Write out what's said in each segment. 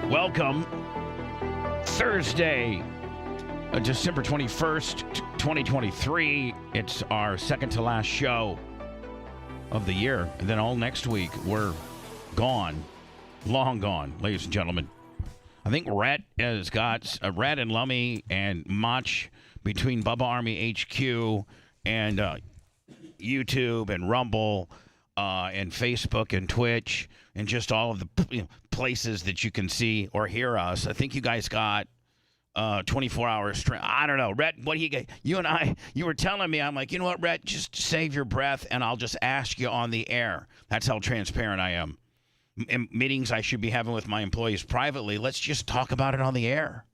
Welcome. Thursday, December 21st, 2023. It's our second to last show of the year. And then all next week, we're gone. Long gone, ladies and gentlemen. I think Rhett has got Rhett and Lummy and Mach between Bubba Army HQ and YouTube and Rumble and Facebook and Twitch and just all of the places that you can see or hear us. I think you guys got 24-hour stream. I don't know. Rhett, what do you get? You and I, you were telling me, I'm like, you know what, Rhett, just save your breath and I'll just ask you on the air. That's how transparent I am. In meetings I should be having with my employees privately, let's just talk about it on the air.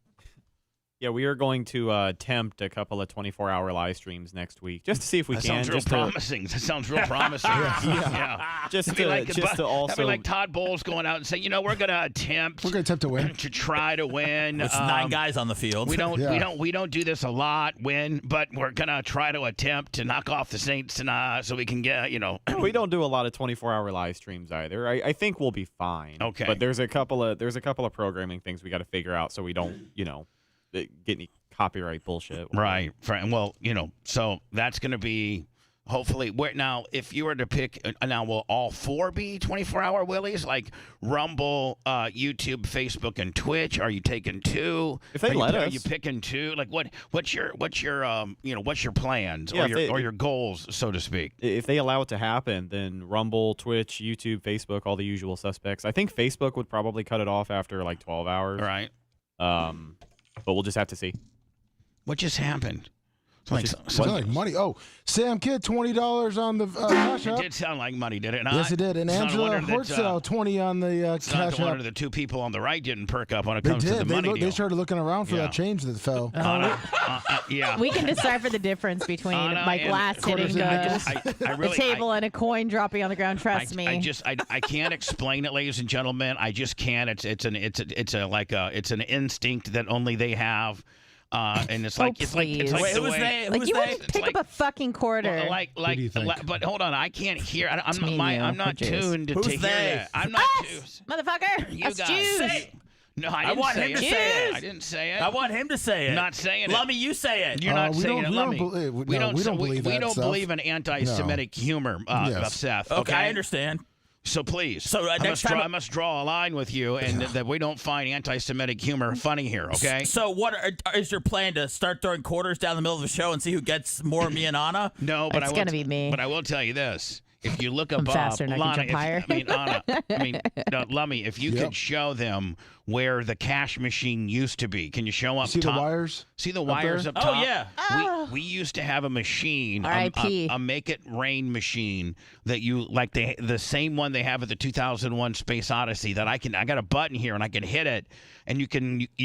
Yeah, we are going to attempt a couple of 24-hour live streams next week, just to see if we can. Sounds real promising. That sounds real promising. Yeah. Just to also be like Todd Bowles going out and saying, we're going to attempt to win, to try to win. It's 9 guys on the field. We don't do this a lot, but we're going to try to attempt to knock off the Saints so we can get, We don't do a lot of 24-hour live streams either. I think we'll be fine. Okay. But there's a couple of programming things we got to figure out so we don't, get any copyright bullshit. Right. Well, so that's going to be hopefully now if you were to pick now, will all 4 be 24-hour Willies like Rumble, YouTube, Facebook, and Twitch? Are you taking 2? If they let us, are you picking 2? Like what's your plans or your goals, so to speak? If they allow it to happen, then Rumble, Twitch, YouTube, Facebook, all the usual suspects. I think Facebook would probably cut it off after like 12 hours. Right. But we'll just have to see. What just happened? Sound like money. Oh, Sam Kidd, $20 on the cash app. It did sound like money, did it not? Yes, it did. And Angela Hortzel, $20 on the cash app. One of the 2 people on the right didn't perk up when it comes to the money deal. They started looking around for that change that fell. Yeah. We can decipher the difference between my glass hitting the table and a coin dropping on the ground. Trust me. I can't explain it, ladies and gentlemen. I just can't. It's an instinct that only they have. And it's like it's like Wait, the who's way like you wouldn't pick up a fucking quarter. But hold on, I can't hear. I'm not tuned to hear that. I'm not motherfucker. You guys. Juice. No, I want him to say it. I didn't say it. I want him to say it. I'm not saying it. Lummy, you say it. You're not saying it. Lummy. We don't believe in anti-Semitic humor, Seth. Okay, I understand. So please, I must draw a line with you, and that we don't find anti-Semitic humor funny here. Okay. So what is your plan, to start throwing quarters down the middle of the show and see who gets more, me and Anna? No, but it's gonna be me. But I will tell you this: if you look up faster, Lana, Anna, Lummy, if you could show them where the cash machine used to be, can you show up? See the wires? See the wires up top? Oh yeah. We used to have a machine, a Make It Rain machine that you like the same one they have at the 2001 Space Odyssey. That I got a button here and I can hit it, and you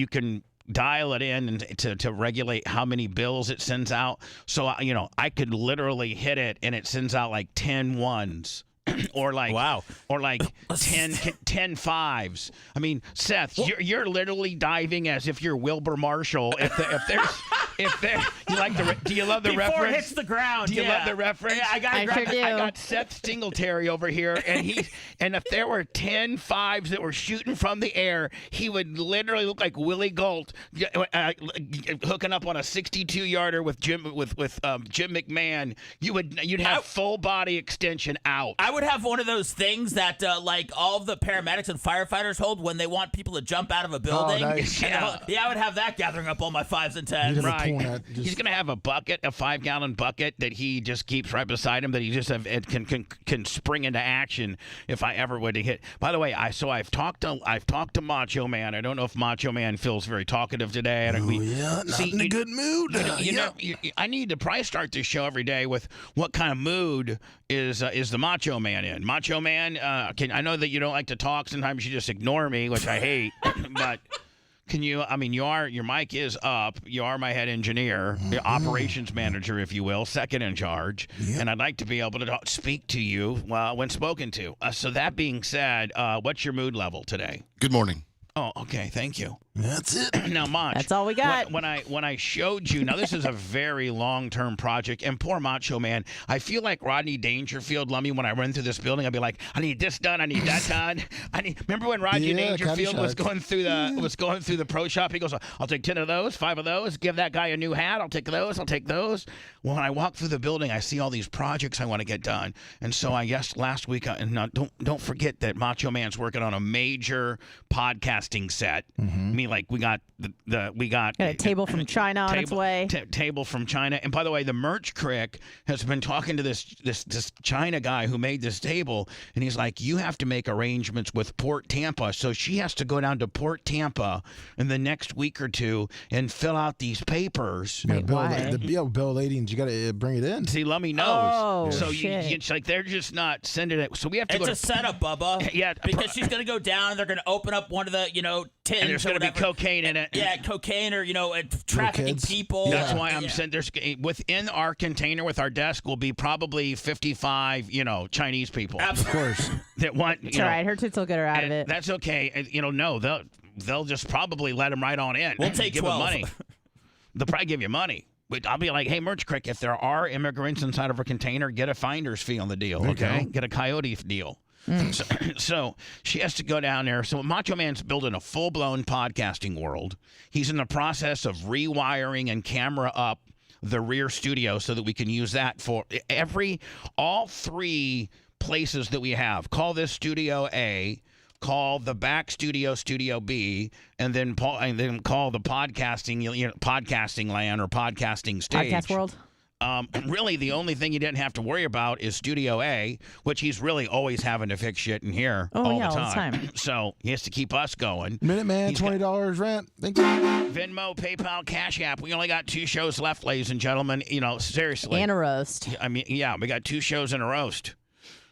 can dial it in and to regulate how many bills it sends out. So I could literally hit it and it sends out like 10 ones. Or like 10 fives. I mean, Seth, you're literally diving as if you're Wilbur Marshall. Do you love the reference? Before it hits the ground. Do you love the reference? Yeah, I got Seth Singletary over here, and if there were 10 fives that were shooting from the air, he would literally look like Willie Gault hooking up on a 62-yarder with Jim McMahon. You'd have full body extension out. I would have one of those things that like all of the paramedics and firefighters hold when they want people to jump out of a building. Oh, nice. I would have that gathering up all my 5s and 10s. Right. He's going to have a 5-gallon bucket that he just keeps right beside him that he just can spring into action if I ever would hit. By the way, I've talked to Macho Man. I don't know if Macho Man feels very talkative today. Not in a good mood. I need to probably start this show every day with what kind of mood is the Macho Man in. Macho Man, I know that you don't like to talk. Sometimes you just ignore me, which I hate. But can you? I mean, your mic is up. You are my head engineer, operations manager, if you will, second in charge. Yep. And I'd like to be able to speak to you when spoken to. So that being said, what's your mood level today? Good morning. Oh, okay. Thank you. That's it. Now, Mach. That's all we got. When I showed you, now this is a very long-term project, and poor Macho Man, I feel like Rodney Dangerfield, Lummy, when I run through this building, I'd be like, I need this done, I need that done. Remember when Rodney Dangerfield was going through the pro shop? He goes, I'll take 10 of those, 5 of those, give that guy a new hat, I'll take those, I'll take those. Well, when I walk through the building, I see all these projects I want to get done, and so I guess last week, and don't forget that Macho Man's working on a major podcasting set. I mean, like we got a table from China on its way. Table from China, and by the way, the merch crick has been talking to this China guy who made this table, and he's like, you have to make arrangements with Port Tampa, so she has to go down to Port Tampa in the next week or two and fill out these papers. Wait, why? Bill Ladings, you got to bring it in. See, Lummy knows. Oh, so shit. it's like they're just not sending it. So we have to. It's a setup, Bubba. Yeah, because she's gonna go down. They're gonna open up one of the tins. And there's going to be cocaine in it. Yeah, cocaine or trafficking people. That's why I'm saying there's within our container with our desk will be probably 55 Chinese people. Of course. That want. It's all right. Her tits will get her out of it. That's okay. And, no, they'll just probably let them right on in. We'll take give 12. them money. They'll probably give you money. But I'll be like, hey, Merch Crick, if there are immigrants inside of a container, get a finder's fee on the deal, okay? Get a coyote deal. So she has to go down there. So Macho Man's building a full-blown podcasting world. He's in the process of rewiring and camera up the rear studio so that we can use that for all 3 places that we have. Call this Studio A, call the back studio Studio B, and then call the podcasting land or podcasting stage. Podcast world. Really, the only thing you didn't have to worry about is Studio A, which he's really always having to fix shit in here all the time. So he has to keep us going. Minuteman, $20 rent. Thank you. Venmo, PayPal, Cash App. We only got 2 shows left, ladies and gentlemen. Seriously. And a roast. I mean, yeah, we got 2 shows and a roast.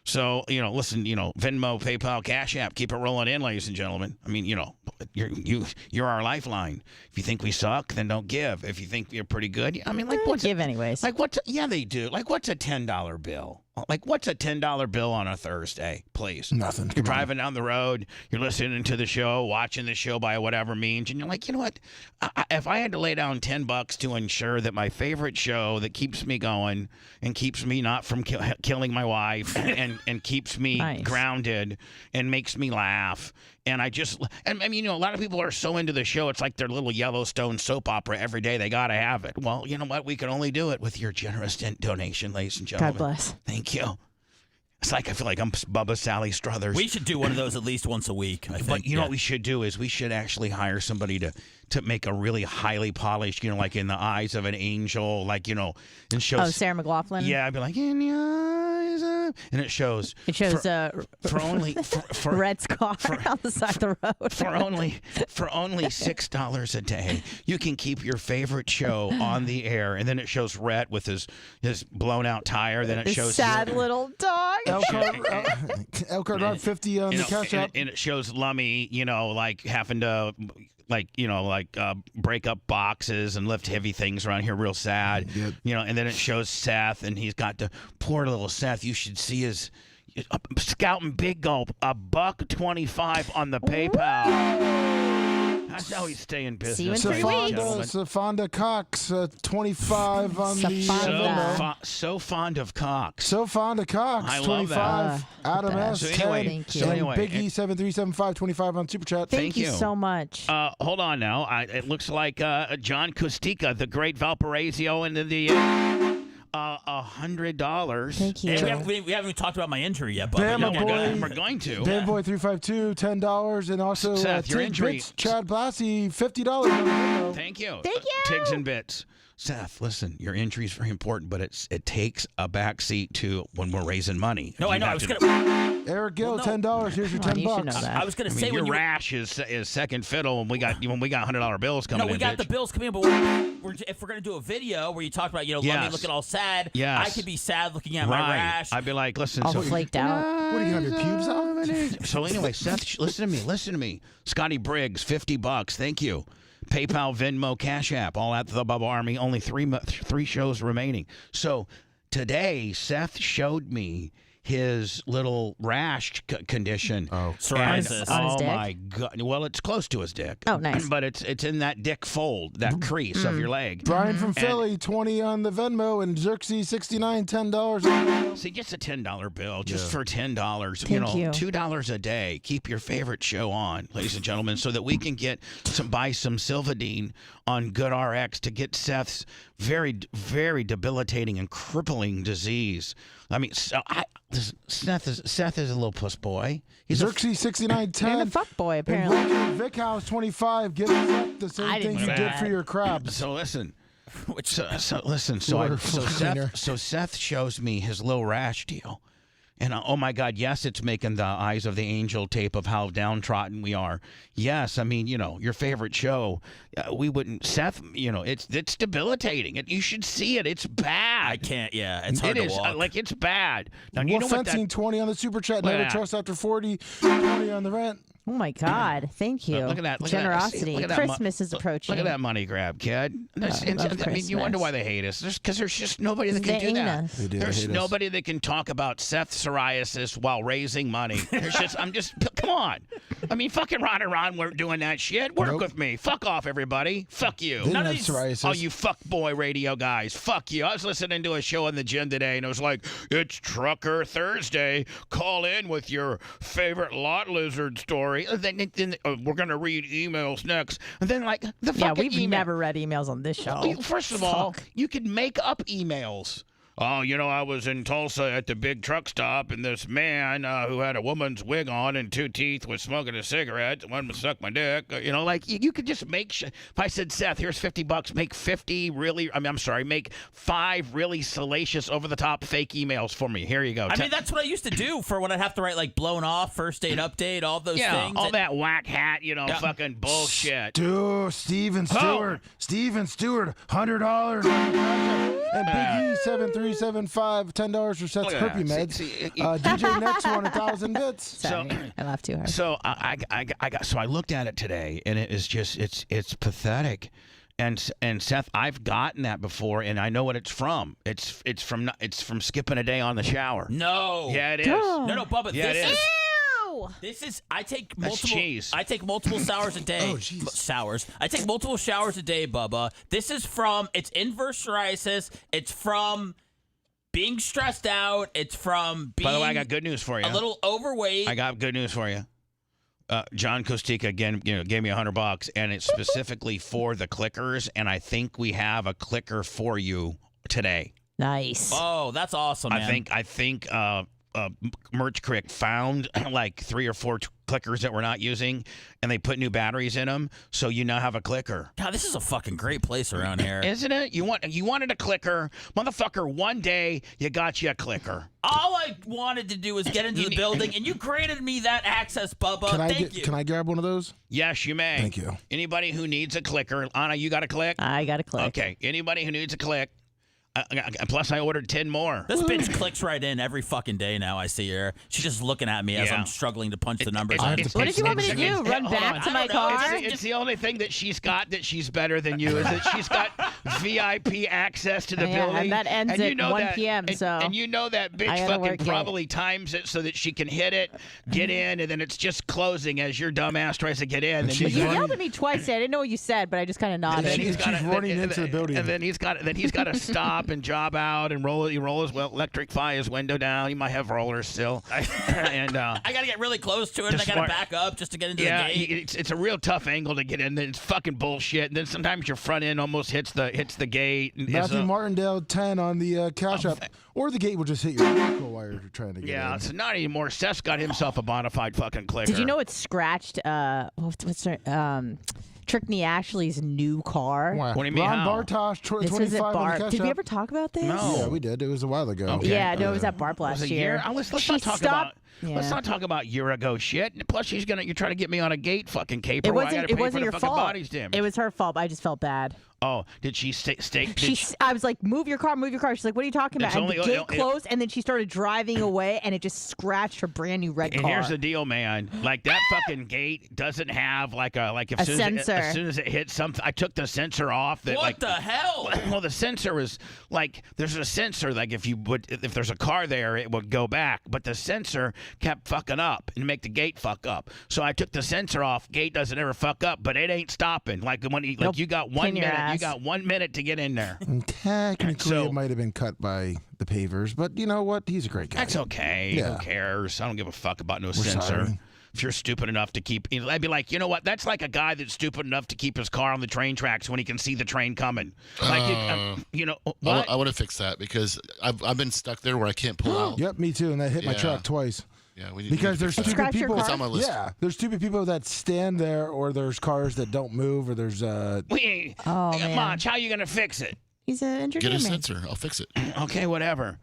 So, listen, Venmo, PayPal, Cash App, keep it rolling in, ladies and gentlemen. I mean, you're our lifeline. If you think we suck, then don't give. If you think you're pretty good, I mean, what's give anyways? Yeah, they do. Like, what's a $10 bill? Like, what's a $10 bill on a Thursday, please? Nothing. You're driving down the road, you're listening to the show, watching the show by whatever means, and you're like, you know what? If I had to lay down $10 to ensure that my favorite show that keeps me going and keeps me not from killing my wife and keeps me grounded and makes me laugh, and I mean, a lot of people are so into the show, it's like their little Yellowstone soap opera every day. They got to have it. Well, you know what? We can only do it with your generous donation, ladies and gentlemen. God bless. Thank you. It's like I feel like I'm Bubba Sally Struthers. We should do one of those at least once a week, I think. But you know what we should do is we should actually hire somebody to make a really highly polished, like in the eyes of an angel, like, and shows. Oh, Sarah McLachlan? Yeah, I'd be like, in the eyes of... And it shows. It shows for only... For Red's car on the side of the road. For only $6 a day, you can keep your favorite show on the air. And then it shows Rhett with his blown out tire. Then it shows... sad little dog. Elkhart Rock 50 on the Cash App. And it shows Lummy, like having to... break up boxes and lift heavy things around here real sad. Yep. And then it shows Seth, and he's got the poor little Seth. You should see his Scouting Big Gulp, $1.25 on the PayPal. That's how he's staying business. See you in 3 weeks. Safanda Cox, 25 on the So fond of Cox. So fond of Cox, I 25. love that. Adam S, So 10. anyway, And Biggie 7375, 25 on Super Chat. Thank you so much. Hold on now. It looks like John Costica, the great Valparaiso, into the $100. Thank you. Hey, we haven't even talked about my injury yet, but Bama Boy, we're going to. Dan Boy 352, $10, and also Seth, your injury. Bits, Chad Blassie, $50. Thank you. Thank you. Tigs and Bits. Seth, listen, your injury is very important, but it takes a backseat to when we're raising money. No, I know. I was gonna. Eric Gill, $10. Here's your $10. You should know that. I was gonna say your when rash is second fiddle when we got $100 bills coming in. No, we got bitch. the bills coming in, but if we're gonna do a video where you talk about Lummy looking all sad, I could be sad looking at my rash. I'd be like, listen, All flaked out. What do you have your pubes out? So anyway, Seth, listen to me. Scotty Briggs, $50. Thank you. PayPal, Venmo, Cash App, all at the Bubba Army. Only three shows remaining. So today, Seth showed me his little rash condition. Oh, psoriasis. On his dick? My God! Well, it's close to his dick. Oh, nice. But it's in that dick fold, that crease of your leg. Brian from Philly, 20 on the Venmo, and Xerxes 69, $10. See, just a $10 bill, just for $10. Thank you. $2 a day. Keep your favorite show on, ladies and gentlemen, so that we can get buy some Silvadine on GoodRx to get Seth's very, very debilitating and crippling disease. I mean, Seth is a little puss boy. He's Xerxes 69, 10. And a fuck boy, apparently. And Vic House 25. Give Seth the same thing you did for your crabs. So listen. Floor cleaner. So Seth shows me his low rash deal. And oh my God, yes, it's making the Eyes of the Angel tape of how downtrodden we are. Yes, I mean, your favorite show. We wouldn't, Seth. It's debilitating. You should see it. It's bad. I can't. Yeah, it's hard to walk. It's bad. Now Wolf you know Fencing, what 20 on the super chat. Never trust after 40. 20 on the rent. Oh my God! Thank you. Look at that. Generosity. Look at that. Christmas is approaching. Look at that money grab, kid. I mean, you wonder why they hate us. Because there's just nobody that can do that. There's nobody that can talk about Seth's psoriasis while raising money. Come on. I mean, fucking Ron, we're doing that shit. Work with me. Fuck off, everybody. Fuck you. None of these psoriasis. Oh, you fuck boy radio guys. Fuck you. I was listening to a show in the gym today, and it was like, it's Trucker Thursday. Call in with your favorite lot lizard story. Then we're going to read emails next. And then, like, the fucking we've never read emails on this show. First of all, you can make up emails. Oh, I was in Tulsa at the big truck stop, and this man who had a woman's wig on and 2 teeth was smoking a cigarette. Wanted to suck my dick. You could just make. If I said, Seth, here's $50, make 50 really. Make 5 really salacious, over the top fake emails for me. Here you go. I mean, that's what I used to do for when I'd have to write like blown off, first date update, all those things. All that whack hat, fucking bullshit. Dude, Steven Stewart, $100. And Big E 7375, $10 for Seth's herpes meds. DJ Next one, 1,000 bits. Sorry, I laughed too hard. So I looked at it today, and it is just it's pathetic. And Seth, I've gotten that before, and I know what it's from. It's from skipping a day on the shower. No. Yeah, it is. No, Bubba. Yeah, this it is. This is. I take That's multiple. cheese. I take multiple showers a day. Showers. I take multiple showers a day, Bubba. This is from. It's inverse psoriasis. It's from being stressed out. It's from being. By the way, I got good news for you. A little overweight. I got good news for you. John Kostika again, gave me $100, and it's specifically for the clickers. And I think we have a clicker for you today. Nice. Oh, that's awesome, man. I think. Merch Crick found like 3 or 4 clickers that we're not using, and they put new batteries in them, so you now have a clicker. God, this is a fucking great place around here, isn't it? You wanted a clicker, motherfucker. One day you got you a clicker. All I wanted to do was get into the building, and you granted me that access, Bubba. Thank you. Can I grab one of those? Yes, you may. Thank you. Anybody who needs a clicker, Anna, you got a click? I got a click. Okay. Anybody who needs a click. Plus, I ordered 10 more. This bitch clicks right in every fucking day now. I see her. She's just looking at me as I'm struggling to punch the numbers. What did you want me to do? Run back to my car? It's the only thing that she's got that she's better than you is that she's got VIP access to the building. And that ends at 1 p.m. And you know that bitch fucking probably times it so that she can hit it, get in, and then it's just closing as your dumbass tries to get in. You yelled at me twice. I didn't know what you said, but I just kind of nodded. She's running into the building. And then he's got to stop and job out and roll his electrify his window down. He might have rollers still. And I got to get really close to it, and I got to back up just to get into the gate. It's a real tough angle to get in. It's fucking bullshit. And then sometimes your front end almost hits the gate. Matthew Martindale 10 on the Cash App, or the gate will just hit your vehicle while you're trying to get in. Yeah, it's not anymore. Seth's got himself a bona fide fucking clicker. Did you know it's scratched? What's her? Trickney Ashley's new car. Wow. What do you mean? Ron Bartosh, 25 on the Cash Did we App. ever talk about this? No. Yeah, we did. It was a while ago. Okay. Yeah, no, it was at Barb last year. Let's not talk about. Let's not talk about year ago shit. And plus, you're trying to get me on a gate fucking caper. It where I gotta wasn't. pay It wasn't for the your fucking fault. body's damage. It was her fault. But I just felt bad. Oh, did she I was like, move your car. She's like, what are you talking about? It's And only- the gate closed, and then she started driving away, and it just scratched her brand new red car. And here's the deal, man. Like that fucking gate doesn't have a sensor. As soon as it hits something, I took the sensor off. What the hell? Well, the sensor is like there's a sensor. Like if there's a car there, it would go back. But the sensor kept fucking up and make the gate fuck up. So I took the sensor off. Gate doesn't ever fuck up, but it ain't stopping. Like when you got 1 minute, you got 1 minute to get in there. And technically, it might have been cut by the pavers, but you know what? He's a great guy. That's okay. Yeah. Who cares? I don't give a fuck about no We're sensor. sorry. If you're stupid enough to keep, I'd be like, you know what? That's like a guy that's stupid enough to keep his car on the train tracks when he can see the train coming. Like, what? I want to fix that because I've been stuck there where I can't pull out. Yep, me too. And that hit my Yeah. truck twice. Yeah, Because there's stupid Scratch your people. car? It's on my list. Yeah, there's stupid people that stand there, or there's cars that don't move, or there's Oh, man. Mach, how you gonna fix it? He's an Get engineer. a sensor. I'll fix it. Okay, whatever.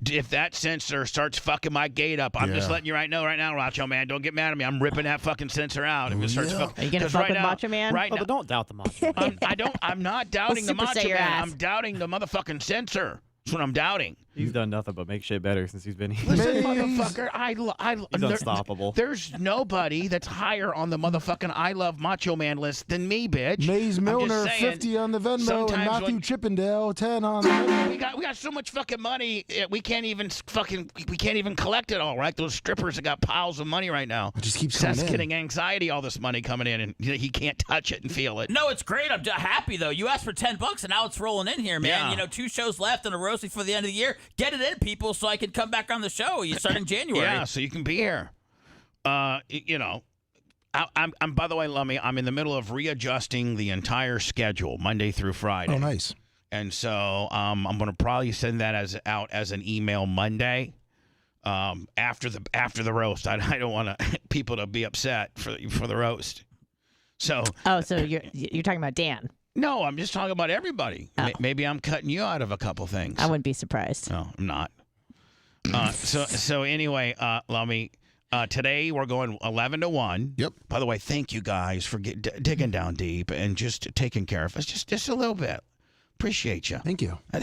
If that sensor starts fucking my gate up, I'm just Yeah. letting you right now, Macho Man. Don't get mad at me. I'm ripping that fucking sensor out. If it starts fucking, Are you gonna 'cause fuck right with now, Macho Man? Right But now, don't doubt the Macho Man. I'm not doubting the Super Macho say your Man. ass. I'm doubting the motherfucking sensor. That's what I'm doubting. He's done nothing but make shit better since he's been here. Listen, Maze. motherfucker, He's unstoppable. There's nobody that's higher on the motherfucking I Love Macho Man list than me, bitch. Maze I'm just Milner, saying, 50 on the Venmo, and sometimes Matthew when- Chippendale, 10 on the Venmo. We got so much fucking money we can't even collect it all, right? Those strippers have got piles of money right now. It just keeps Seth's coming in. getting anxiety, all this money coming in, and he can't touch it and feel it. No, it's great. I'm happy though. You asked for $10 and now it's rolling in here, man. Yeah. 2 shows left and a roast before the end of the year. Get it in, people, so I can come back on the show. You start in January. Yeah, so you can be here. I'm by the way, Lummy, I'm in the middle of readjusting the entire schedule, Monday through Friday. Oh, nice. And so I'm going to probably send that out as an email Monday after the roast. I don't want people to be upset for the roast. So So you're talking about Dan? no, I'm just talking about everybody. Oh. Maybe I'm cutting you out of a couple things. I wouldn't be surprised. No, I'm not. So anyway, Lummy, today we're going 11 to 1. Yep. By the way, thank you guys for digging down deep and just taking care of us just a little bit. Appreciate you. Thank you. That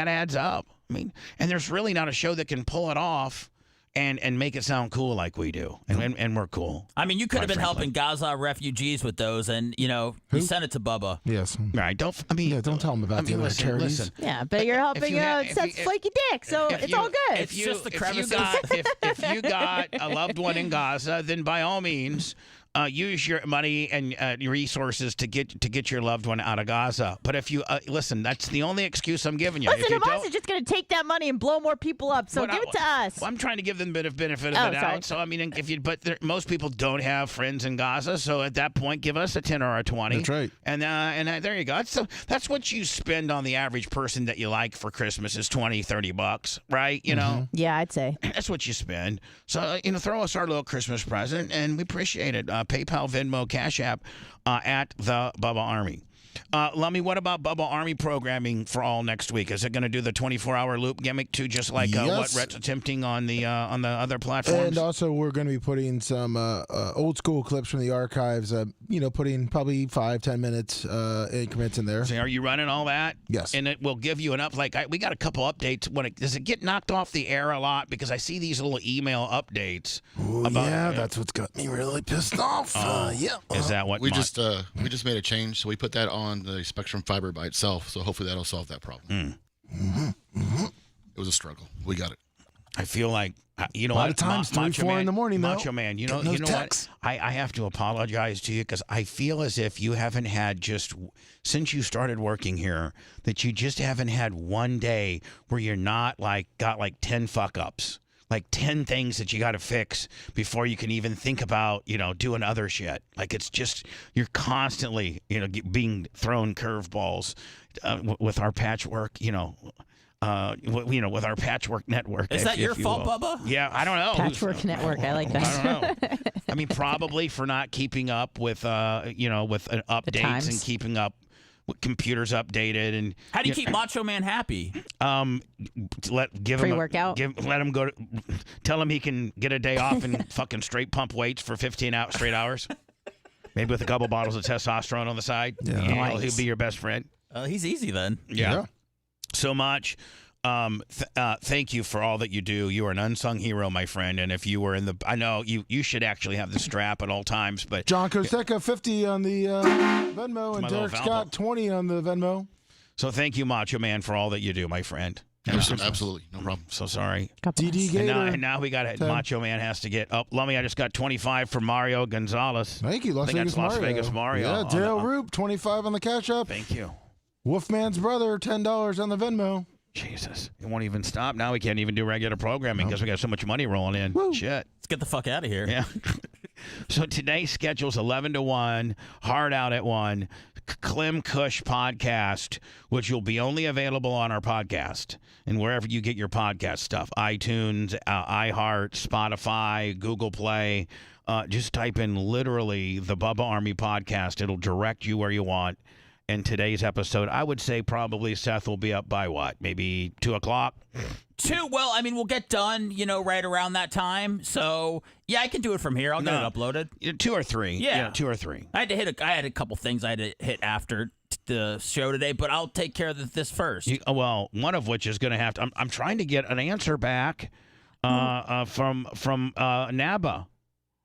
adds up. And there's really not a show that can pull it off and make it sound cool like we do. And we're cool. I mean, you could have Quite been frankly. helping Gaza refugees with those, and you sent it to Bubba. Yes. Right. Don't tell them about the other charities. Listen. Yeah, but you're helping Seth's flaky dick, so it's all good. It's just the crevices. If you got a loved one in Gaza, then by all means, use your money and your resources to get your loved one out of Gaza. But if you listen, that's the only excuse I'm giving you. Listen, if you Hamas is just going to take that money and blow more people up, so But give it to us. Well, I'm trying to give them a bit of benefit of Oh, the doubt. sorry. So I mean, most people don't have friends in Gaza, so at that point, give us a 10 or a 20. That's right. And there you go. So that's what you spend on the average person that you like for Christmas is $20-$30, right? You know. Yeah, I'd say. That's what you spend. So, throw us our little Christmas present, and we appreciate it. PayPal, Venmo, Cash App at the Bubba Army. Lummy, what about Bubba Army programming for all next week? Is it going to do the 24-hour loop gimmick too, just like what Yes. Rhett's attempting on the other platforms? And also, we're going to be putting some old school clips from the archives, putting probably 5-10 minutes increments in there. So are you running all that? Yes. And it will give you we got a couple updates. Does it get knocked off the air a lot? Because I see these little email updates. Ooh, that's what's got me really pissed off. Is that what We just made a change, so we put that on the Spectrum Fiber by itself. So hopefully that'll solve that problem. It was a struggle. We got it. I feel like A lot of times, 3, 4 in the morning, though. Macho Man, you know Those what? texts. I have to apologize to you because I feel as if you haven't had since you started working here, that you just haven't had one day where you're not got 10 fuck ups. Like 10 things that you got to fix before you can even think about, doing other shit. Like it's just, you're constantly, being thrown curveballs with our patchwork, with our patchwork network. Is that your fault, will. Bubba? Yeah, I don't know. Patchwork network. I like that. I don't know. I mean, probably for not keeping up with, with updates and times. keeping up computers updated, and how do you keep Macho Man happy? Give free him workout. Let him go. Tell him he can get a day off and fucking straight pump weights for 15 straight hours. Maybe with a couple bottles of testosterone on the side. Yeah. He'll be your best friend. He's easy then. Yeah. So much. Thank you for all that you do. You are an unsung hero, my friend. And if you were I know you should actually have the strap at all times. But John Koseka, 50 on the Venmo, and Derek Scott, 20 on the Venmo. So thank you, Macho Man, for all that you do, my friend. Absolutely, no problem. So sorry. DD Gator. And now we got it. Macho Man has to get up. Lummy, I just got 25 from Mario Gonzalez. Thank you, Las Vegas Mario. Yeah, Dale Roop, 25 on the Cash App. Thank you. Wolfman's brother, $10 on the Venmo. Jesus. It won't even stop. Now we can't even do regular programming because we got so much money rolling in. Woo. Shit. Let's get the fuck out of here. Yeah. So today's schedule's 11 to 1, Hard Out at 1, Clem Kush podcast, which will be only available on our podcast and wherever you get your podcast stuff, iTunes, iHeart, Spotify, Google Play. Just type in literally the Bubba Army podcast. It'll direct you where you want. And today's episode, I would say probably Seth will be up by what? Maybe 2 o'clock? 2? Well, I mean, we'll get done, right around that time. So, yeah, I can do it from here. I'll get it uploaded. 2 or 3. Yeah. 2 or 3. I had a couple things I had to hit after the show today, but I'll take care of this first. Well, one of which is going to have to. I'm trying to get an answer back from NABA.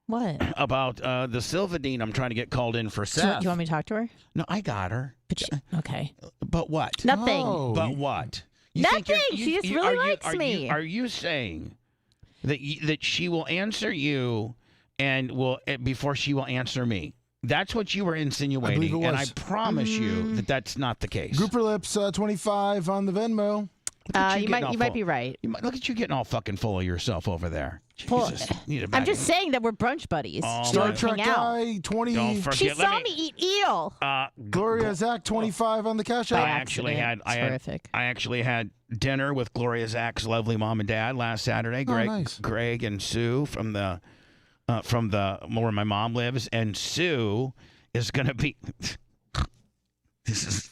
What? About the Sylvadine I'm trying to get called in for Seth. Do you want me to talk to her? No, I got her. Okay. But what? Nothing. Oh. But what? Nothing. She just really likes me. Are you saying that she will answer you and will before she will answer me? That's what you were insinuating, and I promise you that that's not the case. Grouper Lips, 25 on the Venmo. You might be right. Look at you getting all fucking full of yourself over there. Well, Jesus, I'm just saying that we're brunch buddies. Oh, Star Hang Trek out. guy, 20. Don't forget. She saw me eat eel. Gloria Zach, 25 on the Cash App. I actually had dinner with Gloria Zach's lovely mom and dad last Saturday. Nice. Greg and Sue from the where my mom lives, and Sue is going to be. This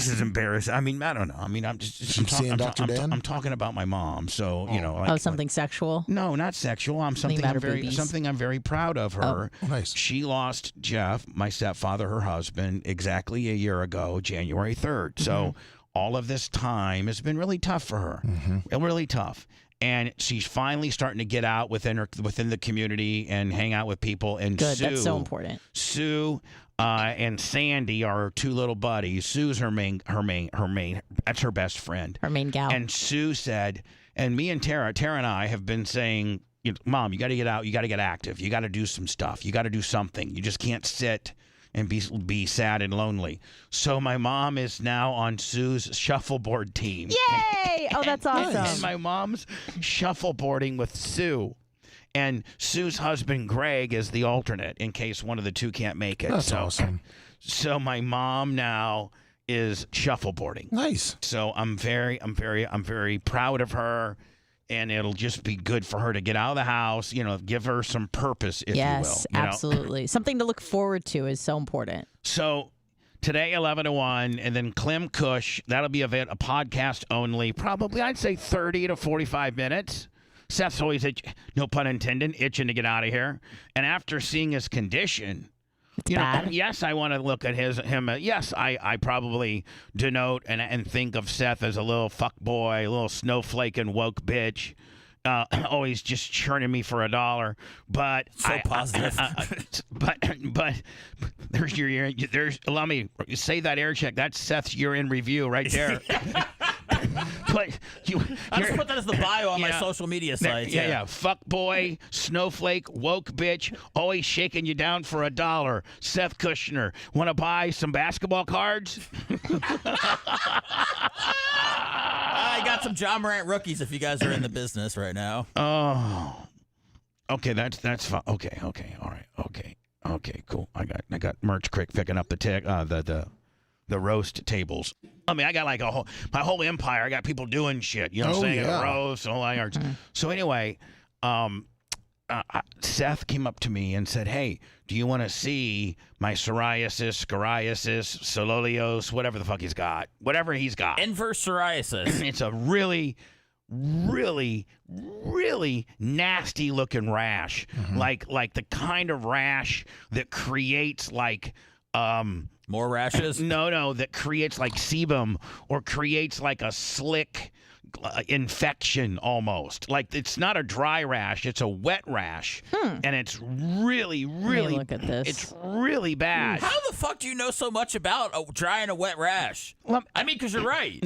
is embarrassing. I mean, I don't know. I mean, I'm talking about my mom. So something sexual? No, not sexual. Something I'm very proud of her. Oh, nice. She lost Jeff, my stepfather, her husband, exactly a year ago, January 3rd. So all of this time has been really tough for her. Really tough. And she's finally starting to get out within the community and hang out with people. And good, Sue, that's so important. Sue and Sandy are her 2 little buddies. Sue's her main. That's her best friend. Her main gal. And Sue said, and me and Tara and I have been saying, Mom, you got to get out. You got to get active. You got to do some stuff. You got to do something. You just can't sit and be sad and lonely. So my mom is now on Sue's shuffleboard team. Yay! Oh, that's awesome. And my mom's shuffleboarding with Sue. And Sue's husband, Greg, is the alternate in case one of the two can't make it. That's awesome. So my mom now is shuffleboarding. Nice. So I'm very proud of her, and it'll just be good for her to get out of the house, give her some purpose, if you will. Yes, absolutely. Something to look forward to is so important. So today, 11 to 1, and then Clem Kush, that'll be a podcast only, probably, I'd say 30 to 45 minutes. Seth's always, no pun intended, itching to get out of here. And after seeing his condition, bad. Yes, I want to look at him. Yes, I probably denote and think of Seth as a little fuck boy, a little snowflake and woke bitch. Always just churning me for $1, but so positive. But there's allow me say that air check. That's Seth's year-end review right there. But I just put that as the bio on my social media site. Yeah. Fuck boy, snowflake, woke bitch, always shaking you down for $1. Seth Kushner, want to buy some basketball cards? I got some John Morant rookies if you guys are in the business right now. Oh, okay, that's fine. Okay, all right, okay, cool. I got Merch Crick picking up the roast tables. I mean, I got my whole empire. I got people doing shit. You know what I'm saying? Yeah. Roast, all that. So anyway, Seth came up to me and said, "Hey, do you want to see my psoriasis, sololios, whatever the fuck he's got, whatever he's got, inverse psoriasis? It's a really, really, really nasty looking rash, like the kind of rash that creates like." More rashes? No, that creates like sebum or creates like a slick infection almost. Like it's not a dry rash, it's a wet rash. And it's really, really, look at this. It's really bad. How the fuck do you know so much about a dry and a wet rash? Well, I mean, because you're right.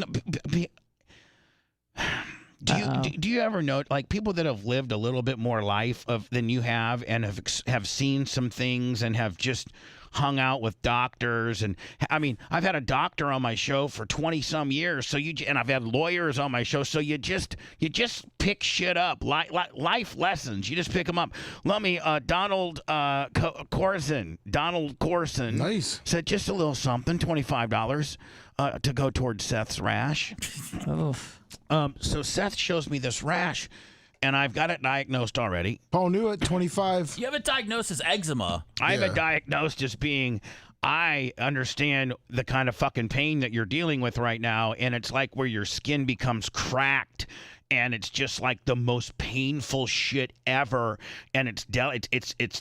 No, do you ever know, like, people that have lived a little bit more life than you have and have seen some things and have just hung out with doctors? And I mean, I've had a doctor on my show for 20 some years, and I've had lawyers on my show, so you just pick shit up, life lessons. You just pick them up. Let me Donald Corson Nice. said just a little something, $25 to go towards Seth's rash. So Seth shows me this rash, and I've got it diagnosed already. Paul knew it, 25. You have it diagnosed as eczema. I have it diagnosed as being, I understand the kind of fucking pain that you're dealing with right now, and it's like where your skin becomes cracked, and it's just like the most painful shit ever, and it's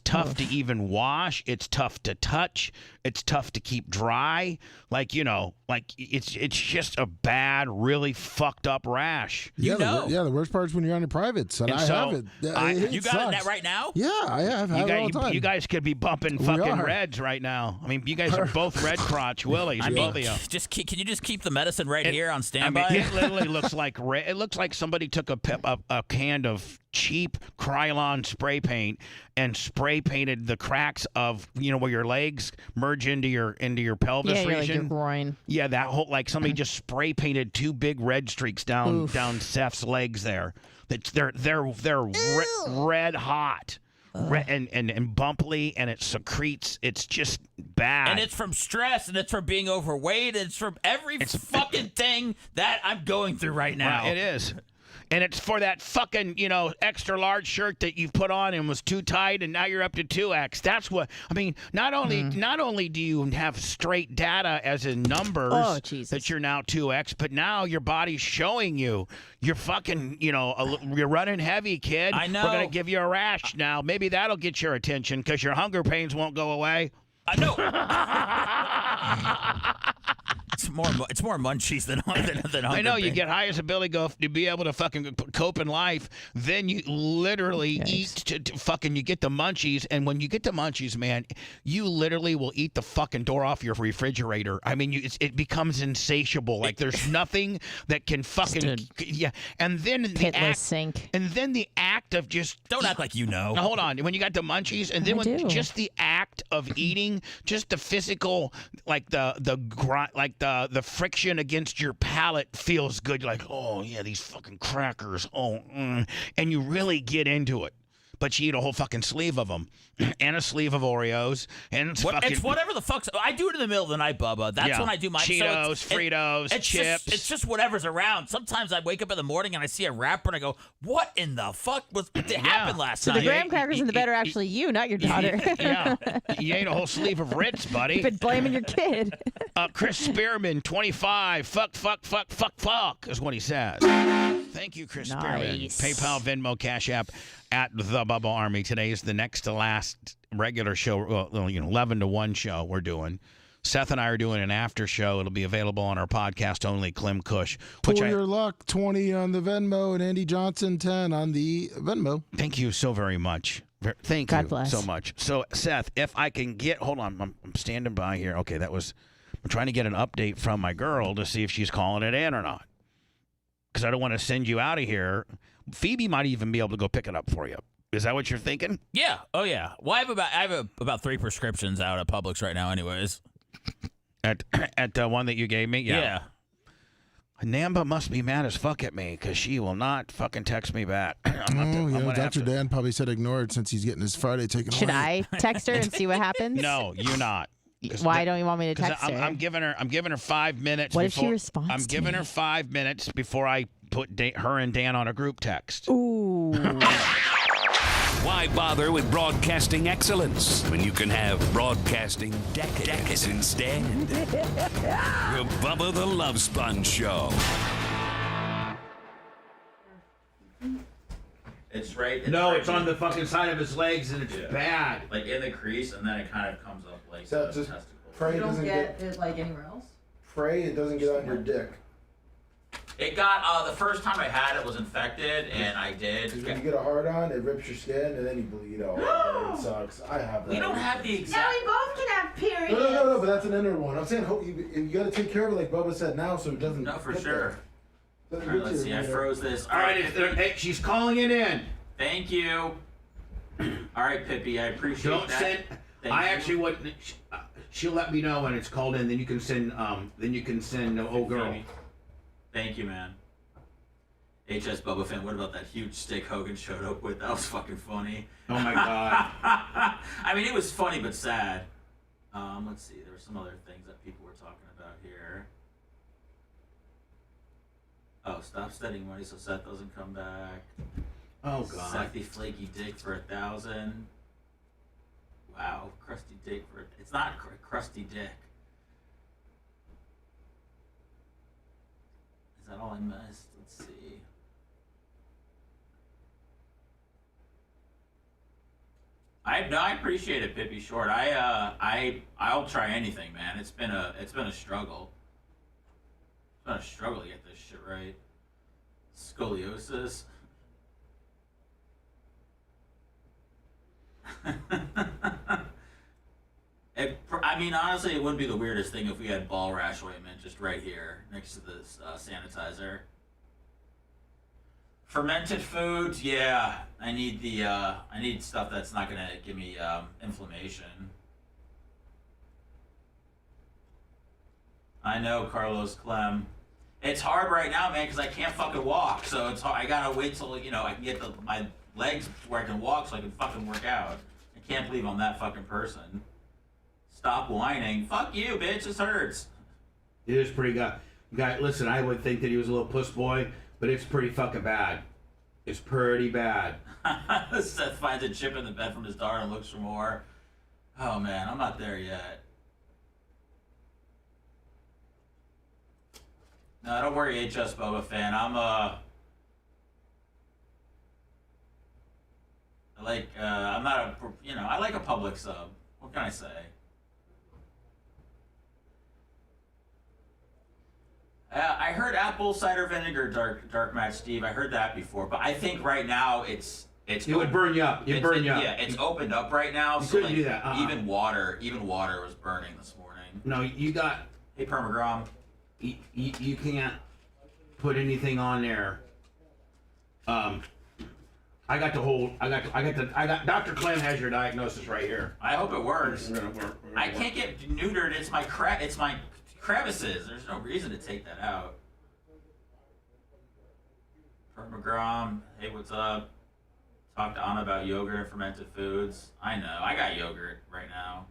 tough to even wash, it's tough to touch, it's tough to keep dry, like, you know, like it's just a bad, really fucked up rash. The worst part is when you're on your privates, and I have it. You got it right now? Yeah, I have it all the time. You guys could be bumping fucking reds right now. I mean, you guys are both red crotch willies, both of you. Can you just keep the medicine here on standby? I mean, it literally looks like it looks like somebody took a can of cheap Krylon spray paint and spray painted the cracks of, you know, where your legs merge into your pelvis region. Like your groin. Yeah, that whole, like somebody just spray painted two big red streaks down Seth's legs there. They're red hot. And bumpily, and it secretes. It's just bad. And it's from stress, and it's from being overweight, and it's from every fucking thing that I'm going through right now. Well, it is. And it's for that fucking, you know, extra large shirt that you've put on and was too tight, and now you're up to 2X. That's what I mean. Not only do you have straight data as in numbers that you're now 2X, but now your body's showing you're fucking, you know, you're running heavy, kid. I know. We're gonna give you a rash now. Maybe that'll get your attention because your hunger pains won't go away. I know. It's more munchies than hunger. I know. You get high as a billy goat to be able to fucking cope in life. Then you literally eat to fucking. You get the munchies, and when you get the munchies, man, you literally will eat the fucking door off your refrigerator. I mean, it becomes insatiable. Like there's nothing that can fucking And then the act of just don't act like you know. Now, hold on. When you got the munchies, and then just the act of eating, just the physical, like the grind, like the friction against your palate feels good. You're like, oh yeah, these fucking crackers. And you really get into it. But you eat a whole fucking sleeve of them, and a sleeve of Oreos, and it's whatever the fuck. I do it in the middle of the night, Bubba. That's when I do my Cheetos, Fritos, chips. It's just whatever's around. Sometimes I wake up in the morning and I see a wrapper and I go, "What in the fuck happened last night?" So the graham crackers in the bed are actually you, not your daughter. You ate a whole sleeve of Ritz, buddy. You've been blaming your kid. Chris Spearman, 25. Fuck is what he says. Thank you, Chris Spearman. PayPal, Venmo, Cash App at the Bubba Army. Today is the next to last regular show, 11 to 1 show we're doing. Seth and I are doing an after show. It'll be available on our podcast only, Clem Kush. Pull your luck, 20 on the Venmo, and Andy Johnson, 10 on the Venmo. Thank you so very much. Thank you so much. So, Seth, if I can get, hold on, I'm standing by here. Okay, I'm trying to get an update from my girl to see if she's calling it in or not. Because I don't want to send you out of here. Phoebe might even be able to go pick it up for you. Is that what you're thinking? Yeah. Oh, yeah. Well, I have about 3 prescriptions out at Publix right now anyways. At the one that you gave me? Yeah. Namba must be mad as fuck at me because she will not fucking text me back. Dr. Dan probably said ignore it since he's getting his Friday taken away. Should I text her and see what happens? No, you're not. Why don't you want me to text her? I'm giving her 5 minutes. What if she responds? I'm giving her 5 minutes before I put her and Dan on a group text. Ooh. Why Why bother with broadcasting excellence when you can have broadcasting decadence instead? The Bubba the Love Sponge Show. It's right. No, right it's on the fucking side of his legs, and it's bad. Like in the crease, and then it kind of comes up like So the just testicle. pray You it don't doesn't get it like anywhere else? pray it doesn't get on your dick. It got the first time I had it was infected, and I did. Because when you get a hard on, it rips your skin, and then you bleed all over. It sucks. I have that. We don't have the Now exact. we both can have periods. No, but that's an inner one. I'm saying you got to take care of it like Bubba said now, so it doesn't. No, for get sure. there. All right, let's see. I froze this. All right, hey, she's calling it in. Thank you. All right, Pippi, I appreciate Don't that. send. I actually wouldn't. She'll let me know when it's called in. Then you can send. Oh girl. Thank you, man. HS Bubba fan. What about that huge stick Hogan showed up with? That was fucking funny. Oh my god. I mean, it was funny but sad. Let's see. There were some other things that people were talking about here. Oh, stop spending money so Seth doesn't come back. Oh god. Sethy flaky dick for 1,000. Wow, crusty dick for it's not crusty dick. Is that all I missed? Let's see. I appreciate it, Pippi Short. I'll try anything, man. It's been a struggle. It's been a struggle to get this shit right. Scoliosis. I mean, honestly, it wouldn't be the weirdest thing if we had ball rash ointment just right here next to this sanitizer. Fermented foods, yeah. I need stuff that's not gonna give me inflammation. I know, Carlos Clem. It's hard right now, man, because I can't fucking walk. So it's hard. I gotta wait till I can get my legs where I can walk, so I can fucking work out. I can't believe I'm that fucking person. Stop whining. Fuck you, bitch. This hurts. It is pretty guy. Listen, I would think that he was a little puss boy, but it's pretty fucking bad. It's pretty bad. Seth finds a chip in the bed from his daughter and looks for more. Oh man, I'm not there yet. No, don't worry, HS Bubba fan. I'm not I like a public sub. What can I say? I heard apple cider vinegar dark match, Steve. I heard that before, but I think right now it would burn you up. It'd burn you up. Yeah, it's opened up right now. You so couldn't do that. Even water was burning this morning. No, you got. Hey, Permagrom. You can't put anything on there. I got Dr. Clem has your diagnosis right here. I hope it works. I can't get neutered. It's my crevices. There's no reason to take that out. Permagrom, hey, what's up? Talk to Anna about yogurt and fermented foods. I know, I got yogurt right now.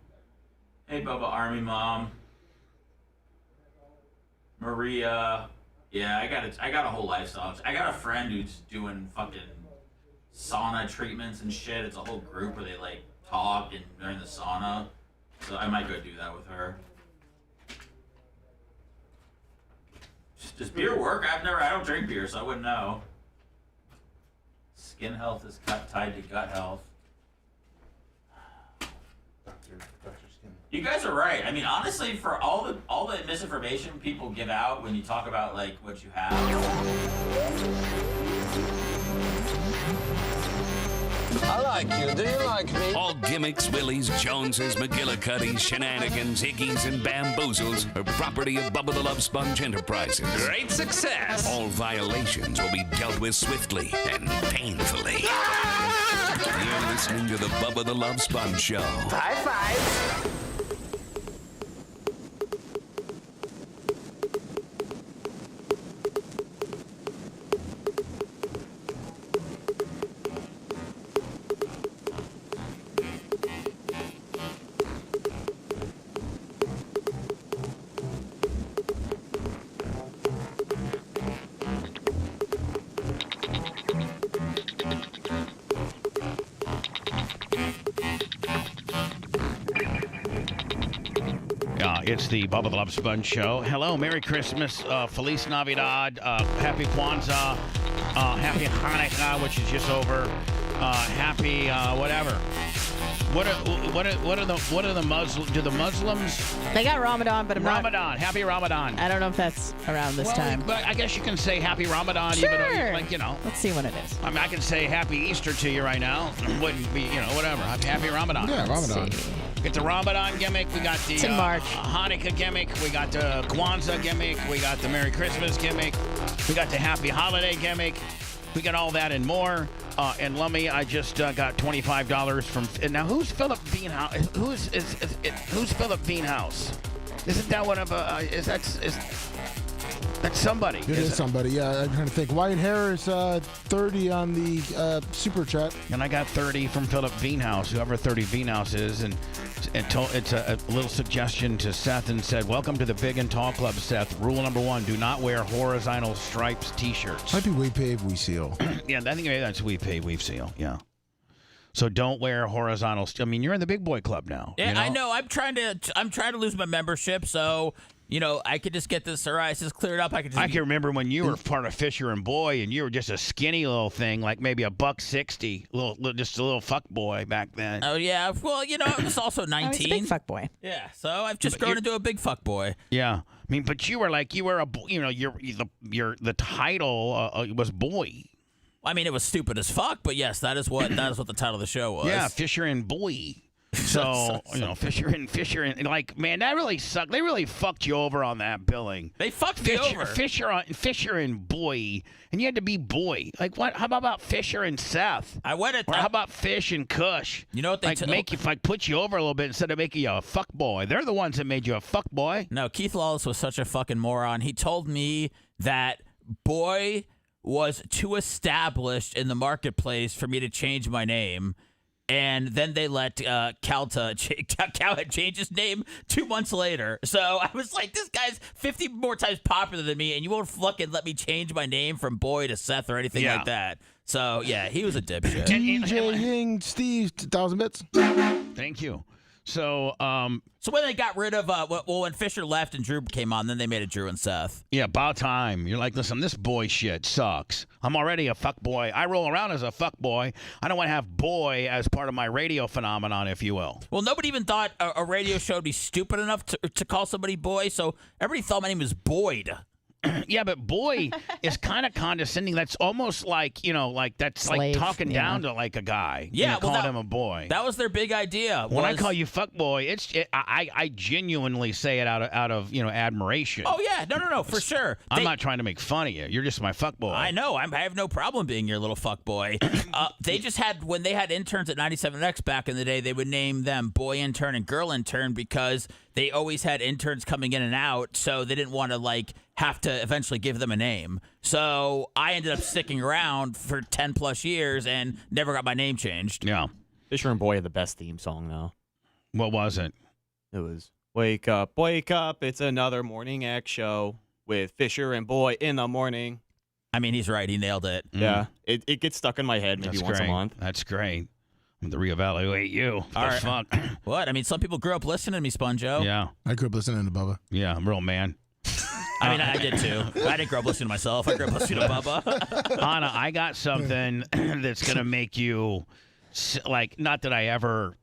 Hey, Bubba Army Mom. Maria. Yeah, I got a whole lifestyle. I got a friend who's doing fucking sauna treatments and shit. It's a whole group where they like talk and they're in the sauna. So I might go do that with her. Does beer work? I don't drink beer, so I wouldn't know. Skin health is tied to gut health. You guys are right. I mean, honestly, for all the misinformation people give out when you talk about like what you have. I like you. Do you like me? All gimmicks, willies, Joneses, McGillicuddies, shenanigans, hickeys, and bamboozles are property of Bubba the Love Sponge Enterprises. Great success. All violations will be dealt with swiftly and painfully. You're listening to the Bubba the Love Sponge Show. High five. It's the Bubba the Love Sponge Show. Hello, Merry Christmas, Feliz Navidad, Happy Kwanzaa, Happy Hanukkah, which is just over, Happy whatever. What are the Muslims? Do the Muslims? They got Ramadan, but Ramadan. Happy Ramadan. I don't know if that's around this time. But I guess you can say Happy Ramadan, Sure. even though, Let's see when it is. I mean, I can say Happy Easter to you right now. It wouldn't be, whatever. Happy Ramadan. Yeah, Ramadan. Get the Ramadan gimmick. We got the It's in March. Hanukkah gimmick. We got the Kwanzaa gimmick. We got the Merry Christmas gimmick. We got the Happy Holiday gimmick. We got all that and more. And Lummy, I just got $25 from. And now, who's Philip Beanhouse? Who's Philip Beanhouse? Isn't that one of that's somebody? It is somebody. Yeah, I'm trying to think. Wyatt Harris, 30 on the super chat. And I got 30 from Philip Beanhouse, whoever 30 Beanhouse is, and it's a little suggestion to Seth, and said, "Welcome to the Big and Tall Club, Seth. Rule number 1: do not wear horizontal stripes T-shirts." Might be We Pave, We Seal. Yeah, I think maybe that's We Pay, We Seal. Yeah. So don't wear horizontal. I mean, you're in the big boy club now. Yeah, I know. I'm trying to lose my membership, so I could just get this psoriasis cleared up. I can remember when you were part of Fisher and Boy, and you were just a skinny little thing, like maybe $160, just a little fuck boy back then. Oh yeah, well I was also 19. He's a big fuck boy. Yeah, so I've just grown into a big fuck boy. Yeah, I mean, but you were the title was boy. I mean, it was stupid as fuck, but yes, that is what the title of the show was. Yeah, Fisher and Boy. So, Fisher and like, man, that really sucked. They really fucked you over on that billing. They fucked me over. Fisher and Boy, and you had to be Boy. Like, what? How about Fisher and Seth? I went at. Or how about Fish and Kush? You know what they put you over a little bit instead of making you a fuck boy. They're the ones that made you a fuck boy. No, Keith Lawless was such a fucking moron. He told me that Boy was too established in the marketplace for me to change my name. And then they let Cal had changed his name 2 months later. So I was like, this guy's 50 more times popular than me, and you won't fucking let me change my name from Boy to Seth or anything like that. So, yeah, he was a dipshit. DJ Ying, Steve, 1,000 bits. Thank you. So, so when they got rid of, when Fisher left and Drew came on, then they made it Drew and Seth. Yeah, about time. You're like, listen, this boy shit sucks. I'm already a fuck boy. I roll around as a fuck boy. I don't want to have boy as part of my radio phenomenon, if you will. Well, nobody even thought a radio show would be stupid enough to call somebody boy, so everybody thought my name was Boyd. Yeah, but boy is kind of condescending. That's almost like, that's Slave, like talking down to like a guy. Yeah, calling him a boy. That was their big idea. When I call you fuck boy, I genuinely say it out of admiration. Oh yeah, no, for sure. I'm not trying to make fun of you. You're just my fuck boy. I know. I have no problem being your little fuck boy. They just when they had interns at 97X back in the day, they would name them boy intern and girl intern because they always had interns coming in and out, so they didn't want to have to eventually give them a name. So I ended up sticking around for 10 plus years and never got my name changed. Yeah. Fisher and Boy had the best theme song, though. What was it? It was wake up, it's another morning act show with Fisher and Boy in the morning. I mean, he's right. He nailed it. Yeah. It gets stuck in my head maybe once a month. That's great. I'm to reevaluate you. All right. Fuck. What? I mean, some people grew up listening to me, Sponjo. Yeah. I grew up listening to Bubba. Yeah, I'm a real man. I mean, I did too. I didn't grow up listening to myself. I grew up listening to Bubba. Anna, I got something that's going to make you, not that I ever,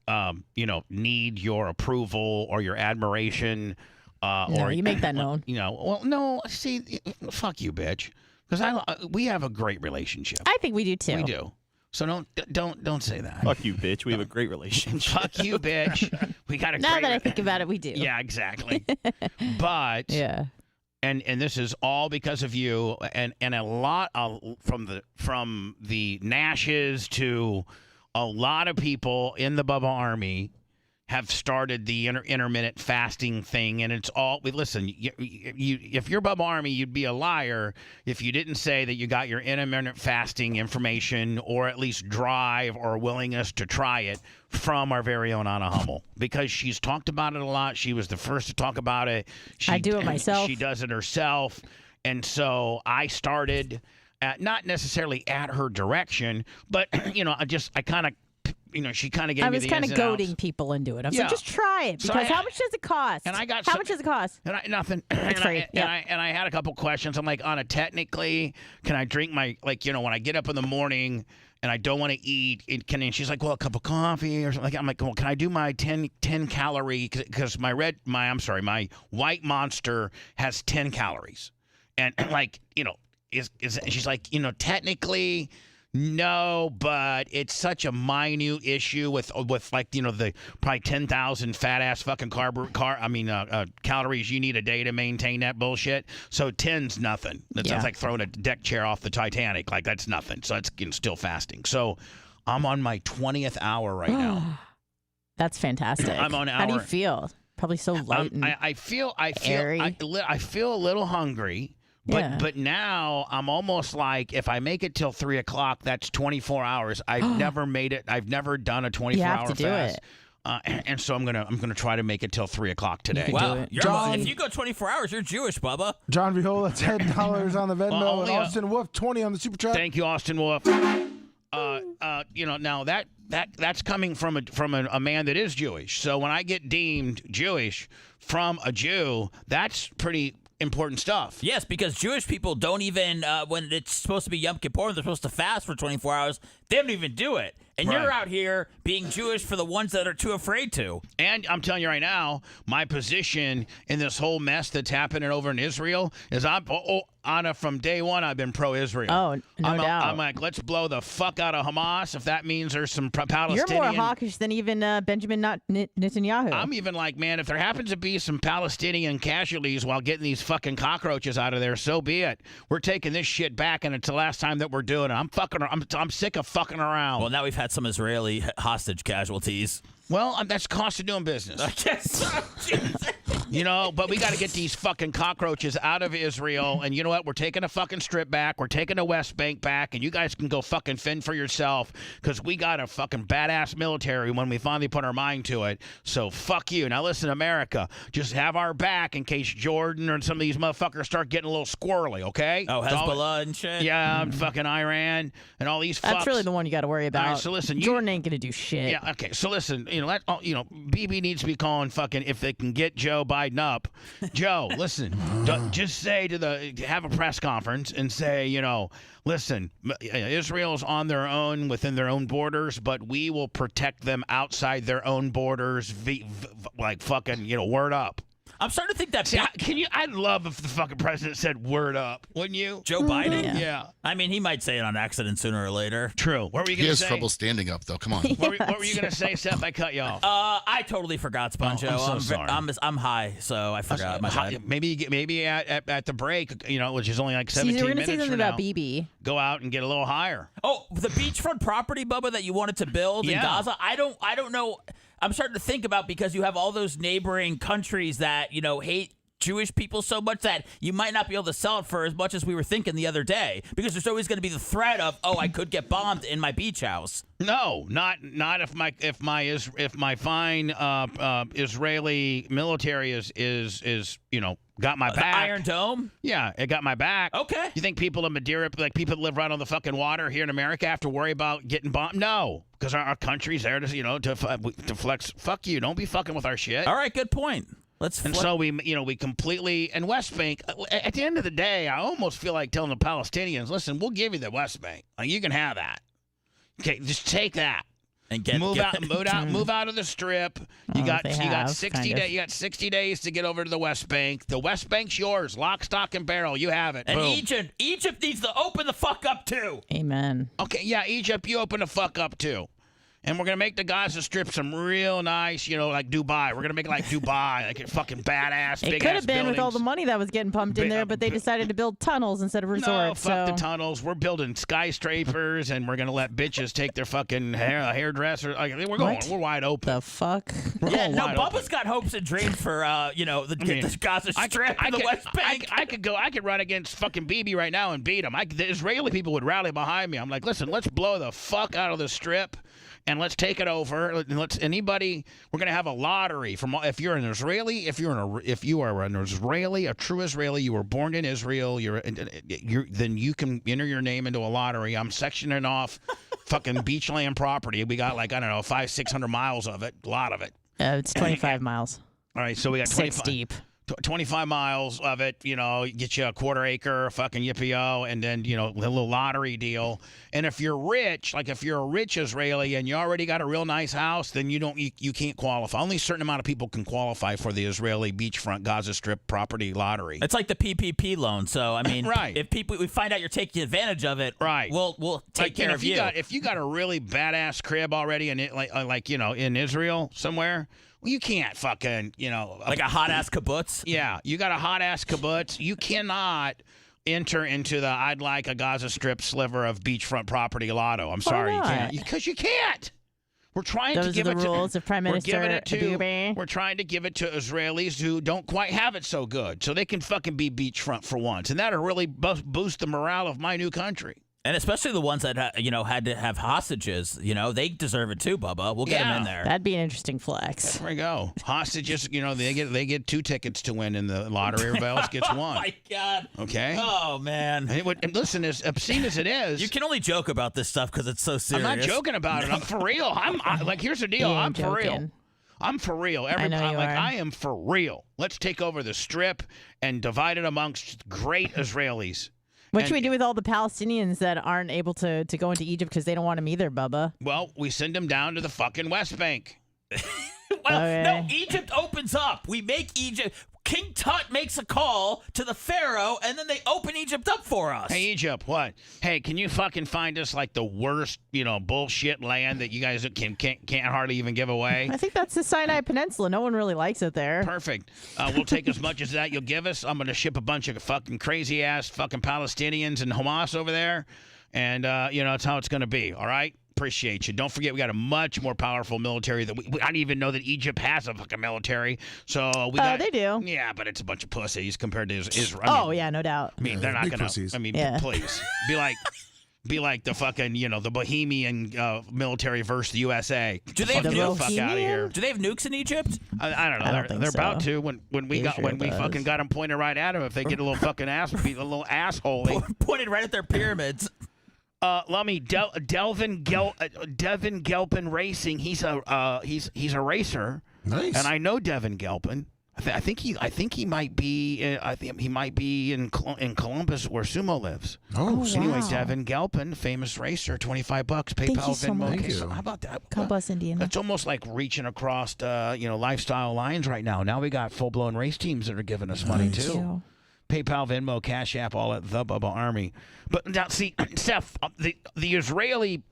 need your approval or your admiration. Or you make that known. Well, no, see, fuck you, bitch. Because we have a great relationship. I think we do too. We do. So don't say that. Fuck you, bitch. We have a great relationship. Fuck you, bitch. We got a now great that I think about it, we do. Yeah, exactly. But yeah. And this is all because of you, and a lot from the Nashes to a lot of people in the Bubba Army have started the intermittent fasting thing, and it's all. Listen, you if you're Bubba Army, you'd be a liar if you didn't say that you got your intermittent fasting information, or at least drive or willingness to try it from our very own Anna Hummel, because she's talked about it a lot. She was the first to talk about it. I do it myself. She does it herself, and so I started not necessarily at her direction, but I kind of she kind of gave me the ins and outs. I was kind of goading people into it. I was like, just try it. Because how much does it cost? And I got how much does it cost? And nothing. It's free. And I had a couple questions. I'm like, technically, can I drink my, when I get up in the morning and I don't want to eat, and she's like, well, a cup of coffee or something. I'm like, well, can I do my 10 calorie? Because my white Monster has 10 calories. And she's like, technically, no, but it's such a minute issue with the probably 10,000 fat ass fucking calories you need a day to maintain that bullshit. So 10's nothing. That sounds like throwing a deck chair off the Titanic. Like that's nothing. So it's still fasting. So I'm on my 20th hour right now. That's fantastic. I'm on hour. How do you feel? Probably so light and I feel airy. I feel a little hungry. But now I'm almost like if I make it till 3 o'clock, that's 24 hours. I've never made it. I've never done a 24-hour fast. And so I'm gonna try to make it till 3 o'clock today. Wow, if you go 24 hours, you're Jewish, Bubba. John Viola, $10 on the Venmo, and Austin Wolf, 20 on the Super Chat. Thank you, Austin Wolf. Now that's coming from a man that is Jewish. So when I get deemed Jewish from a Jew, that's pretty important stuff. Yes, because Jewish people don't even, when it's supposed to be Yom Kippur, they're supposed to fast for 24 hours, they don't even do it. And you're out here being Jewish for the ones that are too afraid to. And I'm telling you right now, my position in this whole mess that's happening over in Israel is Anna, from day one, I've been pro-Israel. Oh, no doubt. I'm like, let's blow the fuck out of Hamas if that means there's some Palestinian. You're more hawkish than even Benjamin Netanyahu. I'm even like, man, if there happens to be some Palestinian casualties while getting these fucking cockroaches out of there, so be it. We're taking this shit back, and it's the last time that we're doing it. I'm sick of fucking around. Well, now we've had some Israeli hostage casualties. Well, that's cost of doing business. I guess so. But we got to get these fucking cockroaches out of Israel. And you know what? We're taking a fucking Strip back. We're taking the West Bank back. And you guys can go fucking fend for yourself because we got a fucking badass military when we finally put our mind to it. So fuck you. Now listen, America, just have our back in case Jordan or some of these motherfuckers start getting a little squirrely, okay? Oh, Hezbollah and shit? Yeah, fucking Iran and all these fucks. That's really the one you got to worry about. All right, so listen. Jordan ain't going to do shit. Yeah, okay. So listen, BB needs to be calling fucking if they can get Joe Biden up. Joe, listen, just say have a press conference and say, listen, Israel's on their own within their own borders, but we will protect them outside their own borders. Word up. I'm starting to think that. I'd love if the fucking president said "word up," wouldn't you? Joe Biden? Yeah. I mean, he might say it on accident sooner or later. True. What were you going to say? He has trouble standing up, though. Come on. What were you going to say, Seth? I cut you off. I totally forgot, Sponjo. I'm so sorry. I'm high, so I forgot. My bad. Maybe at the break, which is only like 17 minutes. We're going to say something now, about BB. Go out and get a little higher. Oh, the beachfront property, Bubba, that you wanted to build in Gaza. I don't know. I'm starting to think about because you have all those neighboring countries that hate Jewish people so much that you might not be able to sell it for as much as we were thinking the other day because there's always going to be the threat of I could get bombed in my beach house. No, not if my fine Israeli military is got my back. The Iron Dome? Yeah, it got my back. Okay. You think people in Madeira, people that live right on the fucking water here in America, have to worry about getting bombed? No, because our country's there to flex. Fuck you! Don't be fucking with our shit. All right, good point. So we completely, and West Bank, at the end of the day, I almost feel like telling the Palestinians, listen, we'll give you the West Bank. You can have that. Okay, just take that. And move out of the Strip. You got 60 days. You got 60 days to get over to the West Bank. The West Bank's yours, lock, stock, and barrel. You have it. And Boom. Egypt needs to open the fuck up too. Amen. Okay, yeah, Egypt, you open the fuck up too. And we're going to make the Gaza Strip some real nice, like Dubai. We're going to make it like Dubai, like a fucking badass, big-ass It could have been buildings. with all the money that was getting pumped in there, but they decided to build tunnels instead of resorts. No, fuck the tunnels. We're building skyscrapers, and we're going to let bitches take their fucking hairdresser. We're wide open. The fuck? Bubba's got hopes and dreams for, the Gaza Strip and the West Bank. I could run against fucking Bibi right now and beat him. The Israeli people would rally behind me. I'm like, listen, let's blow the fuck out of the Strip. and let's take it over. We're going to have a lottery from if you are an Israeli, a true Israeli, you were born in Israel, then you can enter your name into a lottery. I'm sectioning off fucking beachland property. We got 500-600 miles of it, a lot of it. It's 25 miles. All right, so we got 6 deep. 25 miles of it, get you a quarter acre, fucking yippee-o, and then, a little lottery deal. And if you're rich, like if you're a rich Israeli and you already got a real nice house, then you can't qualify. Only a certain amount of people can qualify for the Israeli beachfront Gaza Strip property lottery. It's like the PPP loan. So, I mean, right. If we find out you're taking advantage of it, right. we'll take care of you. If you got a really badass crib already in Israel somewhere, well, you can't fucking, like a hot-ass kibbutz? Yeah, you got a hot-ass kibbutz. You cannot enter into the I'd like a Gaza Strip sliver of beachfront property lotto. I'm sorry. You can't. Because you can't. We're trying to give it to... Those are the rules of Prime Minister Bubba. We're trying to give it to Israelis who don't quite have it so good, so they can fucking be beachfront for once. And that'll really boost the morale of my new country. And especially the ones that had to have hostages, they deserve it too, Bubba. We'll get them in there. That'd be an interesting flex. There we go. Hostages, they get 2 tickets to win in the lottery. Everybody else gets 1. Oh my God. Okay. Oh man. And listen, as obscene as it is, you can only joke about this stuff because it's so serious. I'm not joking about it. I'm for real. Here's the deal. I'm for real. I'm for real. I am for real. Let's take over the Strip and divide it amongst great Israelis. What should we do with all the Palestinians that aren't able to go into Egypt because they don't want them either, Bubba? Well, we send them down to the fucking West Bank. No, Egypt opens up. We make Egypt. King Tut makes a call to the Pharaoh, and then they open Egypt up for us. Hey, Egypt, what? Hey, can you fucking find us like the worst, bullshit land that you guys can't hardly even give away? I think that's the Sinai Peninsula. No one really likes it there. Perfect. We'll take as much as that you'll give us. I'm going to ship a bunch of fucking crazy-ass fucking Palestinians and Hamas over there, and, that's how it's going to be, all right? Appreciate you. Don't forget, we got a much more powerful military that I didn't even know that Egypt has a fucking military. So they do. Yeah, but it's a bunch of pussies compared to Israel. Yeah, no doubt. I mean, they're not gonna. Pussies. I mean, please be like the fucking the Bohemian military versus the USA. Do they have get the fuck out of here? Do they have nukes in Egypt? I don't know. They're about to. When we fucking got them pointed right at them, if they get a little fucking asshole. Pointed right at their pyramids. Lummy, Devin Gelpin Racing. He's a racer. Nice. And I know Devin Gelpin. I think he might be. I think he might be in Columbus where Sumo lives. Oh, so anyway, wow. Devin Gelpin, famous racer, $25, PayPal, Thank you so Venmo. much. Thank you. How about that? Columbus, Indiana. That's almost like reaching across, lifestyle lines right now. Now we got full-blown race teams that are giving us money too. Too. PayPal, Venmo, Cash App, all at the Bubba Army. But now, see, Seth, the Israeli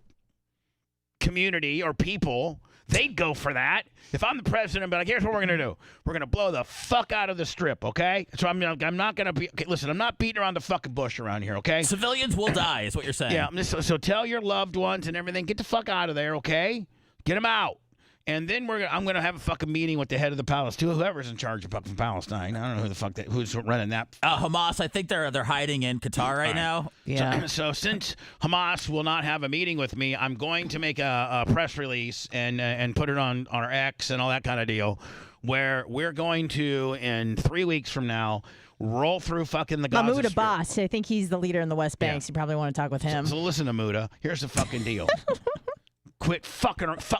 community or people, they'd go for that. If I'm the president, I'd be like, here's what we're going to do. We're going to blow the fuck out of the Strip, okay? So I'm not going to be... Okay, listen, I'm not beating around the fucking bush around here, okay? Civilians will die, is what you're saying. Yeah, so tell your loved ones and everything, get the fuck out of there, okay? Get them out. And then I'm going to have a fucking meeting with the head of the Palestine, whoever's in charge of fucking Palestine. I don't know who the fuck who's running that. Hamas, I think they're hiding in Qatar right now. Yeah. So since Hamas will not have a meeting with me, I'm going to make a press release and put it on our X and all that kind of deal, where we're going to, in 3 weeks from now, roll through fucking the Gaza Mahmoud Strip. Abbas. I think he's the leader in the West Bank. So you probably want to talk with him. So listen to Muda. Here's the fucking deal. Quit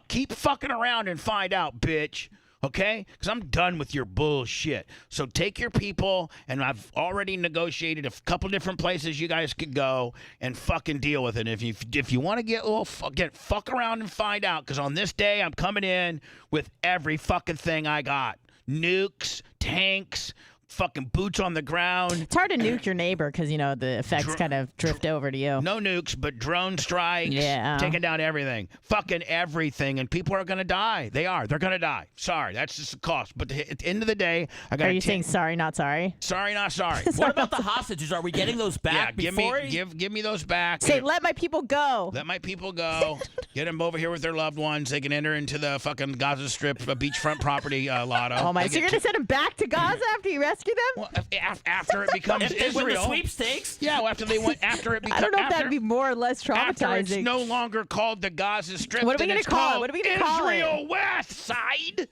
keep fucking around and find out, bitch. Okay? Because I'm done with your bullshit. So take your people, and I've already negotiated a couple different places you guys could go and fucking deal with it. If you want to get a little fuck around and find out, because on this day I'm coming in with every fucking thing I got. Nukes, tanks, fucking boots on the ground. It's hard to nuke your neighbor because, the effects kind of drift over to you. No nukes, but drone strikes. Yeah. Taking down everything. Fucking everything. And people are going to die. They are. They're going to die. Sorry. That's just the cost. But at the end of the day, I got Are you saying sorry, not sorry? Sorry, not sorry. What about the hostages? Are we getting those back before? Give me those back. Say, let my people go. Let my people go. Get them over here with their loved ones. They can enter into the fucking Gaza Strip beachfront property lotto. Oh, my. So you're going to send them back to Gaza after you rescue asking them? Well, after it becomes If they Israel. win the sweepstakes? Yeah, after they went, after it becomes. I don't know if that'd be more or less After it's traumatizing. no longer called the Gaza Strip. What are we then gonna it's call it? called What are we gonna call it? Israel West Side.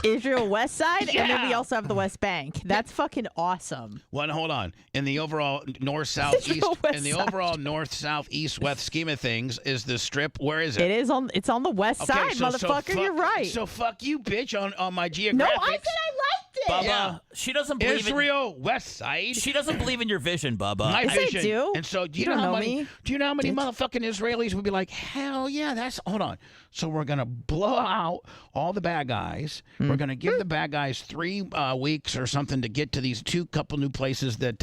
Israel West Side, and then we Yeah. also have the West Bank. That's fucking awesome. Well, hold on. In the overall north, south, east, Israel West in the Side. overall north, south, east, west scheme of things, is the Strip. Where is it? It is on. It's on the West Side, motherfucker. You're right. So fuck you, bitch, on my No, geographics. I said I liked it. Bubba, Yeah. she doesn't believe Israel West Side. She doesn't believe in your vision, Bubba. My Yes, I vision. do. And so, do You you know don't how know many? me, Do you know how many bitch. motherfucking Israelis would be like, hell yeah, that's. Hold on. So we're gonna blow out all the bad guys. We're gonna give the bad guys 3 weeks or something to get to these couple new places that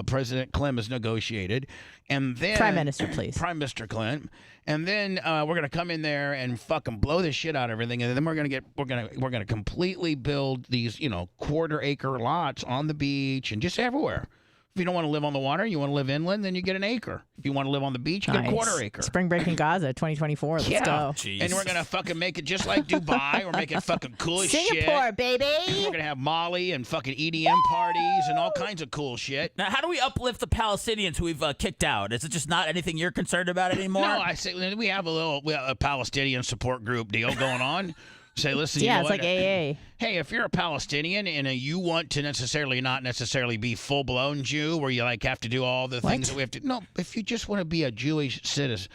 President Clem has negotiated, and then Prime Minister, please. Prime Minister Clinton, and then we're gonna come in there and fucking blow the shit out of everything, and then we're gonna completely build these quarter-acre lots on the beach and just everywhere. If you don't want to live on the water, you want to live inland, then you get an acre. If you want to live on the beach, you get a quarter acre. Spring break in Gaza, 2024. Let's go. Jeez. And we're gonna fucking make it just like Dubai. We're making fucking cool as shit. Singapore, baby. We're gonna have Molly and fucking EDM parties and all kinds of cool shit. Now, how do we uplift the Palestinians who we've kicked out? Is it just not anything you're concerned about anymore? No, I say we have a Palestinian support group deal going on. Say, listen, Yeah, you it's know like what? AA. Hey, if you're a Palestinian and you want to not necessarily be full blown Jew, where you have to do all the things that we have to. No, if you just want to be a Jewish citizen,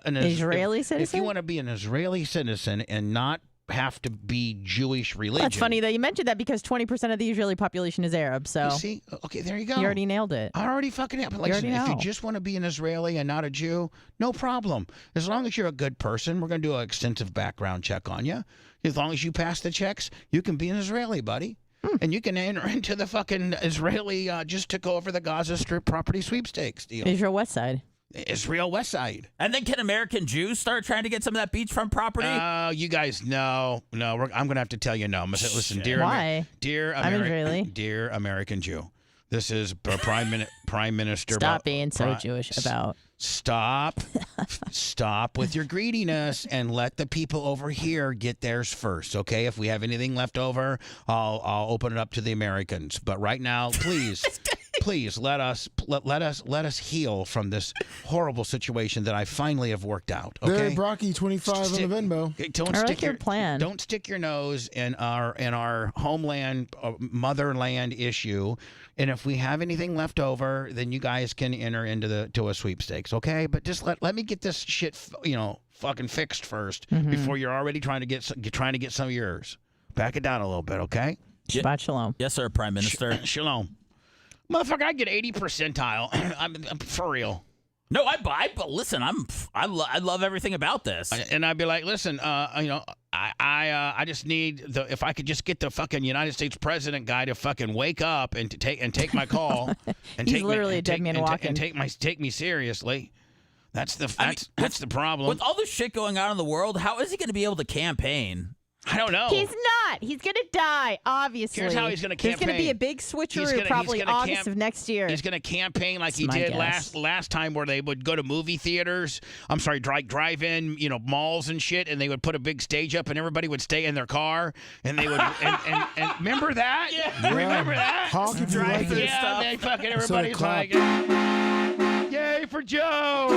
Israeli If citizen? you want to be an Israeli citizen and not have to be Jewish religion. Well, that's funny that you mentioned that because 20% of the Israeli population is Arab. So You see, okay, there you go. you already nailed it. I already fucking have. already Listen, if you know. just want to be an Israeli and not a Jew, no problem. As long as you're a good person, we're going to do an extensive background check on you. As long as you pass the checks, you can be an Israeli, buddy. And you can enter into the fucking Israeli, just took over the Gaza Strip property sweepstakes deal. Israel West Side. Israel West Side. And then can American Jews start trying to get some of that beachfront property? You guys, no. I'm going to have to tell you no. Listen, dear, Why? I'm Israeli. Dear American Jew, this is Prime Minister. Stop being so Jewish about. Stop with your greediness and let the people over here get theirs first, okay? If we have anything left over, I'll open it up to the Americans. But right now, please, please let us heal from this horrible situation that I finally have worked out. Okay, There, Brocky, 25 on the Venmo. Don't I stick like your plan. Don't stick your nose in our homeland, motherland issue. And if we have anything left over, then you guys can enter into to a sweepstakes, okay? But just let me get this shit, fucking fixed first before you're already trying to get some of yours. Back it down a little bit, okay? Shabbat shalom. Yes, sir, Prime Minister. Shalom, motherfucker. I get 80 percentile. I'm for real. No, but listen, I love everything about this. And I'd be like, listen, I just need if I could just get the fucking United States president guy to fucking wake up and take my call and He's take literally me, a dead man walking. and take me seriously. That's the problem. With all this shit going on in the world, how is he going to be able to campaign? I don't know. He's not. He's going to die, obviously. Here's how he's gonna There's going to be campaign. a big switcheroo He's gonna probably August of next year. He's going to campaign like That's he my did guess. last time, where they would go to movie theaters. I'm sorry, drive-in, malls and shit, and they would put a big stage up, and everybody would stay in their car, and they would. and remember that? Yeah. Remember that? Honk if you like it. Yeah, they fucking everybody's clap. like, "Yay for Joe!"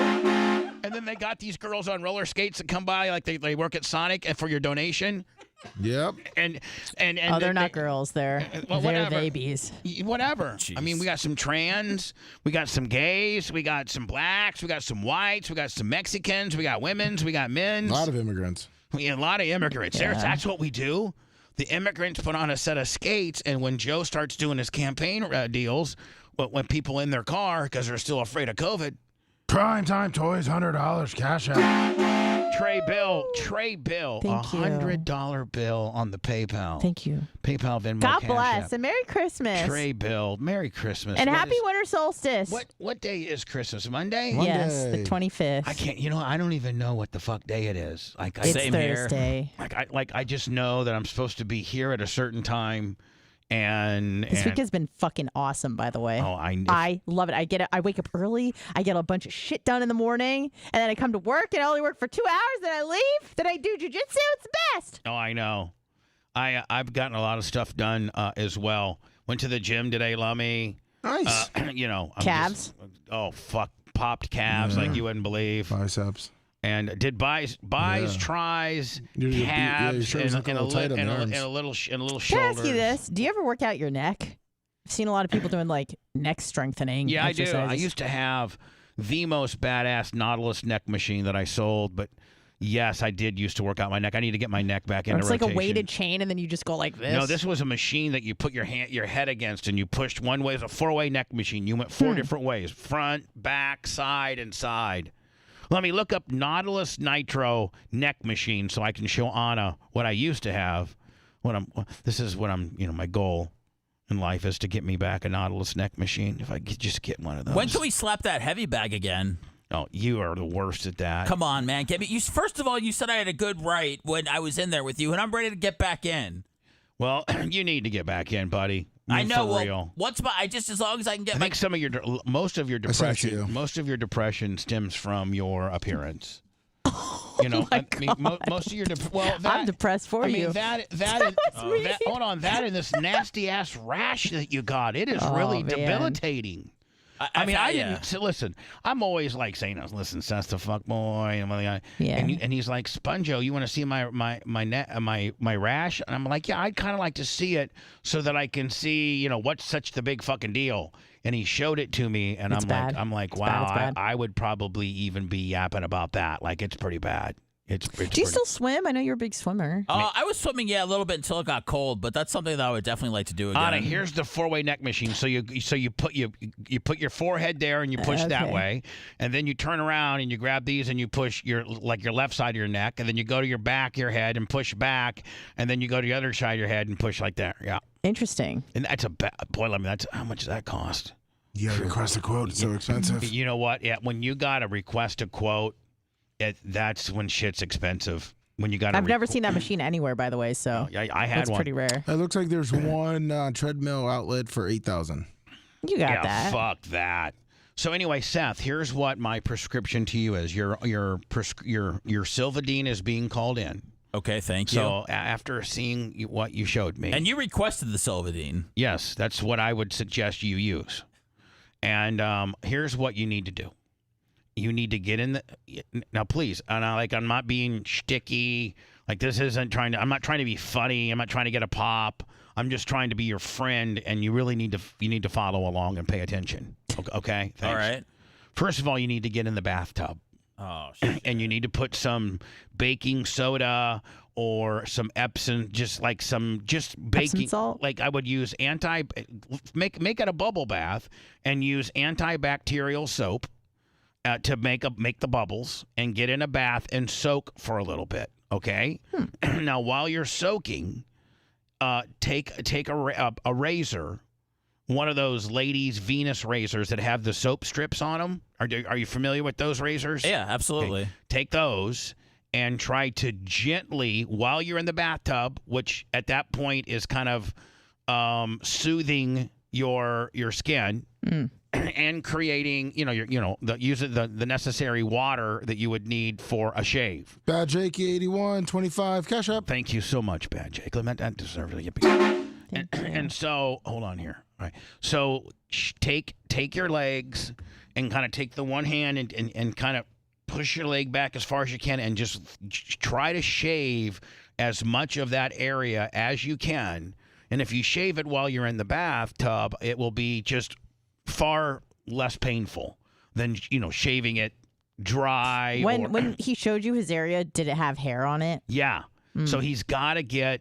And then they got these girls on roller skates that come by, like they work at Sonic, and for your donation. Yep. And they're not girls. They're whatever. babies. Whatever. Jeez. I mean, we got some trans, we got some gays, we got some blacks, we got some whites, we got some Mexicans, we got women's, we got men's. A lot of immigrants. We got a lot of immigrants. Yeah. That's what we do. The immigrants put on a set of skates, and when Joe starts doing his campaign deals, when people in their car because they're still afraid of COVID. Primetime Toys, $100 cash out. Trey Bill, Thank you. $100 bill on the PayPal. Thank you. PayPal, Venmo, God Cash bless. App. And Merry Christmas. Trey Bill, Merry Christmas. and What Happy is- Winter Solstice. What day is Christmas? Monday? Yes, Monday. the 25th. I can't. I don't even know what the fuck day it is. Like, It's Same here. Thursday. I just know that I'm supposed to be here at a certain time, and This week has been fucking awesome, by the way. Oh, I love it. I wake up early. I get a bunch of shit done in the morning, and then I come to work and I only work for 2 hours. Then I leave. Then I do jujitsu. It's the best. Oh, I know. I've gotten a lot of stuff done as well. Went to the gym today, Lummy. Nice. You know, Calves? Fuck, popped calves like you wouldn't believe. Biceps. And did buys, tries, Your calves, shirts look a little tight on the arms. and a little Can I shoulders. ask you this? Do you ever work out your neck? I've seen a lot of people doing like neck strengthening. Yeah, I do. exercises. I used to have the most badass Nautilus neck machine that I sold, but yes, I did used to work out my neck. I need to get my neck back into It's rotation. like a weighted chain, and then you just go like this. No, this was a machine that you put your head against, and you pushed one way. It was a 4-way neck machine. You went 4 different ways: front, back, side, and side. Let me look up Nautilus Nitro neck machine so I can show Anna what I used to have. This is what I'm. My goal in life is to get me back a Nautilus neck machine. If I could just get one of those. When can we slap that heavy bag again? Oh, you are the worst at that. Come on, man. Get me. First of all, you said I had a good right when I was in there with you, and I'm ready to get back in. Well, you need to get back in, buddy. I know. For Well, real. what's my? As long as I can get I think most of your sent you. depression, most of your depression stems from your appearance. Most of your I'm depressed for you. That hold on, that and this nasty ass rash that you got, it is really man. debilitating. I didn't. So listen, I'm always like saying, "Listen, Seth's the fuck boy," and he's like, "Sponjo, you want to see my rash?" And I'm like, "Yeah, I'd kind of like to see it so that I can see, what's such the big fucking deal." And he showed it to me, and It's bad. I'm like, It's wow, bad. I would probably even be yapping about that. Like, it's pretty bad. Do you still swim? I know you're a big swimmer. I was swimming, a little bit until it got cold, but that's something that I would definitely like to do again. Anna, here's the 4-way neck machine. So you put your forehead there and you push that Okay. way, and then you turn around and you grab these and you push your left side of your neck, and then you go to your back of your head and push back, and then you go to the other side of your head and push like that. Yeah, Interesting. and that's boy. I mean, that's how much does that cost? You gotta request a quote. It's so expensive. You know what? Yeah, when you got to request a quote, that's when shit's expensive. When you got, I've never seen that machine anywhere, by the way. So I had that's one. pretty rare. It looks like there's one treadmill outlet for 8,000. You got that. Fuck that. So anyway, Seth, here's what my prescription to you is. Your Silvadene is being called in. Okay, thank you. So after seeing what you showed me, And you requested the Silvadene. yes, that's what I would suggest you use. And here's what you need to do. You need to get in the now, please. And I'm not being shticky. Like this isn't I'm not trying to be funny. I'm not trying to get a pop. I'm just trying to be your friend, and you really need to follow along and pay attention. Okay. Thanks. All right. First of all, you need to get in the bathtub. Oh, shit. And you need to put some baking soda or some Epsom, just baking salt? Like I would use make it a bubble bath and use antibacterial soap to make the bubbles, and get in a bath and soak for a little bit. Okay. Now while you're soaking, take a razor. One of those ladies' Venus razors that have the soap strips on them. Are you familiar with those razors? Yeah, absolutely. Okay. Take those and try to gently, while you're in the bathtub, which at that point is kind of soothing your skin and creating, the necessary water that you would need for a shave. Bad Jakey 81 25 cash up. Thank you so much, Bad Jake. That deserves a and so, hold on here. All right. So take your legs and kind of take the one hand and kind of push your leg back as far as you can, and just try to shave as much of that area as you can. And if you shave it while you're in the bathtub, it will be just far less painful than shaving it dry. When he showed you his area, did it have hair on it? Yeah. So he's got to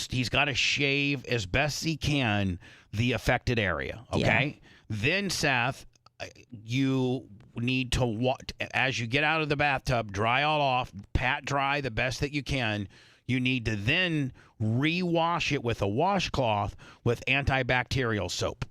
he's got to shave as best he can the affected area. Okay. Then Seth, you need to as you get out of the bathtub, dry all off, pat dry the best that you can. You need to then rewash it with a washcloth with antibacterial soap.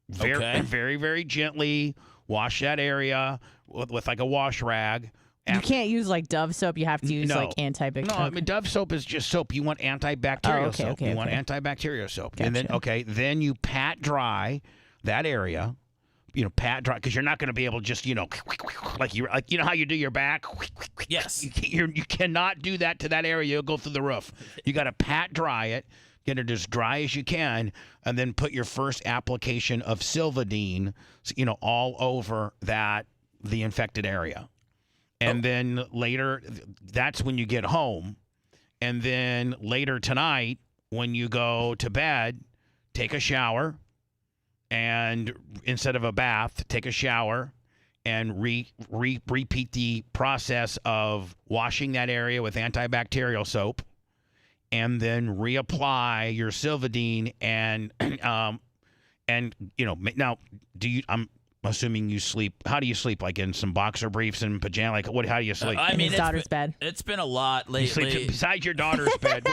Very, very, very gently wash that area with like a wash rag. You can't use like Dove soap. You have to use like antibacterial. No, I mean Dove soap is just soap. You want antibacterial soap. You want antibacterial soap. Gotcha. And then you pat dry that area. Pat dry, because you're not going to be able to just like how you do your back. Yes. You cannot do that to that area. You'll go through the roof. You got to pat dry it. get it as dry as you can, and then put your first application of Silvadene, all over the infected area. And then later, that's when you get home. And then later tonight, when you go to bed, take a shower. And instead of a bath, take a shower and repeat the process of washing that area with antibacterial soap. And then reapply your Silvadene and now I'm assuming you sleep. How do you sleep? Like in some boxer briefs and pajamas? Like how do you sleep? In his daughter's bed. It's been a lot lately. You sleep besides your daughter's bed.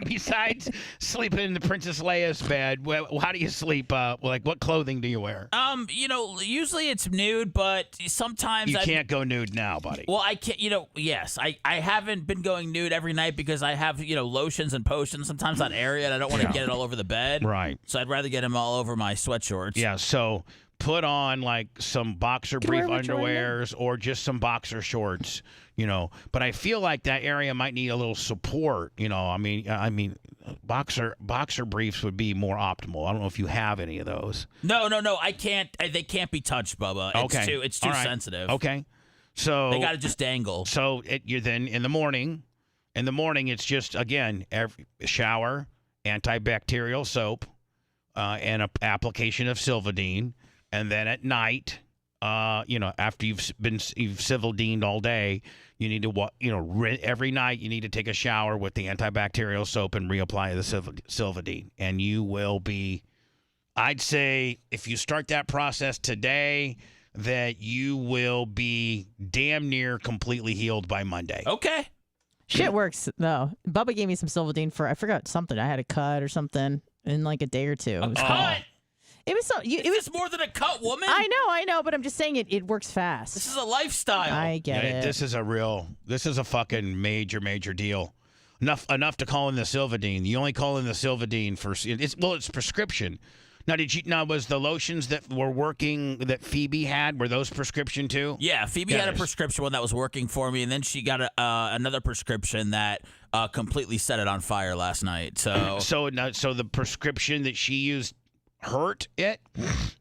Besides sleeping in the Princess Leia's bed, how do you sleep? Like what clothing do you wear? Usually it's nude, but sometimes you can't go nude now, buddy. Well, I can't. Yes, I haven't been going nude every night because I have lotions and potions sometimes that area, and I don't want to get it all over the bed. Right. So I'd rather get them all over my sweatshorts. Yeah. So put on like some boxer brief underwears or just some boxer shorts, But I feel like that area might need a little support, I mean, boxer briefs would be more optimal. I don't know if you have any of those. No, I can't. They can't be touched, Bubba. It's too sensitive. Okay. So they got to just dangle. So you're then in the morning. In the morning, it's just again shower, antibacterial soap, and an application of Silvadene. And then at night, after you've Silvadened all day, you need to, every night you need to take a shower with the antibacterial soap and reapply the Silvadene. And you will be, I'd say, if you start that process today, that you will be damn near completely healed by Monday. Okay. Shit works, though. Bubba gave me some Silvadene for, I forgot something. I had a cut or something in like a day or two. It was cut? It was so. It was more than a cut, woman. I know, but I'm just saying it works fast. This is a lifestyle. I get it. This is a fucking major deal. Enough to call in the Silvadene. You only call in the Silvadene for it's prescription. Now was the lotions that were working that Phoebe had, were those prescription too? Yeah, Phoebe had a prescription one that was working for me, and then she got another prescription that completely set it on fire last night. So the prescription that she used hurt it?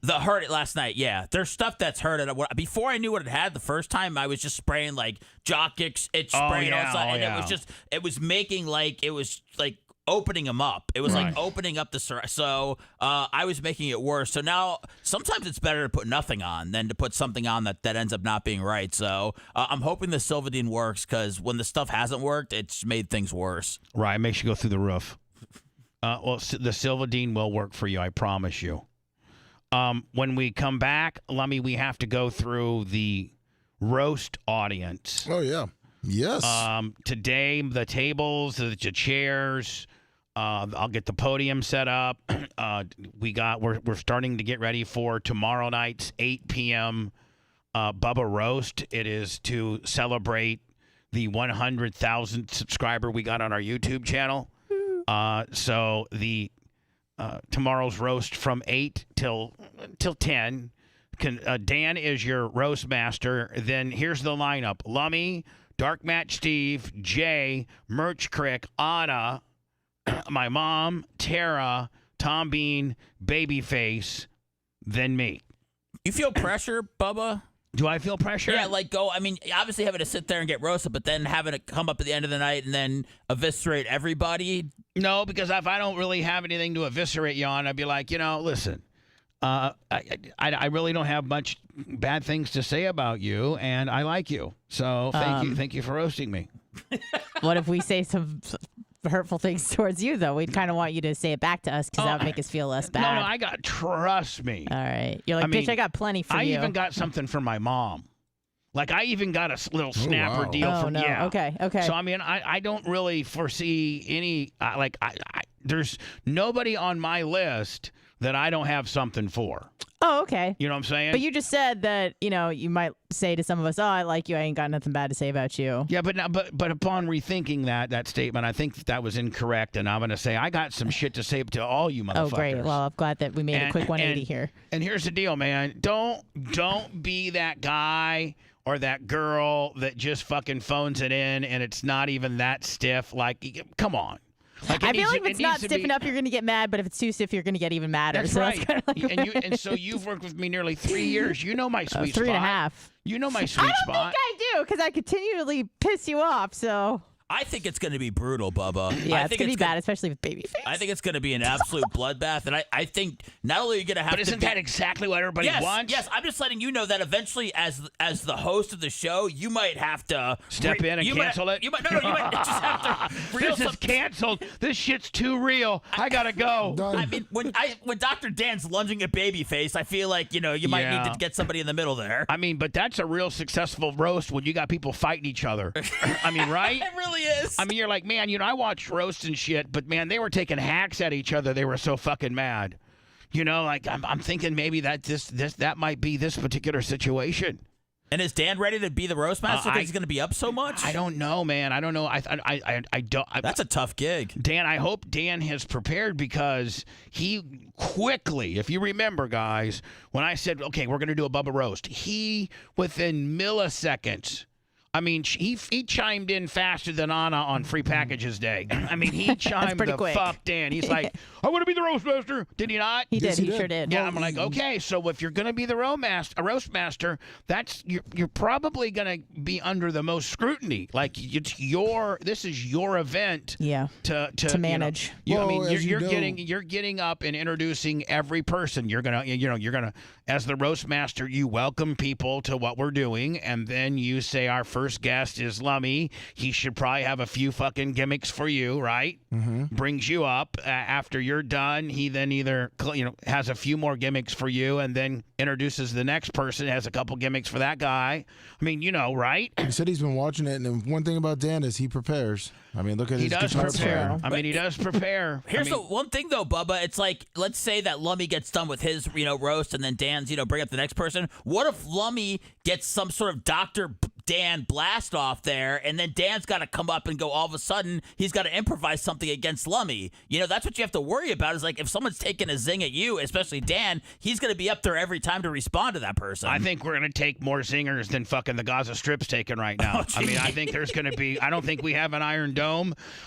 Hurt it last night, yeah. There's stuff that's hurt it. Before I knew what it had the first time, I was just spraying like jock itch spray and it was making it was like opening them up. It was like opening up the so I was making it worse. So now sometimes it's better to put nothing on than to put something on that ends up not being right. So I'm hoping the Silvadene works because when the stuff hasn't worked, it's made things worse. Right, it makes you go through the roof. The Silvadene will work for you, I promise you. When we come back, Lummy, we have to go through the roast audience. Oh, yeah. Yes. Today, the tables, the chairs, I'll get the podium set up. We're starting to get ready for tomorrow night's 8 p.m. Bubba Roast. It is to celebrate the 100,000 subscriber we got on our YouTube channel. So the tomorrow's roast from 8 till 10. Dan is your roast master. Then here's the lineup: Lummy, Dark Match Steve, Jay, Merch Crick, Anna, my mom, Tara, Tom Bean, Babyface, then me. You feel pressure, Bubba? Do I feel pressure? Yeah, obviously having to sit there and get roasted, but then having to come up at the end of the night and then eviscerate everybody. No, because if I don't really have anything to eviscerate you on, I'd be like, listen, I really don't have much bad things to say about you, and I like you. So thank you for roasting me. What if we say some hurtful things towards you, though? We'd kind of want you to say it back to us because that would make us feel less bad. No, trust me. All right. You're like, bitch, I got plenty for you. I even got something from my mom. Like, I even got a little snapper deal from, no. yeah. Okay. So, I don't really foresee any, there's nobody on my list that I don't have something for. Oh, okay. You know what I'm saying? But you just said that, you might say to some of us, I like you, I ain't got nothing bad to say about you. Yeah, but upon rethinking that statement, I think that was incorrect, and I'm going to say I got some shit to say to all you motherfuckers. Oh, great. Well, I'm glad that we made a quick 180 here. And here's the deal, man. Don't be that guy or that girl that just fucking phones it in and it's not even that stiff. Like, come on. Like I feel like if it's not stiff enough, you're going to get mad, but if it's too stiff, you're going to get even madder. That's so right. That's kind of like and so you've worked with me nearly 3 years. You know my sweet spot. 3.5. You know my sweet I don't spot. think I do because I continually piss you off. So I think it's going to be brutal, Bubba. yeah, I it's think going to be bad, especially with baby face. I think it's going to be an absolute bloodbath, and I think not only are you going to have But isn't that exactly what everybody wants? Yes, I'm just letting you know that eventually, as the host of the show, you might have to Step in and cancel it? You might just have to reel This is canceled. This shit's too real. I gotta go. Done. I mean, when Dr. Dan's lunging at Babyface, I feel like you might need to get somebody in the middle there. I mean, but that's a real successful roast when you got people fighting each other. I mean, right? It really is. I mean, you're like, man, I watch roasts and shit, but man, they were taking hacks at each other. They were so fucking mad. Like I'm thinking maybe that that might be this particular situation. And is Dan ready to be the roast master because he's going to be up so much? I don't know, man. I don't know. I don't. That's a tough gig. Dan, I hope Dan has prepared because he quickly, if you remember, guys, when I said, okay, we're going to do a Bubba roast, he, within milliseconds, I mean, he chimed in faster than Anna on Free Packages Day. I mean, he chimed the quick. fuck in. He's like, I want to be the roast master. Did he not? He Yes, did. he He sure did. did. Yeah, I'm like, okay, so if you're gonna be the roast master, that's you're probably gonna be under the most scrutiny. Like this is your event. Yeah. To manage. Well, I mean, as you know- you're getting up and introducing every person. You're gonna as the roast master, you welcome people to what we're doing, and then you say our first guest is Lummy. He should probably have a few fucking gimmicks for you, right? Mm-hmm. Brings you up after you're done. He then either has a few more gimmicks for you, and then introduces the next person, has a couple gimmicks for that guy. I mean, right? He said he's been watching it, and one thing about Dan is he prepares. I mean, look at He his does guitar prepare. player. I mean, he does prepare. Here's the one thing, though, Bubba. It's like, let's say that Lummy gets done with his, roast, and then Dan's, bring up the next person. What if Lummy gets some sort of Dr. Dan blast off there, and then Dan's got to come up and go, all of a sudden, he's got to improvise something against Lummy. That's what you have to worry about, is like, if someone's taking a zing at you, especially Dan, he's going to be up there every time to respond to that person. I think we're going to take more zingers than fucking the Gaza Strip's taking right now. I mean, I think there's going to be, I don't think we have an Iron Dome.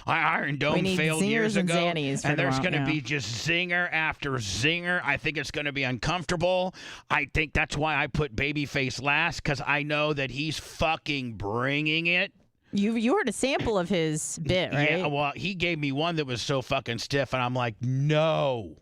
Iron Dome We need failed years zingers and ago. zannies for And there's tomorrow, going to yeah. be just zinger after zinger. I think it's going to be uncomfortable. I think that's why I put Babyface last, because I know that he's fucking bringing it. You heard a sample of his bit, right? Yeah, well, he gave me one that was so fucking stiff, and I'm like, no.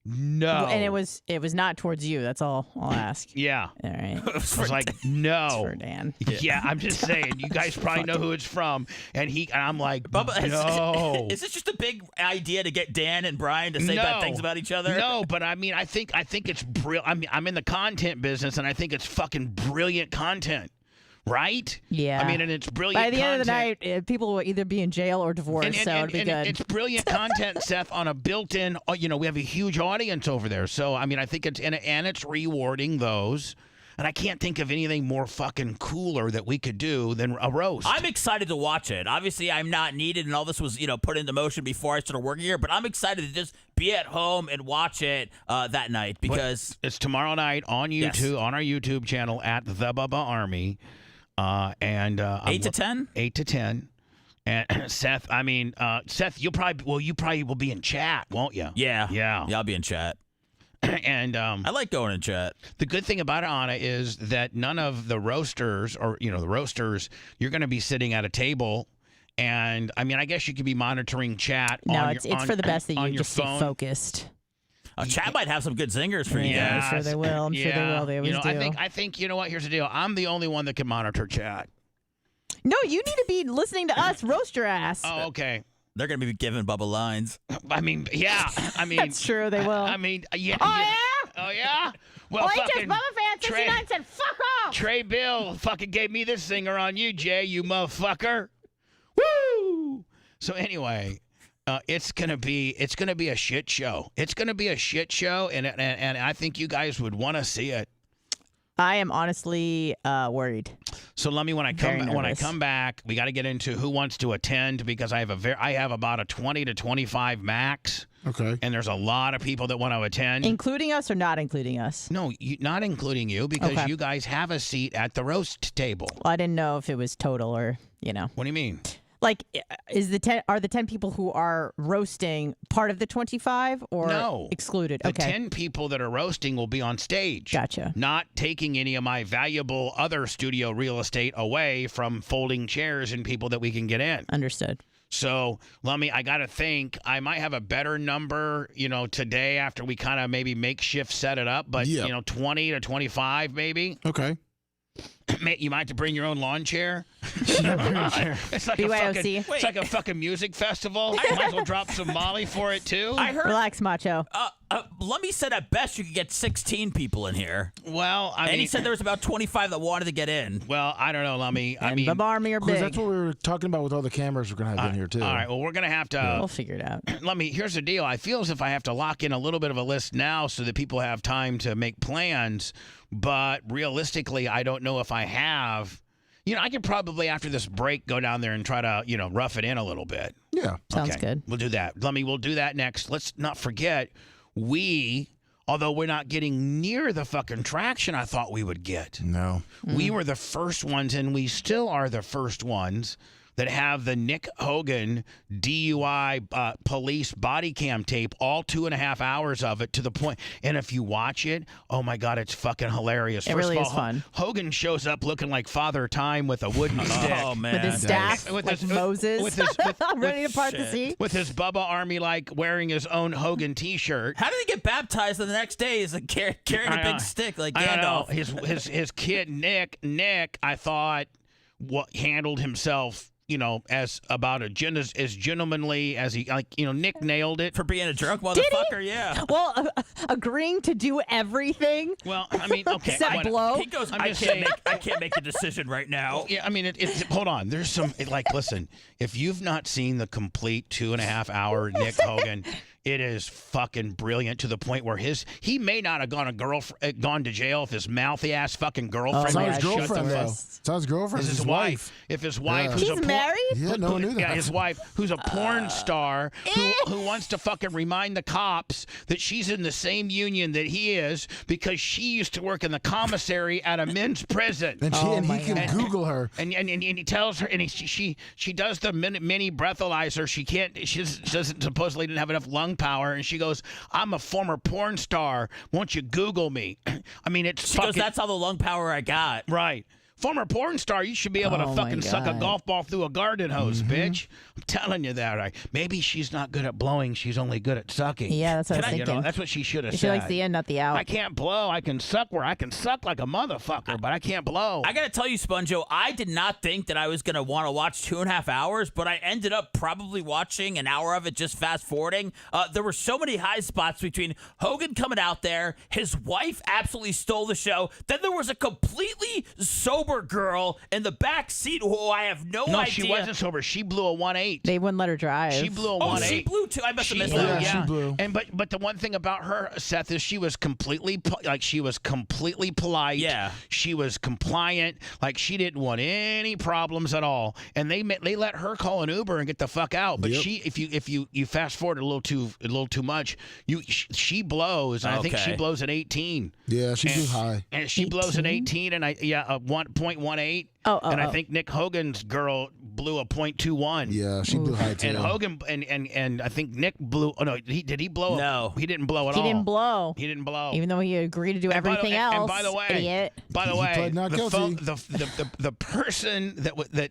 And it was not towards you. That's all I'll ask. Yeah. All right. I was like, no. It's for Dan. Yeah, I'm just saying. You guys probably know who it's from, and I'm like, Bubba, no. is this just a big idea to get Dan and Brian to say bad things about each other? No, but I mean, I think it's brilliant. I mean, I'm in the content business, and I think it's fucking brilliant content. Right? Yeah. I mean, and it's brilliant By the content. end of the night, people will either be in jail or divorced, so it'd be good. It's brilliant content, Seth, on a built-in, we have a huge audience over there. So, I mean, I think it's rewarding those. And I can't think of anything more fucking cooler that we could do than a roast. I'm excited to watch it. Obviously, I'm not needed, and all this was, put into motion before I started working here. But I'm excited to just be at home and watch it that night because it's tomorrow night on YouTube, on our YouTube channel at The Bubba Army. 8 to 10? 8 to 10. And Seth, Seth, you probably will be in chat, won't you? Yeah, I'll be in chat. And I like going in chat. The good thing about it, Anna, is that none of the roasters you're going to be sitting at a table. And I mean, I guess you could be monitoring chat. No, it's for the best that you just stay focused. Chat might have some good zingers for you guys. I'm sure they will. I'm sure they will. They always do. I think you know what? Here's the deal. I'm the only one that can monitor chat. No, you need to be listening to us roast your ass. Oh, okay. They're going to be giving Bubba lines. I mean, yeah. I mean, that's true. They will. I mean, yeah. Oh, yeah? Oh, yeah? Well, just Bubba fan 69 said, fuck off. Trey Bill fucking gave me this zinger on you, Jay, you motherfucker. Woo! So anyway, it's gonna be a shit show. It's gonna be a shit show, and I think you guys would want to see it. I am honestly worried. So let me when I come back, we got to get into who wants to attend because I have about a 20 to 25 max. Okay. And there's a lot of people that want to attend, including us or not including us. No, not including you because you guys have a seat at the roast table. Well, I didn't know if it was total or What do you mean? Like, are the 10 people who are roasting part of the 25 or No. excluded? The Okay. 10 people that are roasting will be on stage. Gotcha. Not taking any of my valuable other studio real estate away from folding chairs and people that we can get in. Understood. So, Lummy, I got to think I might have a better number, today after we kind of maybe makeshift set it up, but, 20 to 25 maybe. Okay. You might have to bring your own lawn chair. It's like BYOC. it's like a fucking music festival. I might as well drop some Molly for it too. I heard. Relax, Macho. Lummy said at best you could get 16 people in here. Well, And he said there was about 25 that wanted to get in. Well, I don't know, Lummy. And Bubba Army are Because big. that's what we were talking about with all the cameras we're going to have in here, too. All right, well, we're going to have to... We'll figure it out. Lummy, here's the deal. I feel as if I have to lock in a little bit of a list now so that people have time to make plans, but realistically, I don't know if I have... I could probably, after this break, go down there and try to, rough it in a little bit. Yeah. Sounds good. We'll do that. Lummy, we'll do that next. Let's not forget, although we're not getting near the fucking traction I thought we would get. No. We were the first ones, and we still are the first ones that have the Nick Hogan DUI police body cam tape, all 2.5 hours of it to the point. And if you watch it, oh my God, it's fucking hilarious. It First really of all, is fun. Hogan shows up looking like Father Time with a wooden stick. Oh, man. With his staff, With like his- Moses, with his- with- ready to part the shit. sea. With his Bubba Army, like wearing his own Hogan T-shirt. How did he get baptized the next day? He's like carrying a big stick like I don't know. Gandalf. His kid Nick, I thought, handled himself, as about as gentlemanly as he, Nick nailed it. For being a drunk Did he? motherfucker, yeah. Well, agreeing to do everything. Well, I mean, okay. Except what- blow. He goes, I'm I just can't, saying- I can't make a decision right now. Yeah, I mean, hold on. There's some, listen, if you've not seen the complete 2.5 hour Nick Hogan, it is fucking brilliant to the point where he may not have gone to jail if his mouthy ass fucking girlfriend. It's not yeah, his shut girlfriend, the though. fuck. It's not his girlfriend. It's his wife. If his wife, Yeah. who's He's a married? Yeah, no one knew that. Yeah, his wife, who's a porn star, who wants to fucking remind the cops that she's in the same union that he is because she used to work in the commissary at a men's prison. And, my he can God. Google her. And he tells her, and she does the mini breathalyzer. She doesn't supposedly didn't have enough lung power, and she goes, "I'm a former porn star. Won't you Google me?" I mean, it's She fucking goes, that's all the lung power I got. right. Former porn star, you should be able to Oh, fucking my suck a God. golf ball through a garden hose, bitch. I'm telling you that. Maybe she's not good at blowing. She's only good at sucking. Yeah, that's what I was thinking. That's what she should have She said. likes the in, not the out. I can't blow. I can suck I can suck like a motherfucker, but I can't blow. I gotta tell you, Sponjo, I did not think that I was gonna want to watch 2.5 hours, but I ended up probably watching an hour of it, just fast forwarding. There were so many high spots between Hogan coming out there, his wife absolutely stole the show. Then there was a completely sober girl in the back seat who I have no idea. she wasn't sober. She blew a 1.8. They wouldn't let her drive. She blew a Oh, 1.8. she blew too. I must have missed blew, that. Yeah, she blew. And but the one thing about her, Seth, is she was completely polite. Yeah. She was compliant. Like she didn't want any problems at all. And they let her call an Uber and get the fuck out. But Yep. if you fast forward a little too much, she blows. And I think she Okay. blows an 18. Yeah, she blew high. And she blows an 18, and a 1.18. And I think Nick Hogan's girl blew a .21. Yeah, she blew high, too. And Hogan and I think Nick blew. Oh no, did he blow? No. He didn't blow at He all. didn't blow. He didn't blow. Even though he agreed to do And by the- everything and else. by the way, idiot. He pled not the guilty. phone, the person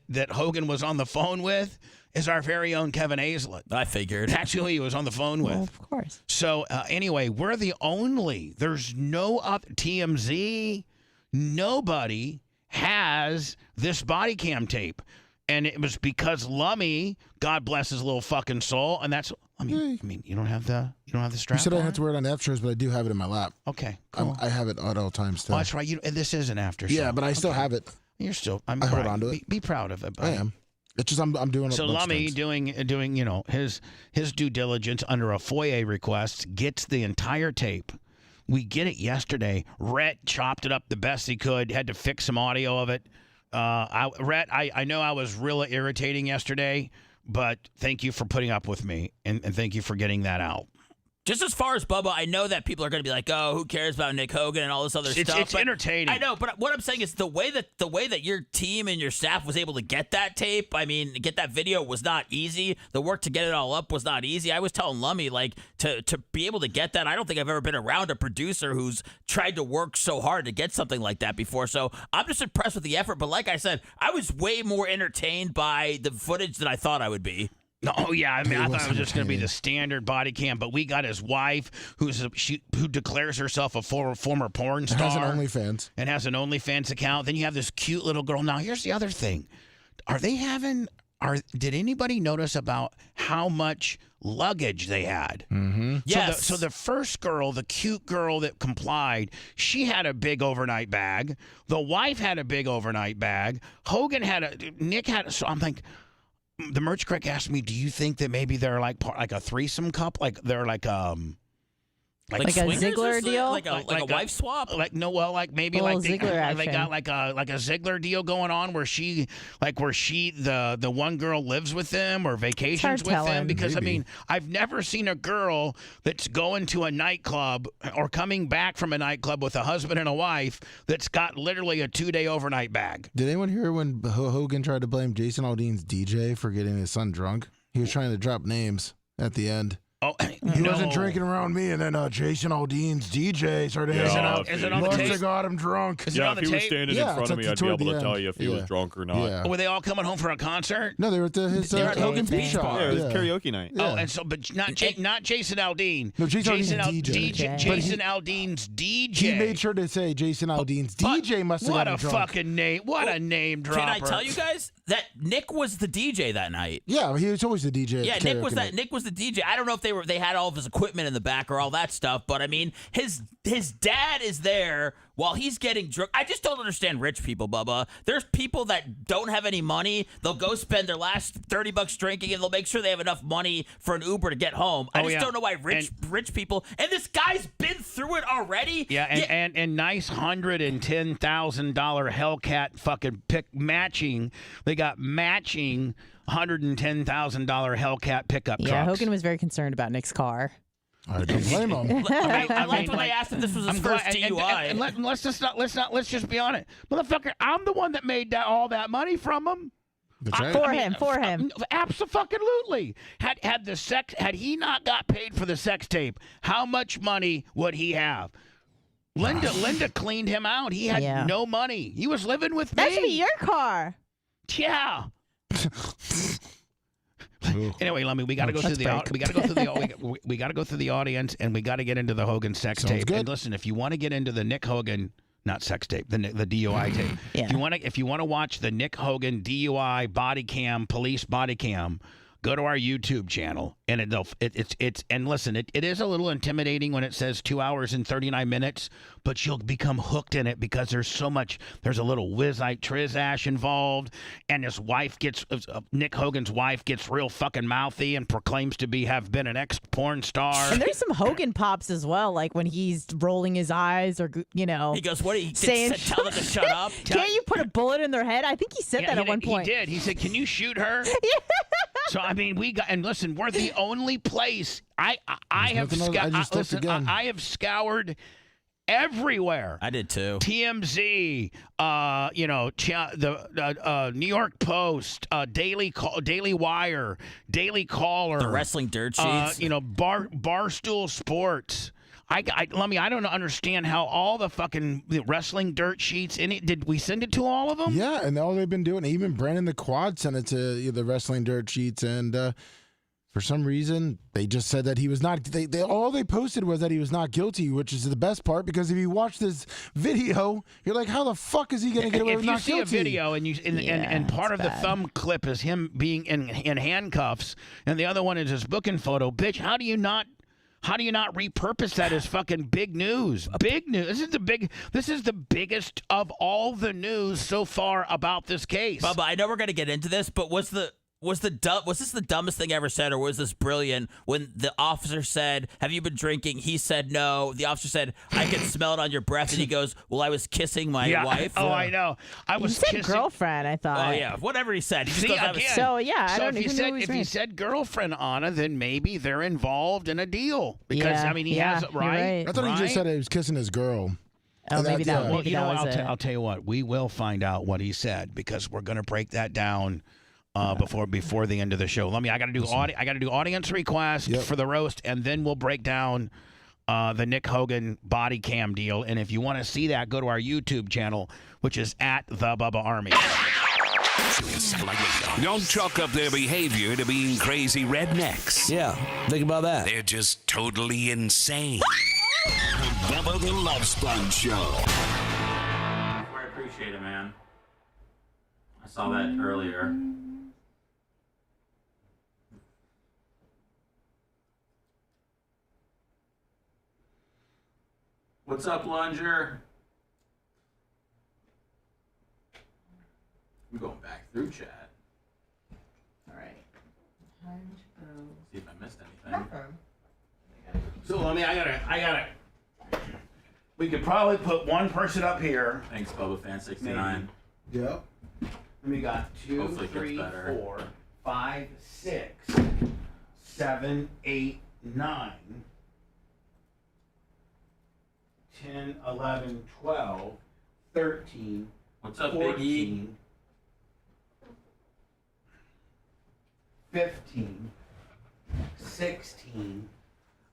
that Hogan was on the phone with is our very own Kevin Hazlett. I figured. That's who he was on the phone with. Well, of course. So anyway, we're the only. There's no other TMZ. Nobody has this body cam tape, and it was because Lummy, God bless his little fucking soul, and that's. I mean, you don't have the You strap. said I on didn't have to wear it on after shows, but I do have it in my lap. Okay, cool. I have it at all times still. Oh, that's right. And this is an after show. Yeah, but I still have it. You're still. I'm I hold proud. on to it. Be proud of it. I buddy. am. It's just I'm doing a So bunch of Lummy things. doing his due diligence under a FOIA request, gets the entire tape. We get it yesterday. Rhett chopped it up the best he could. Had to fix some audio of it. Rhett, I know I was really irritating yesterday, but thank you for putting up with me and thank you for getting that out. Just as far as Bubba, I know that people are going to be like, "Oh, who cares about Nick Hogan and all this other stuff?" It's entertaining. I know, but what I'm saying is the way that your team and your staff was able to get that tape, I mean, get that video was not easy. The work to get it all up was not easy. I was telling Lummy, like, to be able to get that, I don't think I've ever been around a producer who's tried to work so hard to get something like that before. So I'm just impressed with the effort. But like I said, I was way more entertained by the footage than I thought I would be. Oh yeah, I mean, I thought it was just going to be the standard body cam, but we got his wife, who declares herself a former porn star, has an OnlyFans, and has an OnlyFans account. Then you have this cute little girl. Now here's the other thing: did anybody notice about how much luggage they had? Mm-hmm. Yes. So the first girl, the cute girl that complied, she had a big overnight bag. The wife had a big overnight bag. Nick had. So I'm like. The merch critic asked me, "Do you think that maybe they're like a threesome couple? Like they're like a Ziggler deal, like a wife swap? Like maybe a like Ziggler they got like a Ziggler deal going on where the one girl lives with them or vacations with them. Because maybe. I mean, I've never seen a girl that's going to a nightclub or coming back from a nightclub with a husband and a wife that's got literally a 2-day overnight bag. Did anyone hear when Hogan tried to blame Jason Aldean's DJ for getting his son drunk? He was trying to drop names at the end. Oh, he wasn't drinking around me, and then Jason Aldean's DJ started Is it on the tape? I got him drunk. Is it on the if he was tape? standing in front of me, I'd be able to tell you if he was Yeah. drunk or not. Yeah. Were they all coming home for a concert? No, they were at his They were at Hogan Hogan's Beach Beach shop. Bar. Yeah, it was karaoke night. Yeah. Oh, and so, but not Jason Aldean. No, Jason Aldean's DJ. But Jason Aldean's DJ. He made sure to say Jason Aldean's DJ must have What got a him drunk. fucking name! What a name dropper! Can I tell you guys that Nick was the DJ that night? Yeah, he was always the DJ. at Yeah, the Nick was karaoke that. night. Nick was the DJ. I don't know if they had all of his equipment in the back or all that stuff, but I mean, his dad is there while he's getting drunk. I just don't understand rich people, Bubba. There's people that don't have any money. They'll go spend their last $30 drinking, and they'll make sure they have enough money for an Uber to get home. I just don't know why rich people. And this guy's been through it already. Yeah, and nice $110,000 Hellcat fucking matching. They got matching $110,000 Hellcat pickup trucks. Yeah, Hogan was very concerned about Nick's car. I don't blame him. I liked when they asked if this was his first DUI. And let's just be honest, motherfucker. I'm the one that made all that money from him. That's right. For him. Absolutely. Had he not got paid for the sex tape, how much money would he have? Linda cleaned him out. He had no money. He was living with me. That should be your car. Yeah. Anyway, Lummy, we got to go through the we got to go through the we got to go through the audience, and we got to get into the Hogan sex tape. Good. And listen, if you want to get into the Nick Hogan, not sex tape, the DUI tape. Yeah. If you want to watch the Nick Hogan DUI body cam, police body cam, go to our YouTube channel, and and listen, it is a little intimidating when it says 2 hours and 39 minutes, but you'll become hooked in it because there's a little whiz-ite trizash involved, and his wife Nick Hogan's wife gets real fucking mouthy and proclaims to have been an ex-porn star. And there's some Hogan pops as well, like when he's rolling his eyes or, He goes, "What? He saying, tell them to shut up." Can't you put a bullet in their head? I think he said that at one point. He did. He said, "Can you shoot her?" So I mean, listen, we're the only place I have scoured everywhere. I did too. TMZ, the New York Post, Daily Wire, Daily Caller, The wrestling dirt sheets. Barstool Sports. I don't understand how all the fucking wrestling dirt sheets in it. Did we send it to all of them? Yeah, and all they've been doing, even Brandon the Quad sent it to the wrestling dirt sheets, and for some reason they just said that he was not. All they posted was that he was not guilty, which is the best part, because if you watch this video, you're like, how the fuck is he going to get away with not guilty? If you see a video and part of the thumb clip is him being in handcuffs, and the other one is his booking photo, bitch, how do you not repurpose that as fucking big news? Big news. This is the biggest of all the news so far about this case. Bubba, I know we're going to get into this, but was the Was this the dumbest thing ever said, or was this brilliant? When the officer said, "Have you been drinking?" He said no. The officer said, "I can smell it on your breath," and he goes, "Well, I was kissing my wife." Oh, I know. I He was said kissing. girlfriend, I thought. Oh yeah, whatever he said. He just See, goes, "I was-" again. So, yeah, I So don't if even he know said what he's if he mean. said girlfriend, Anna, then maybe they're involved in a deal because Yeah, I mean he yeah, has you're right. right. I thought he just said he was kissing his girl. Oh, And maybe that- that. yeah. Well, Maybe you know that what? was it. I'll tell you what. We will find out what he said because we're going to break that down before the end of the show. I got to do audience request for the roast, and then we'll break down the Nick Hogan body cam deal. And if you want to see that, go to our YouTube channel, which is at the Bubba Army. Don't chalk up their behavior to being crazy rednecks. Yeah, think about that. They're just totally insane. Bubba the Love Sponge Show. I appreciate it, man. I saw that earlier. What's up, Lunger? I'm going back through chat. All right. See if I missed anything. So I gotta. We could probably put one person up here. Thanks, Bubba Fan 69. Yep. We got 2, Hopefully it gets 3, better. 4, 5, 6, 7, 8, 9, 10, 11, 12, 13, What's up, Big E? 14, 15, 16.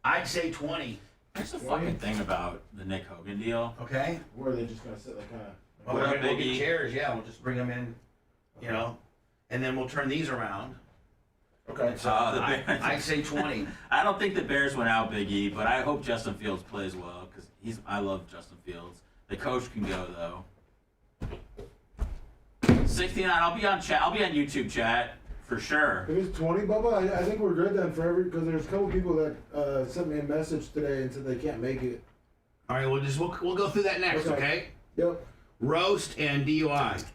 I'd say 20. Here's the fucking thing about the Nick Hogan deal. Okay. Where are they just gonna sit like kind of? Well, What up, we'll get Biggie? chairs. Yeah, we'll just bring them in. You know, and then we'll turn these around. Okay. So the Bears. I'd say 20. I don't think the Bears went out, Big E, but I hope Justin Fields plays well because I love Justin Fields. The coach can go though. 69. I'll be on chat. I'll be on YouTube chat for sure. If it's 20, Bubba, I think we're good then for because there's a couple people that sent me a message today and said they can't make it. All right, we'll go through that next. Okay. Yep. Roast and DUI.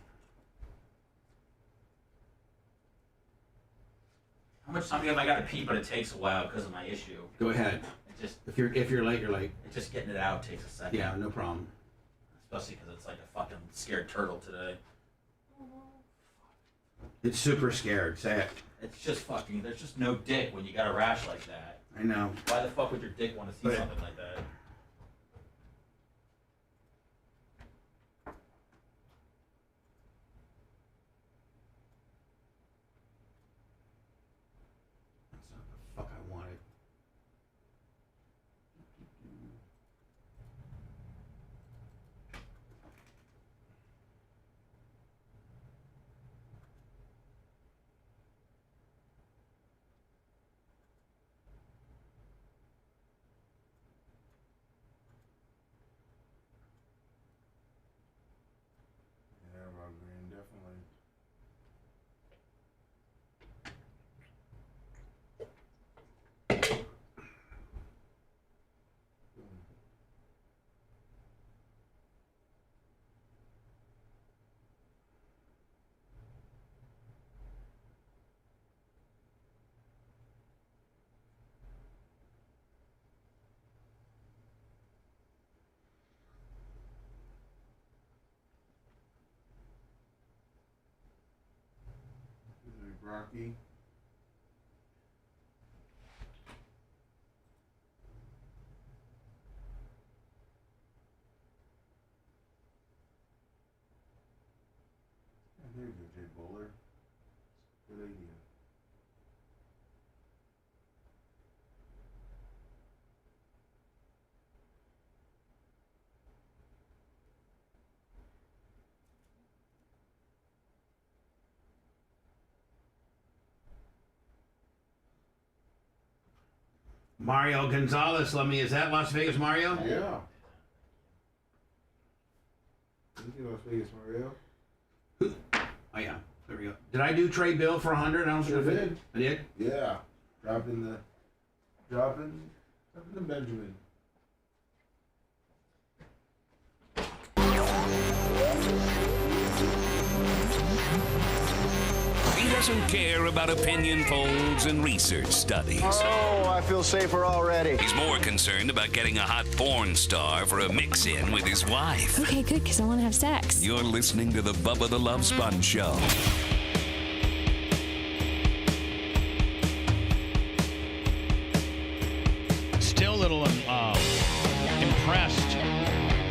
How much time do you have? I gotta pee, but it takes a while because of my issue. Go ahead. It just If you're late, you're late. just getting it out takes a second. Yeah, no problem. Especially because it's like a fucking scared turtle today. It's super scared. Say it. It's just fucking. There's just no dick when you got a rash like that. I know. Why the fuck would your dick want to see Right. something like that? That's not the fuck I wanted. Yeah, Rob Green, definitely. Rocky. There you go, Jay Bowler. Good idea. Mario Gonzalez, let me. Is that Las Vegas Mario? Yeah. Thank you, Las Vegas Mario. Oh yeah. There we go. Did I do Trey Bill for 100? I don't Sure know if did. I did. Yeah. Dropping the Benjamin. Beat us doesn't care about opinion polls and research studies. Oh, I feel safer already. He's more concerned about getting a hot porn star for a mix-in with his wife. Okay, good, because I want to have sex. You're listening to the Bubba the Love Sponge Show. Still a little impressed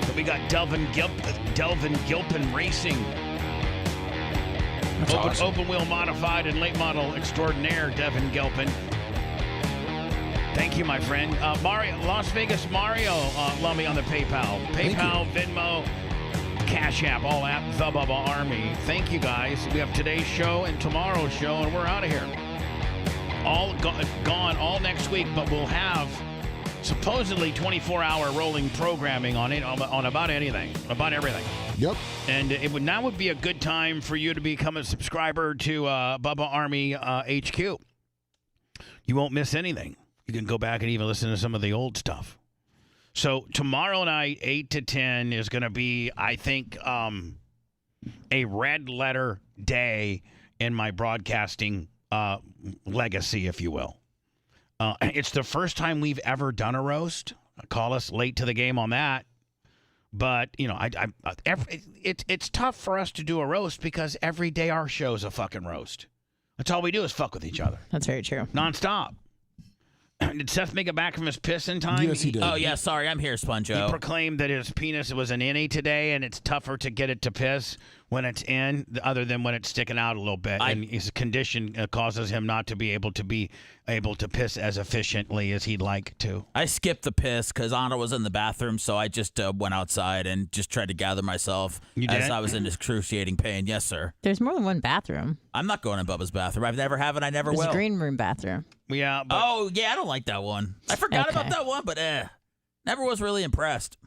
that we got Delvin Gilpin Racing. Open wheel modified and late model extraordinaire, Devin Gilpin. Thank you, my friend. Mario, Las Vegas Mario, Lummy on the PayPal. PayPal, Venmo, Cash App, all at the Bubba Army. Thank you, guys. We have today's show and tomorrow's show, and we're out of here. All gone all next week, but we'll have supposedly 24-hour rolling programming on it, on about anything, about everything. Yep. And now would be a good time for you to become a subscriber to Bubba Army HQ. You won't miss anything. You can go back and even listen to some of the old stuff. So tomorrow night, 8 to 10, is going to be, I think, a red letter day in my broadcasting legacy, if you will. It's the first time we've ever done a roast. Call us late to the game on that. But, you know, it's tough for us to do a roast because every day our show's a fucking roast. That's all we do is fuck with each other. That's very true. Nonstop. Did Seth make it back from his piss in time? Yes, he did. Oh, yeah, sorry, I'm here, Sponjo. He proclaimed that his penis was an innie today, and it's tougher to get it to piss when it's in, other than when it's sticking out a little bit. And his condition causes him not to be able to piss as efficiently as he'd like to. I skipped the piss because Anna was in the bathroom, so I just went outside and just tried to gather myself as I was in excruciating pain. Yes, sir. There's more than one bathroom. I'm not going in Bubba's bathroom. I've never have, and I never There's will. a green room bathroom. Yeah. But Oh, yeah, I don't like that one. I forgot about that one, but never was really impressed.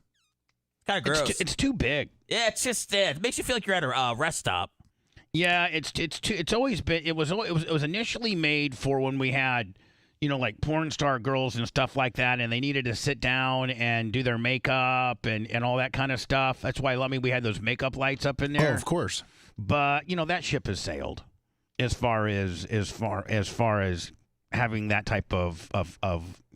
Kind of gross. It's too big. Yeah, it's just it makes you feel like you're at a rest stop. Yeah, it's always been. It was initially made for when we had, you know, like porn star girls and stuff like that, and they needed to sit down and do their makeup and all that kind of stuff. That's why we had those makeup lights up in there. Oh, of course. But you know that ship has sailed, as far as having that type of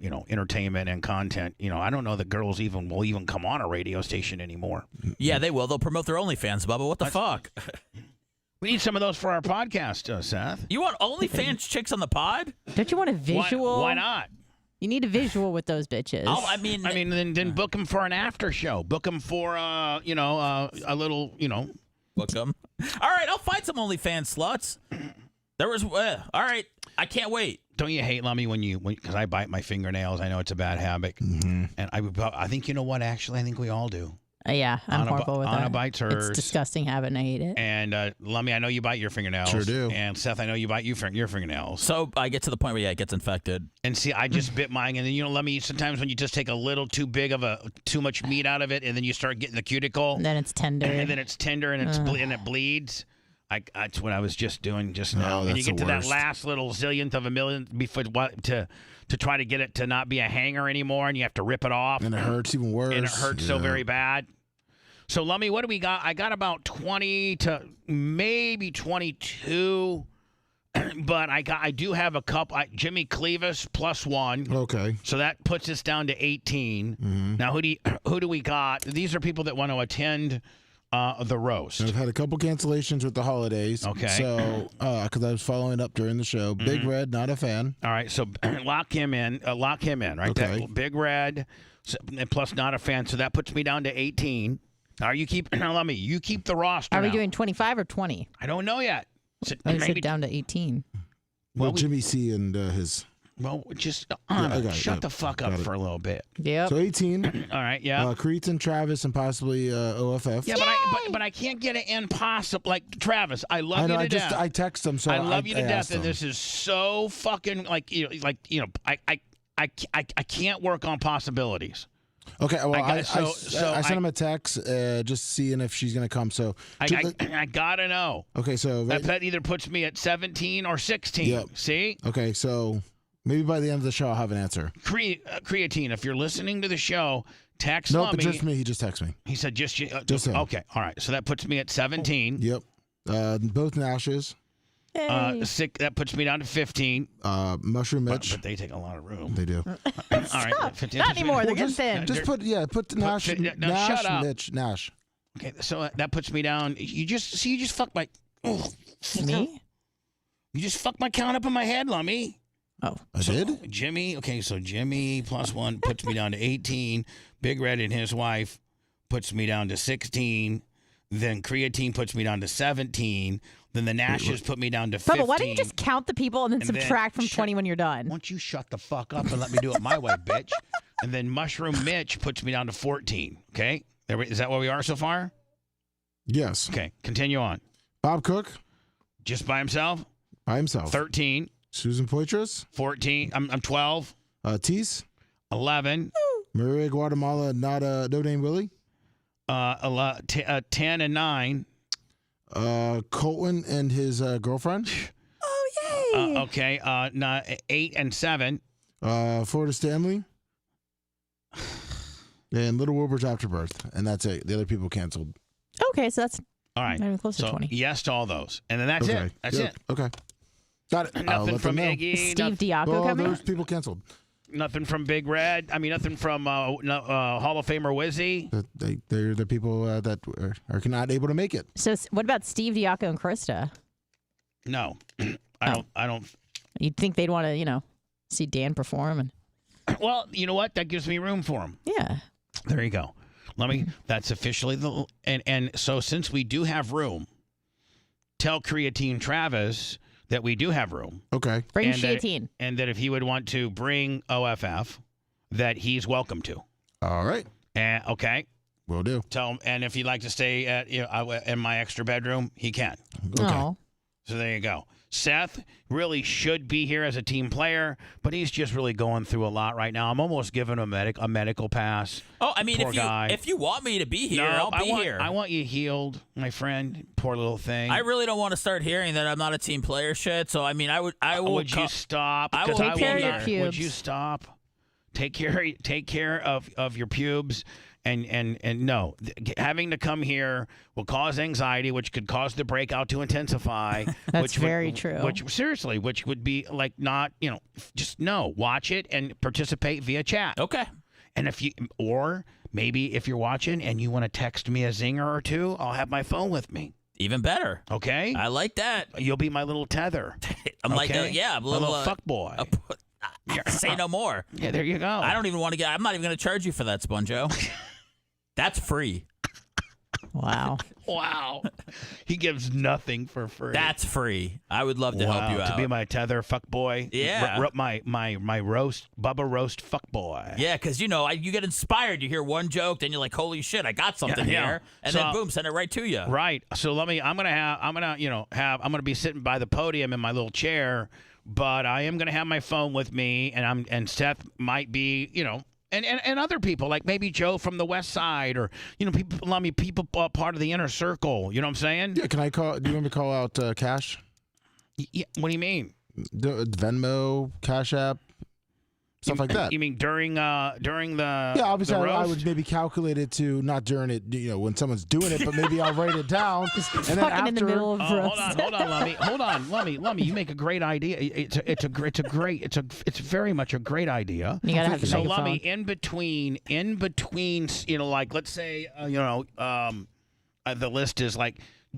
you know, entertainment and content. You know, I don't know that girls will even come on a radio station anymore. Yeah, they will. They'll promote their OnlyFans, Bubba. What the fuck? We need some of those for our podcast, Seth. You want OnlyFans chicks on the pod? Don't you want a visual? Why not? You need a visual with those bitches. I mean, then book them for an after show. Book them for a little, you know. Book them. All right, I'll find some OnlyFans sluts. There was all right. I can't wait. Don't you hate, Lummy, when because I bite my fingernails? I know it's a bad habit, and I think, you know what? Actually, I think we all do. Yeah, I'm horrible with that. Anna bites hers. It's a disgusting habit, and I hate it. And Lummy, I know you bite your fingernails. Sure do. And Seth, I know you bite your fingernails. So I get to the point where it gets infected. And see, I just bit mine, and then, you know, Lummy, sometimes when you just take a little too much meat out of it, and then you start getting the cuticle, And then it's tender. and it bleeds. That's what I was just doing just now. Oh, and you that's get the to that worst. last little zillionth of a million before to try to get it to not be a hanger anymore, and you have to rip it off. And it hurts even worse. And it hurts so very bad. So, Lummy, what do we got? I got about 20 to maybe 22, but I do have a couple. Jimmy Clevis +1. Okay. So that puts us down to 18. Mm-hmm. Now, who do we got? These are people that want to attend the roast. I've had a couple cancellations with the holidays. Okay. So, because I was following up during the show. Big Red, not a fan. All right, so lock him in, right? Okay. That Big Red, plus not a fan. So that puts me down to 18. Now you keep the roster. Are we now. doing 25 or 20? I don't know yet. I said down to 18. Well, Jimmy C and his. Well, just Anna, shut the fuck up for a little bit. Yep. So 18. All right, yeah. Creets and Travis and possibly OFF. Yeah, but I can't get it in possible. Like Travis, I love you to death. I text them, so I love you to death, asked and them. this is so fucking I can't work on possibilities. Okay, well, I I sent him a text just seeing if she's going to come. So I gotta know. Okay, so that either puts me at 17 or 16. Yep. See? Okay, so maybe by the end of the show I'll have an answer. Creatine, if you're listening to the show, text Nope, Lummy. but just me. He just texted me. He said just him. Okay, all right. So that puts me at 17. Yep. Both Nashes. Hey. That puts me down to 15. Mushroom Mitch. But they take a lot of room. They do. All right, 15. Not anymore. They're getting thin. Just put Nash. Now shut up. Mitch, Nash. Okay, so that puts me down. You just fucked my. Oh, Me? you just fucked my count up in my head, Lummy. Oh. I did? Jimmy. Okay, so Jimmy plus 1 puts me down to 18. Big Red and his wife puts me down to 16. Then Creatine puts me down to 17. Then the Nashes put me down to 15. Bubba, why don't you just count the people and then And then subtract from 20 when you're done? Why don't you shut the fuck up and let me do it my way, bitch? And then Mushroom Mitch puts me down to 14. Okay? Is that where we are so far? Yes. Okay, continue on. Bob Cook. Just by himself? By himself. 13. Susan Poitras. 14. I'm 12. Tease. 11. Maria Guatemala, No Name Willie. 10 and 9. Colton and his girlfriend. Oh, yay. Okay. 8 and 7. Florida Stanley. And Little Wilbur's Afterbirth. And that's it. The other people canceled. Okay, so that's All right. not even close to So 20. yes to all those. And then that's Okay. it. That's Yep. it. Okay. Got it. I'll Nothing let from them know. Iggy. Is Steve Diaco Well, coming? those people canceled. Nothing from Big Red. I mean, nothing from Hall of Famer Wizzy. They're the people that are not able to make it. So what about Steve Diaco and Krista? No. I don't. You'd think they'd want to, see Dan perform. And Well, you know what? That gives me room for him. yeah. There you go. That's officially and so since we do have room, tell Creatine Travis that we do have room. Okay. Bring And that- Creatine. And that if he would want to bring OFF, that he's welcome to. All right. And okay. Will do. Tell him, and if he'd like to stay at in my extra bedroom, he can. Okay. Oh. So there you go. Seth really should be here as a team player, but he's just really going through a lot right now. I'm almost giving him a medical pass. Oh, I mean, Poor guy. if you want me to be here, I'll be here. I want you healed, my friend. Poor little thing. I really don't want to start hearing that I'm not a team player shit. So I mean, I will. Would you stop? I will 'Cause take care of your not. pubes. Would you stop? Take care of your pubes. And no, having to come here will cause anxiety, which could cause the breakout to intensify. That's very true. Which would be like not, just no. Watch it and participate via chat. Okay. And maybe if you're watching and you want to text me a zinger or two, I'll have my phone with me. Even better. Okay. I like that. You'll be my little tether. I'm like, okay? I'm a little fuck boy. Say no more. Yeah, there you go. I don't even want to get. I'm not even going to charge you for that, Sponjo. That's free. Wow. Wow. He gives nothing for free. That's free. I would love to help you out. To be my tether fuck boy. Yeah. My roast, Bubba roast fuck boy. Yeah, because you get inspired. You hear one joke, then you're like, "Holy shit, I got something here," and then boom, send it right to you. Right. So I'm gonna be sitting by the podium in my little chair, but I am gonna have my phone with me, and Seth might be, And other people, like maybe Joe from the West Side, or people part of the inner circle. You know what I'm saying? Yeah. Can I call? Do you want me to call out Cash? Yeah, what do you mean? Venmo, Cash App, stuff like that. You mean during the Yeah, obviously the I roast? would maybe calculate it to not during it, when someone's doing it, but maybe I'll write it down. And then Fucking after, in the middle of roast. Hold on, Lummy. You make a great idea. It's very much a great idea. You gotta have the So megaphone. Lummy, in between, like let's say, the list is like,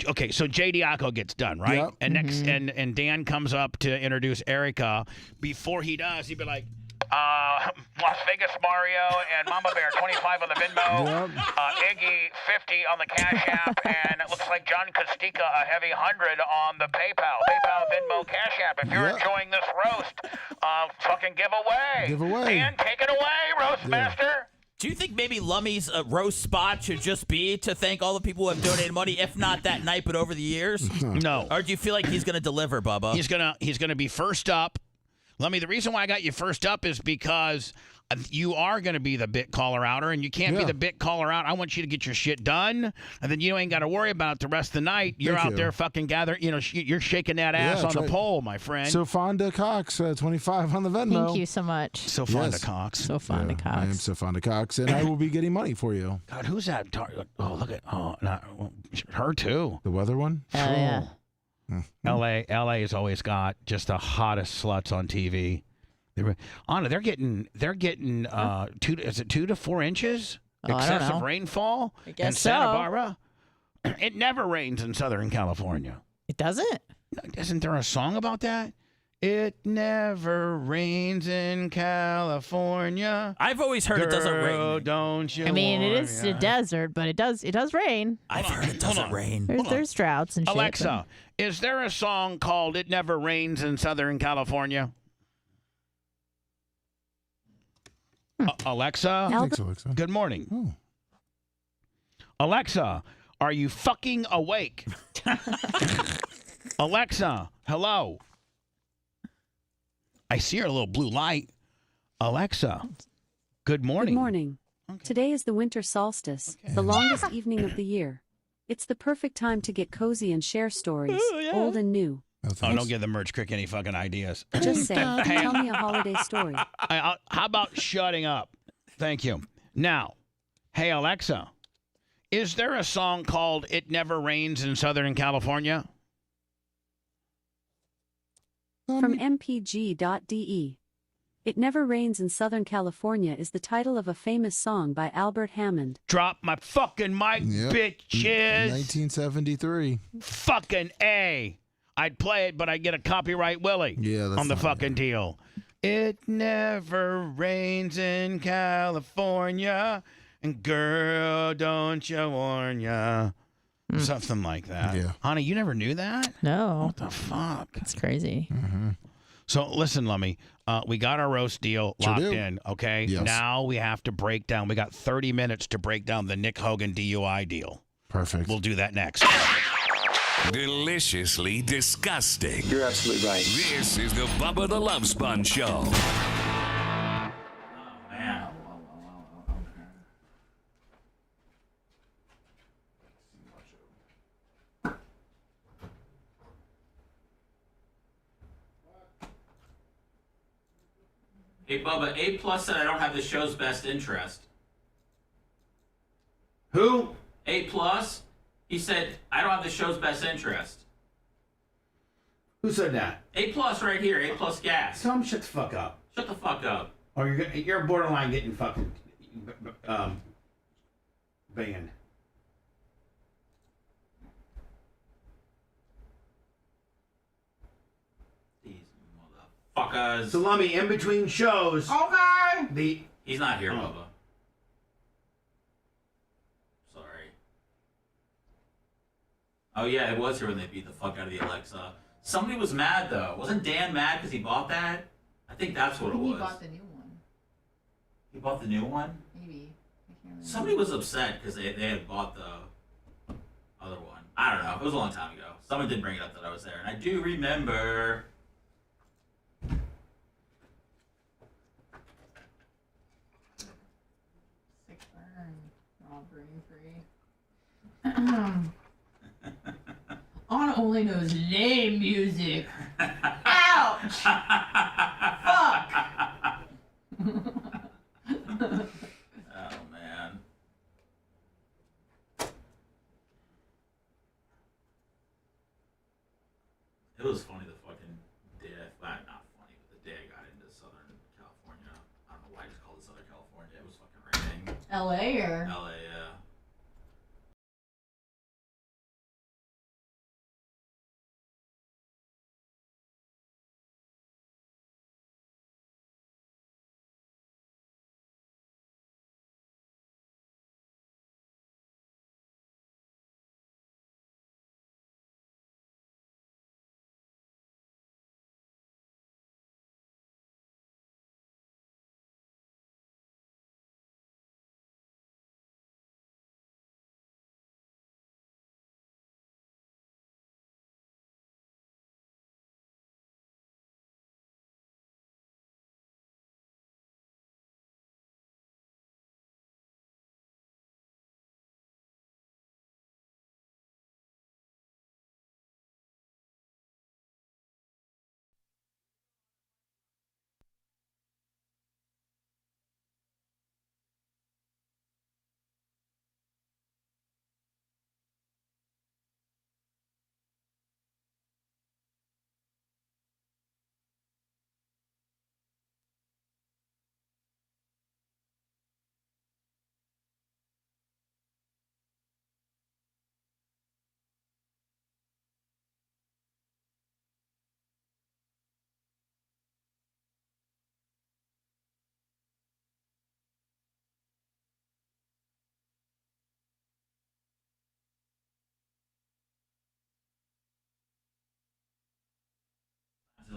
okay, so Jay Diaco gets done, right? Yep. And next, and Dan comes up to introduce Erica. Before he does, he'd be like, Las Vegas Mario and Mama Bear 25 on the Venmo, Yep. Iggy 50 on the Cash App, and it looks like John Costica a heavy 100 on the PayPal, Venmo, Cash App. If you're Yep. enjoying this roast, fucking give away. Give away. Dan, take it away, Roast Master. Do you think maybe Lummy's roast spot should just be to thank all the people who have donated money, if not that night, but over the years? No. Or do you feel like he's going to deliver, Bubba? He's gonna be first up. Lummy, the reason why I got you first up is because you are going to be the bit caller outer, and you can't be the bit caller out. I want you to get your shit done, and then you ain't got to worry about it the rest of the night. You're Thank out you. there fucking gathering. You're shaking that ass on that's the right. pole, my friend. So Fonda Cox, 25 on the Venmo. Thank you so much. so fond Yes. of Cox. So fond of Cox. I am so fond of Cox, and I will be getting money for you. God, who's that? Oh, look at her too. The weather one? Oh, yeah. LA has always got just the hottest sluts on TV. Anna, they're getting 2 to 4 inches I don't excessive know. rainfall I guess in Santa so. Barbara. It never rains in Southern California. It doesn't? Isn't there a song about that? It never rains in California. I've always heard it doesn't Girl, rain. don't you I mean, it want is ya? a desert, but it does rain. I've heard it doesn't rain. There's droughts and shit. Alexa, is there a song called It Never Rains in Southern California? Alexa? Thanks, Alexa. Good morning. Oh. Alexa, are you fucking awake? Alexa, hello. I see her little blue light. Alexa, good morning. Good morning. Today is the winter solstice, the longest evening of the year. It's the perfect time to get cozy and share stories, old and new. Oh, don't give the merch crick any fucking ideas. Just say, tell me a holiday story. How about shutting up? Thank you. Now, hey, Alexa, is there a song called It Never Rains in Southern California? From mpg.de. It Never Rains in Southern California is the title of a famous song by Albert Hammond. Drop my fucking mic, Yep. bitches. 1973. Fucking A. I'd play it, but I'd get a copyright Willie Yeah, that's on the not fucking deal. It never rains in California, and girl, don't you warn ya. Something like that. Yeah. Honey, you never knew that? No, What the fuck? it's crazy. So listen, Lummy, we got our roast deal Sure locked do. in, okay? Yes. Now we have to break down. We got 30 minutes to break down the Nick Hogan DUI deal. Perfect. We'll do that next. Deliciously disgusting. You're absolutely right. This is the Bubba the Love Sponge Show. Man. Hey, Bubba, A Plus said I don't have the show's best interest. Who? A Plus, he said I don't have the show's best interest. Who said that? A Plus right here, A Plus gas. Tell him shut the fuck up. Shut the fuck up. Or you're borderline getting fucking banned. These motherfuckers. Salami in between shows. Okay. He's not here, Bubba. Sorry. Oh yeah, it was here when they beat the fuck out of the Alexa. Somebody was mad though. Wasn't Dan mad because he bought that? I think that's what it was. He bought the new one. He bought the new one? Maybe. I can't remember. Somebody was upset because they had bought the other one. I don't know. It was a long time ago. Someone did bring it up that I was there, and I do remember. Sick burn. All brain free. Anna only knows name music. Ouch! Fuck! Oh man. It was funny the fucking day not funny, but the day I got into Southern California. I don't know why I just called it Southern California. It was fucking raining. LA or? LA, yeah.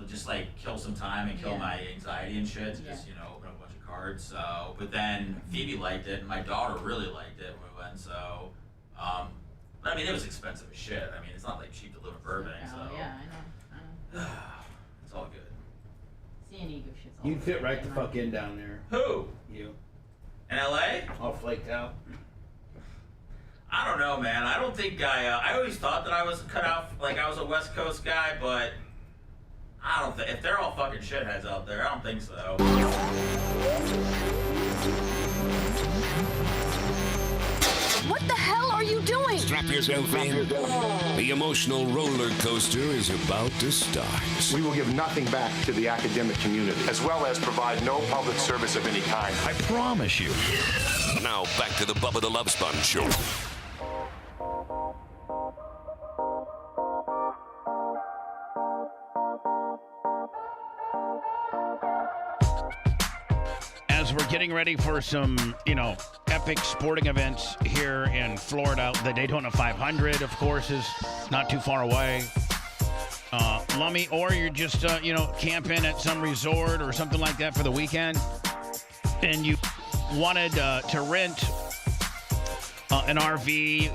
to just like kill some time and kill my anxiety and shit to just, open up a bunch of cards. So, but then Phoebe liked it and my daughter really liked it when we went. So, but I mean, it was expensive as shit. I mean, it's not like cheap to live in Burbank. So Yeah, I know. it's all good. San Diego shit's all You'd fit right the fuck in down there. Who? You. In LA? All flaked out. I don't know, man. I don't think I always thought that I was cut out, like I was a West Coast guy, but I don't think, if they're all fucking shitheads out there, I don't think so. What the hell are you doing? Strap yourself in. The emotional roller coaster is about to start. We will give nothing back to the academic community, as well as provide no public service of any kind. I promise you. Now back to the Bubba the Love Sponge Show. As we're getting ready for some, epic sporting events here in Florida, the Daytona 500, of course, is not too far away. Lummy, or you're just, camping at some resort or something like that for the weekend, and you wanted to rent an RV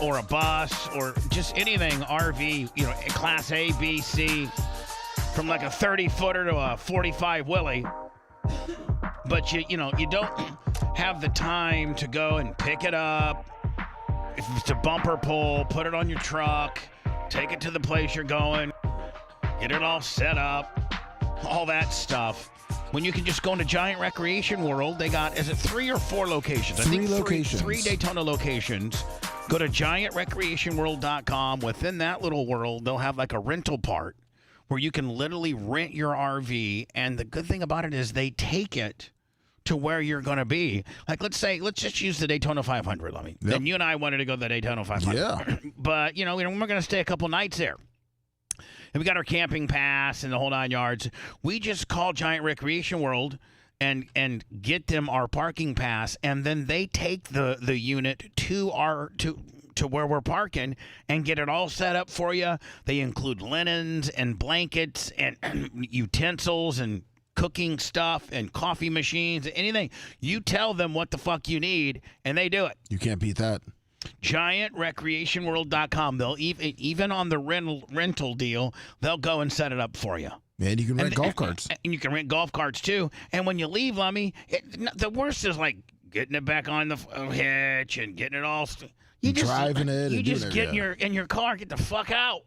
or a bus or just anything RV, class A, B, C, from like a 30-footer to a 45 Willie. But you don't have the time to go and pick it up. If it's a bumper pull, put it on your truck, take it to the place you're going, get it all set up, all that stuff. When you can just go into Giant Recreation World, they got, is it 3 or 4 locations? I think locations. Three Daytona locations. Go to giantrecreationworld.com. Within that little world, they'll have like a rental part where you can literally rent your RV. And the good thing about it is they take it to where you're going to be. Like, let's just use the Daytona 500, Lummy. Yep. And you and I wanted to go to the Daytona 500. Yeah. But, we're going to stay a couple nights there. And we got our camping pass and the whole 9 yards. We just call Giant Recreation World and get them our parking pass, and then they take the unit to where we're parking and get it all set up for you. They include linens and blankets and utensils and cooking stuff and coffee machines, anything. You tell them what the fuck you need, and they do it. You can't beat that. GiantRecreationWorld.com. They'll even on the rental deal, they'll go and set it up for you. And you can rent golf carts. And you can rent golf carts too. And when you leave, Lummy, the worst is like getting it back on the hitch and getting it all. You just driving it. You and just doing get it, in your car, get the fuck out.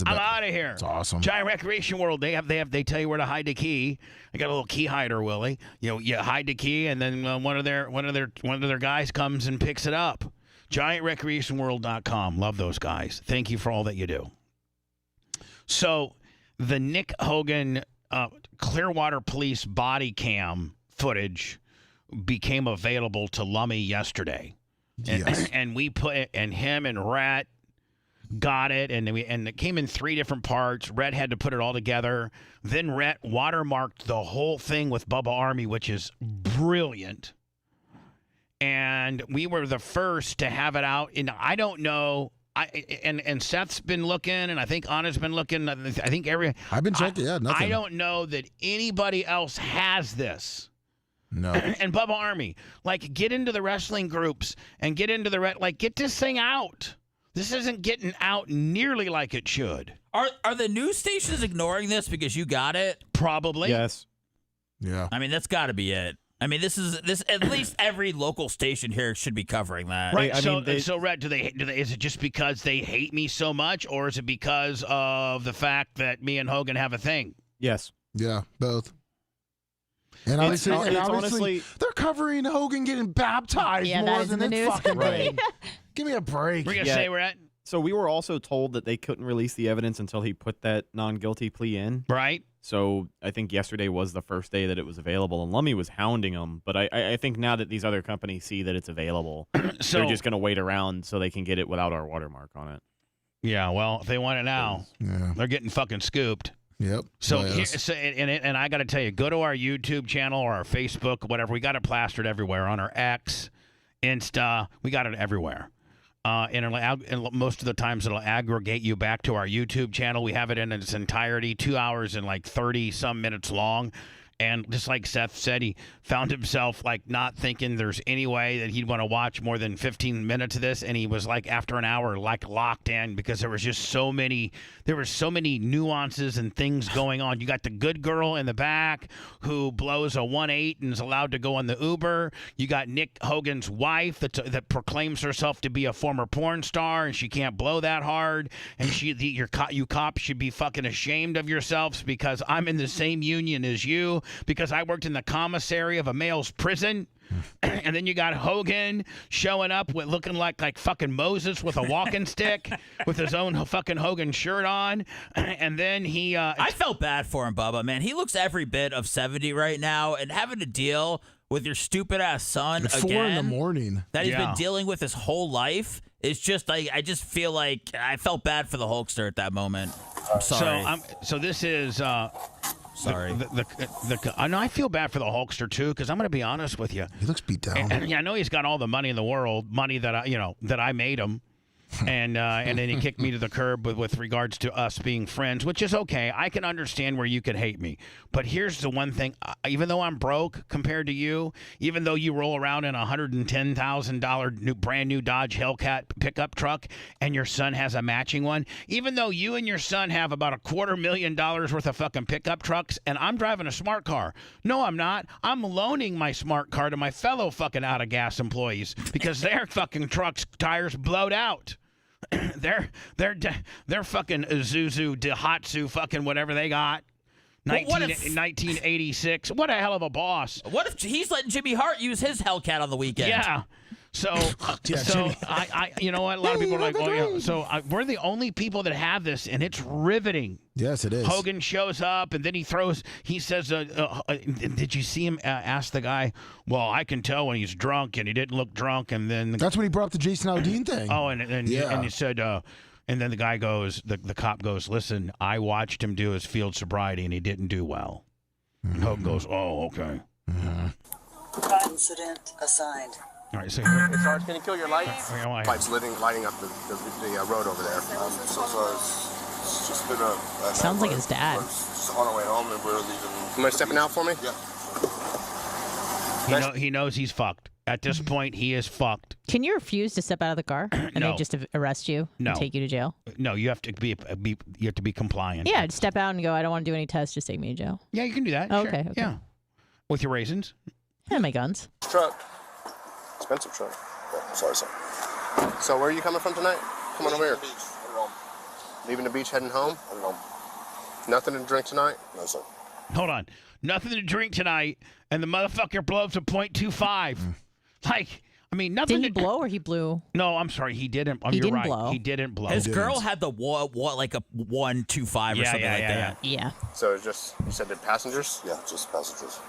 I'm out of here. It's awesome. Giant Recreation World. They tell you where to hide the key. They got a little key hider, Willie. You hide the key, and then one of their guys comes and picks it up. GiantRecreationWorld.com. Love those guys. Thank you for all that you do. So, the Nick Hogan Clearwater Police body cam footage became available to Lummy yesterday. Yes. And we put it, and him and Rhett got it, and it came in 3 different parts. Rhett had to put it all together. Then Rhett watermarked the whole thing with Bubba Army, which is brilliant. And we were the first to have it out. And I don't know. And Seth's been looking, and I think Anna's been looking. I think I've been checking. Yeah, nothing. I don't know that anybody else has this. No. And Bubba Army, like, get into the wrestling groups and get into get this thing out. This isn't getting out nearly like it should. Are the news stations ignoring this because you got it? Probably. Yes. Yeah. I mean, that's got to be it. I mean, this at least every local station here should be covering that. Right. So Rhett, do they is it just because they hate me so much, or is it because of the fact that me and Hogan have a thing? Yes. Yeah, both. And honestly, they're covering Hogan getting baptized more than this fucking thing. Give me a break. We're going to say we're at. So we were also told that they couldn't release the evidence until he put that non-guilty plea in. Right. So I think yesterday was the first day that it was available, and Lummy was hounding him. But I think now that these other companies see that it's available, they're just going to wait around so they can get it without our watermark on it. Yeah, well, if they want it now, they're getting fucking scooped. Yep. So, and I got to tell you, go to our YouTube channel or our Facebook, whatever. We got it plastered everywhere on our X, Insta. We got it everywhere. and most of the times it'll aggregate you back to our YouTube channel. We have it in its entirety, 2 hours and like 30-some minutes long. And just like Seth said, he found himself like not thinking there's any way that he'd want to watch more than 15 minutes of this. And he was like, after an hour, like locked in because there were so many nuances and things going on. You got the good girl in the back who blows a 1.8 and is allowed to go on the Uber. You got Nick Hogan's wife that proclaims herself to be a former porn star and she can't blow that hard. And you cops should be fucking ashamed of yourselves because I'm in the same union as you. Because I worked in the commissary of a male's prison. And then you got Hogan showing up with looking like fucking Moses with a walking stick with his own fucking Hogan shirt on. And then he... I felt bad for him, Bubba, man. He looks every bit of 70 right now, and having to deal with your stupid-ass son at again... 4 a.m. ...that he's been dealing with his whole life. It's just, I just feel like I felt bad for the Hulkster at that moment. I'm sorry. So this is... Sorry. I know I feel bad for the Hulkster too, because I'm going to be honest with you. He looks beat down. And I know he's got all the money in the world, money that I made him, and then he kicked me to the curb with regards to us being friends, which is okay. I can understand where you could hate me, but here's the one thing: even though I'm broke compared to you, even though you roll around in a $110,000 brand new Dodge Hellcat pickup truck, and your son has a matching one, even though you and your son have about $250,000 worth of fucking pickup trucks, and I'm driving a smart car. No, I'm not. I'm loaning my smart car to my fellow fucking out of gas employees because their fucking trucks tires blowed out. They're fucking Isuzu, Daihatsu, fucking whatever they got. 1986. What a hell of a boss. What if he's letting Jimmy Hart use his Hellcat on the weekend? Yeah. So I you know what? A lot of people are like, oh yeah. So we're the only people that have this, and it's riveting. Yes, it is. Hogan shows up, and then he says, did you see him ask the guy, well, I can tell when he's drunk, and he didn't look drunk, and then... That's when he brought up the Jason Aldean thing. Oh, and he said, and then the guy goes, the cop goes, listen, I watched him do his field sobriety, and he didn't do well. Mm-hmm. And Hogan goes, oh, okay. Mm-hmm. Incident assigned. All right, so hey, Sarge, can you kill your lights? Pipes lighting up the road over there. So far, it's just been a Sounds like his dad. Just on our way home, and we're leaving. You mind stepping out for me? Yeah. He knows he's fucked. At this point, he is fucked. Can you refuse to step out of the car and No. they just arrest you and take you to jail? No, you have to be compliant. Yeah, just step out and go, I don't want to do any tests, just take me to jail. Yeah, you can do that. Oh, Sure. okay. Yeah. With your raisins. And my guns. Truck. Expensive truck. Yeah, sorry, sir. So where are you coming from tonight? Come on over here. Beach. Heading home. Leaving the beach, heading home? Heading home. Nothing to drink tonight? No, sir. Hold on. Nothing to drink tonight, and the motherfucker blows a .25. Like, I mean, nothing. Did he blow or he blew? No, I'm sorry, he didn't. He you're didn't right. blow. He didn't blow. His girl had the like a 125 or something like that. Yeah. So it's just, you said the passengers? Yeah, just passengers.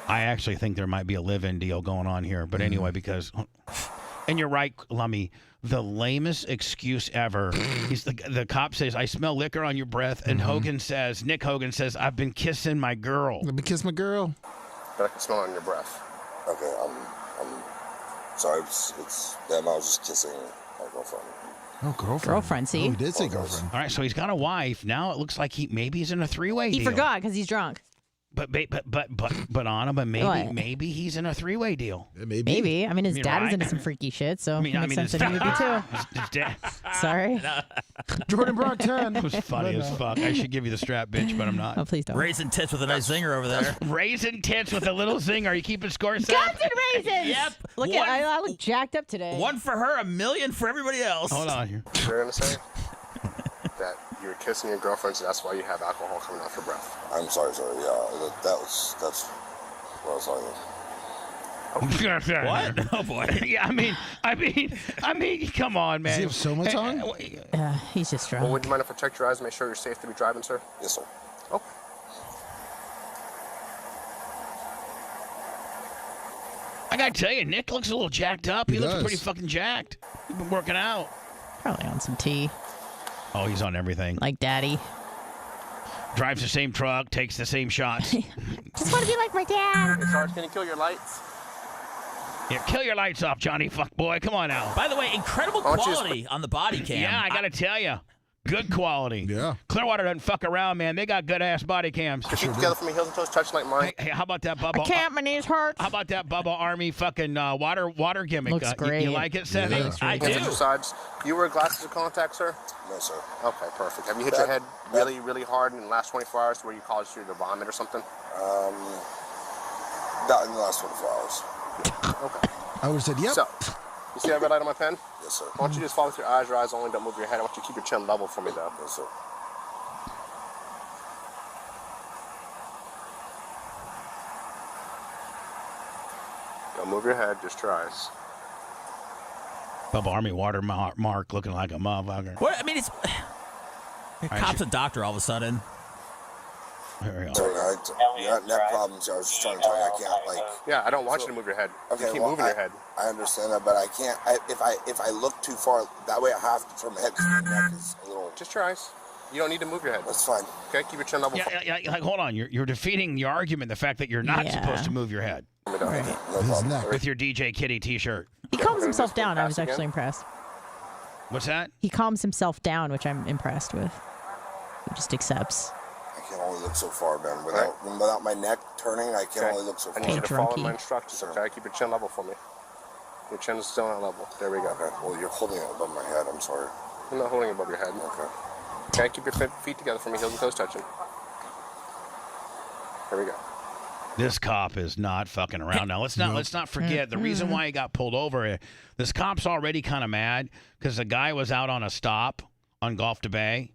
I actually think there might be a live-in deal going on here, but anyway, because, and you're right, Lummy. The lamest excuse ever. The cop says, "I smell liquor on your breath," and Nick Hogan says, "I've been kissing my girl." Let me kiss my girl. But I can smell it on your breath. Okay, I'm sorry. It's them. I was just kissing my girlfriend. Oh, girlfriend. Girlfriend, see? Oh, he did say girlfriend. All right, so he's got a wife. Now it looks like maybe he's in a three-way deal. He forgot because he's drunk. But Anna, maybe he's in a three-way deal. Maybe. I mean, his dad was into some freaky shit, so it makes sense that he would be too. His dad. Sorry. Jordan brought 10. That was funny as fuck. I should give you the strap, bitch, but I'm not. Oh, please don't. Raisin tits with a nice zinger over there. Raisin tits with a little zinger. Are you keeping score, Seth? Guns and raisins! Yep. Look at I look jacked up today. One for her, $1 million for everybody else. Hold on here. You're going to say that you were kissing your girlfriend, so that's why you have alcohol coming off your breath. I'm sorry, sir. Yeah, that's what I was talking about. What? Oh boy. Yeah, I mean, come on, man. Does he have so much on? He's just drunk. Well, would you mind if I protect your eyes and make sure you're safe to be driving, sir? Yes, sir. Oh. I gotta tell you, Nick looks a little jacked up. He looks does. pretty fucking jacked. He's been working out. Probably on some tea. Oh, he's on everything. Like daddy. Drives the same truck, takes the same shots. Just want to be like my dad. Hey, Sarge, can you kill your lights? Yeah, kill your lights off, Johnny fuckboy. Come on now. By the way, incredible quality on the body cam. Yeah, I got to tell you. Good quality. Yeah. Clearwater doesn't fuck around, man. They got good-ass body cams. Feet together for me, heels and toes touch like mine. Hey, how about that, Bubba? I can't. My knees hurt. How about that Bubba Army fucking water gimmick? Looks great. You like it, Sevi? Yeah. I do. Hands at your sides. You wear glasses or contacts, sir? No, sir. Okay, perfect. Have you hit your head really, really hard in the last 24 hours where you caused you to vomit or something? Not in the last 24 hours. Okay. I would have said, yep. So, you see that red light on my pen? Yes, sir. Why don't you just follow with your eyes only, don't move your head. I want you to keep your chin level for me, though. Yes, sir. Don't move your head, just your eyes. Bubba Army watermark looking like a motherfucker. What? I mean, it's. Your cop's a doctor all of a sudden. There we go. Sorry, you got neck problems. I was just trying to tell you, I can't, like... Yeah, I don't want you to move your head. Okay, you keep well, moving your head. I understand that, but I can't... If I look too far, that way I have to turn my head because my neck is a little... Just your eyes. You don't need to move your head. That's fine. Okay, keep your chin level. Yeah, like, hold on. You're defeating the argument, the fact that you're not supposed to move your head. Right. No problem. With your DJ Kitty t-shirt. He calms himself down. I was actually impressed. What's that? He calms himself down, which I'm impressed with. He just accepts. I can only look so far, Ben. Without my neck turning, I can only look so far. I need you to follow my instructions, okay? Keep your chin level for me. Your chin is still on level. There we go. Okay. Well, you're holding it above my head. I'm sorry. I'm not holding it above your head. Okay. Okay, keep your feet together for me, heels and toes touching. There we go. This cop is not fucking around. Now let's not forget the reason why he got pulled over. This cop's already kind of mad because the guy was out on a stop on Gulf to Bay.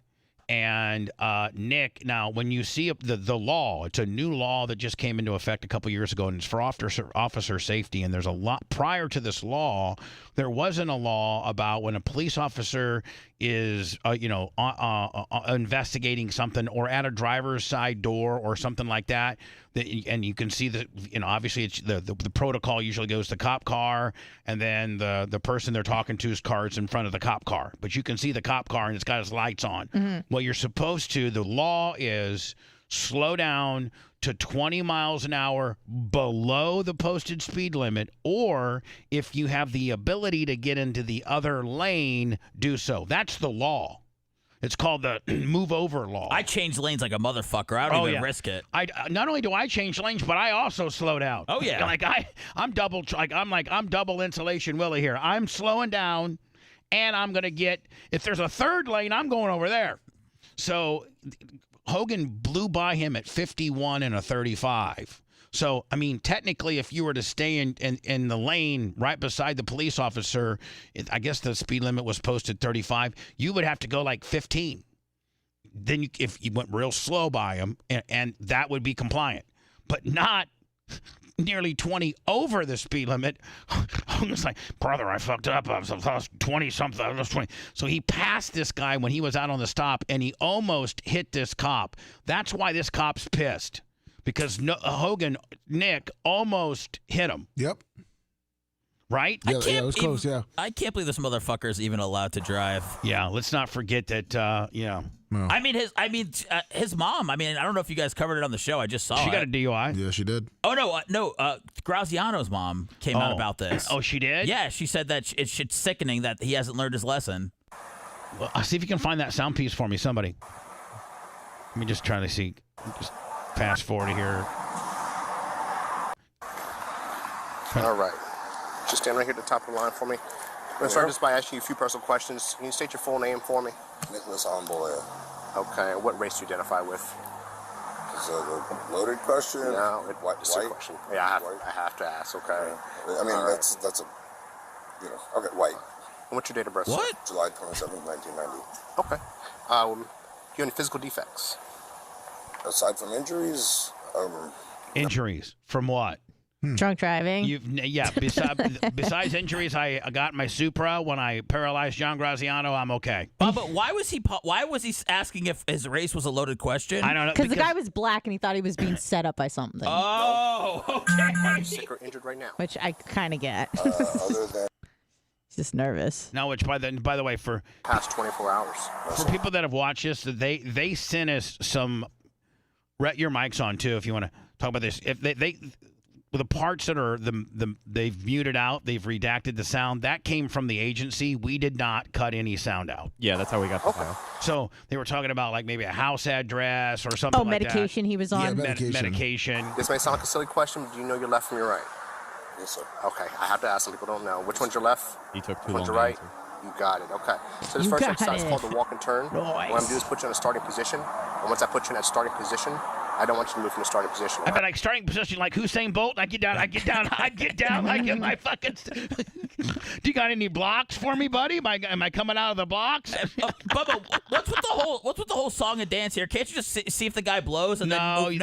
And Nick, now when you see the law, it's a new law that just came into effect a couple years ago, and it's for officer safety. And there's a lot prior to this law. There wasn't a law about when a police officer is, investigating something or at a driver's side door or something like that. And you can see that, obviously it's the protocol usually goes to cop car, and then the person they're talking to's car is in front of the cop car. But you can see the cop car and it's got its lights on. Mm-hmm. Well, you're supposed to. The law is slow down to 20 miles an hour below the posted speed limit, or if you have the ability to get into the other lane, do so. That's the law. It's called the move over law. I change lanes like a motherfucker. I don't even risk it. Not only do I change lanes, but I also slow down. Oh yeah. I'm double insulation Willie here. I'm slowing down, and I'm gonna get, if there's a third lane, I'm going over there. So Hogan blew by him at 51 and a 35. So, I mean, technically, if you were to stay in the lane right beside the police officer, I guess the speed limit was posted 35, you would have to go like 15. Then if you went real slow by him, and that would be compliant. But not nearly 20 over the speed limit. Hogan's like, brother, I fucked up. I was 20-something. I was 20. So he passed this guy when he was out on the stop, and he almost hit this cop. That's why this cop's pissed. Because Nick almost hit him. Yep. Right? Yeah, it was close, yeah. I can't believe this motherfucker is even allowed to drive. Yeah, let's not forget that, No. I mean, his mom. I mean, I don't know if you guys covered it on the show. I just saw it. She got a DUI? Yeah, she did. Oh, no. Graziano's mom came out about this. Oh, she did? Yeah, she said that it's sickening that he hasn't learned his lesson. Well, I'll see if you can find that sound piece for me, somebody. Let me just try to see. Just fast forward here. All right. Just stand right here at the top of the line for me. I'm going to start just by asking you a few personal questions. Can you state your full name for me? Nicholas Ambolea. Okay. What race do you identify with? Is that a loaded question? No, it's a white question. Yeah, I have to ask, okay. I mean, that's a, okay, white. And what's your date of birth? What? Sir? July 27th, 1990. Okay. Do you have any physical defects? Aside from injuries, Injuries from what? Drunk driving. Besides injuries, I got my Supra when I paralyzed John Graziano. I'm okay. But why was he asking if his race was a loaded question? I don't know. Because the guy was black and he thought he was being set up by something. Oh, okay. Are you sick or injured right now? Which I kind of get. other than He's just nervous. No, which by the way, for past 24 hours. For people that have watched this, they sent us some. Your mic's on too, if you want to talk about this. If the parts that are they've muted out, they've redacted the sound. That came from the agency. We did not cut any sound out. Yeah, that's how we got the file. So they were talking about like maybe a house address or something. Oh, like medication that. he was on. Yeah, medication. This may sound like a silly question, but do you know your left from your right? Yes, sir. Okay, I have to ask. Some people don't know. Which one's your left? He took Which too one's long your to right? answer. You got it. Okay. So this You first got exercise is it. called the walk and turn. What I'm going to do is put you in a starting position. And once I put you in that starting position, I don't want you to move from the starting position. I bet like starting position like Usain Bolt. I get down. I get down like in my fucking. Do you got any blocks for me, buddy? Am I coming out of the blocks? Bubba, what's with the whole song and dance here? Can't you just see if the guy blows and then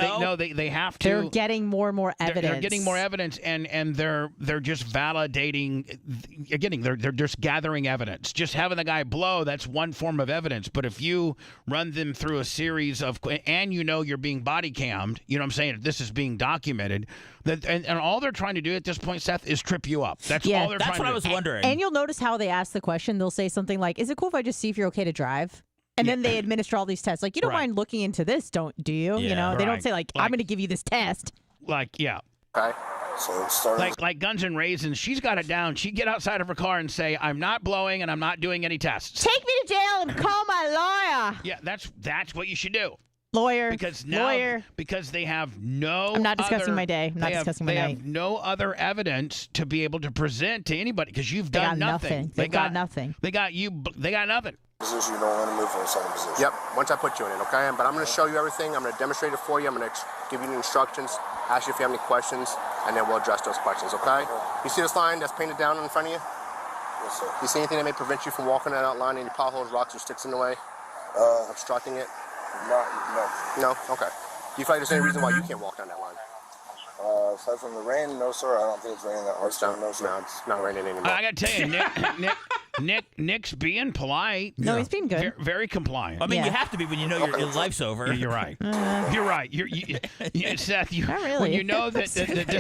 they have to. They're getting more and more evidence. They're getting more evidence, and they're just validating. Again, they're just gathering evidence. Just having the guy blow, that's one form of evidence. But if you run them through a series of, and you're being body cammed, you know what I'm saying? This is being documented. And all they're trying to do at this point, Seth, is trip you up. That's all they're trying to do. That's what I was wondering. And you'll notice how they ask the question. They'll say something like, "Is it cool if I just see if you're okay to drive?" And then they administer all these tests. Like, you don't mind looking into this, do you? You know, they don't say like, "I'm going to give you this test." Like, yeah. Okay. So like Guns and Raisins, she's got it down. She'd get outside of her car and say, "I'm not blowing and I'm not doing any tests." Take me to jail and call my lawyer. Yeah, that's what you should do. Lawyer. Because now, because they have no. I'm not discussing my day. I'm not discussing my night. They have no other evidence to be able to present to anybody because you've done nothing. They got nothing. They got you. They got nothing. Position, you don't want to move from a certain position. Yep, once I put you in it, okay? But I'm going to show you everything. I'm going to demonstrate it for you. I'm going to give you the instructions, ask you if you have any questions, and then we'll address those questions, okay? You see this line that's painted down in front of you? Yes, sir. You see anything that may prevent you from walking that line? Any potholes, rocks, or sticks in the way? Obstructing it? No. No? Okay. Do you feel like there's any reason why you can't walk down that line? Aside from the rain, no, sir. I don't think it's raining that hard. No, sir. No, it's not raining anymore. I got to tell you, Nick's being polite. No, he's being good. Very compliant. I mean, you have to be when you know your life's over. You're right. You're right. Seth. Not really. When you know that this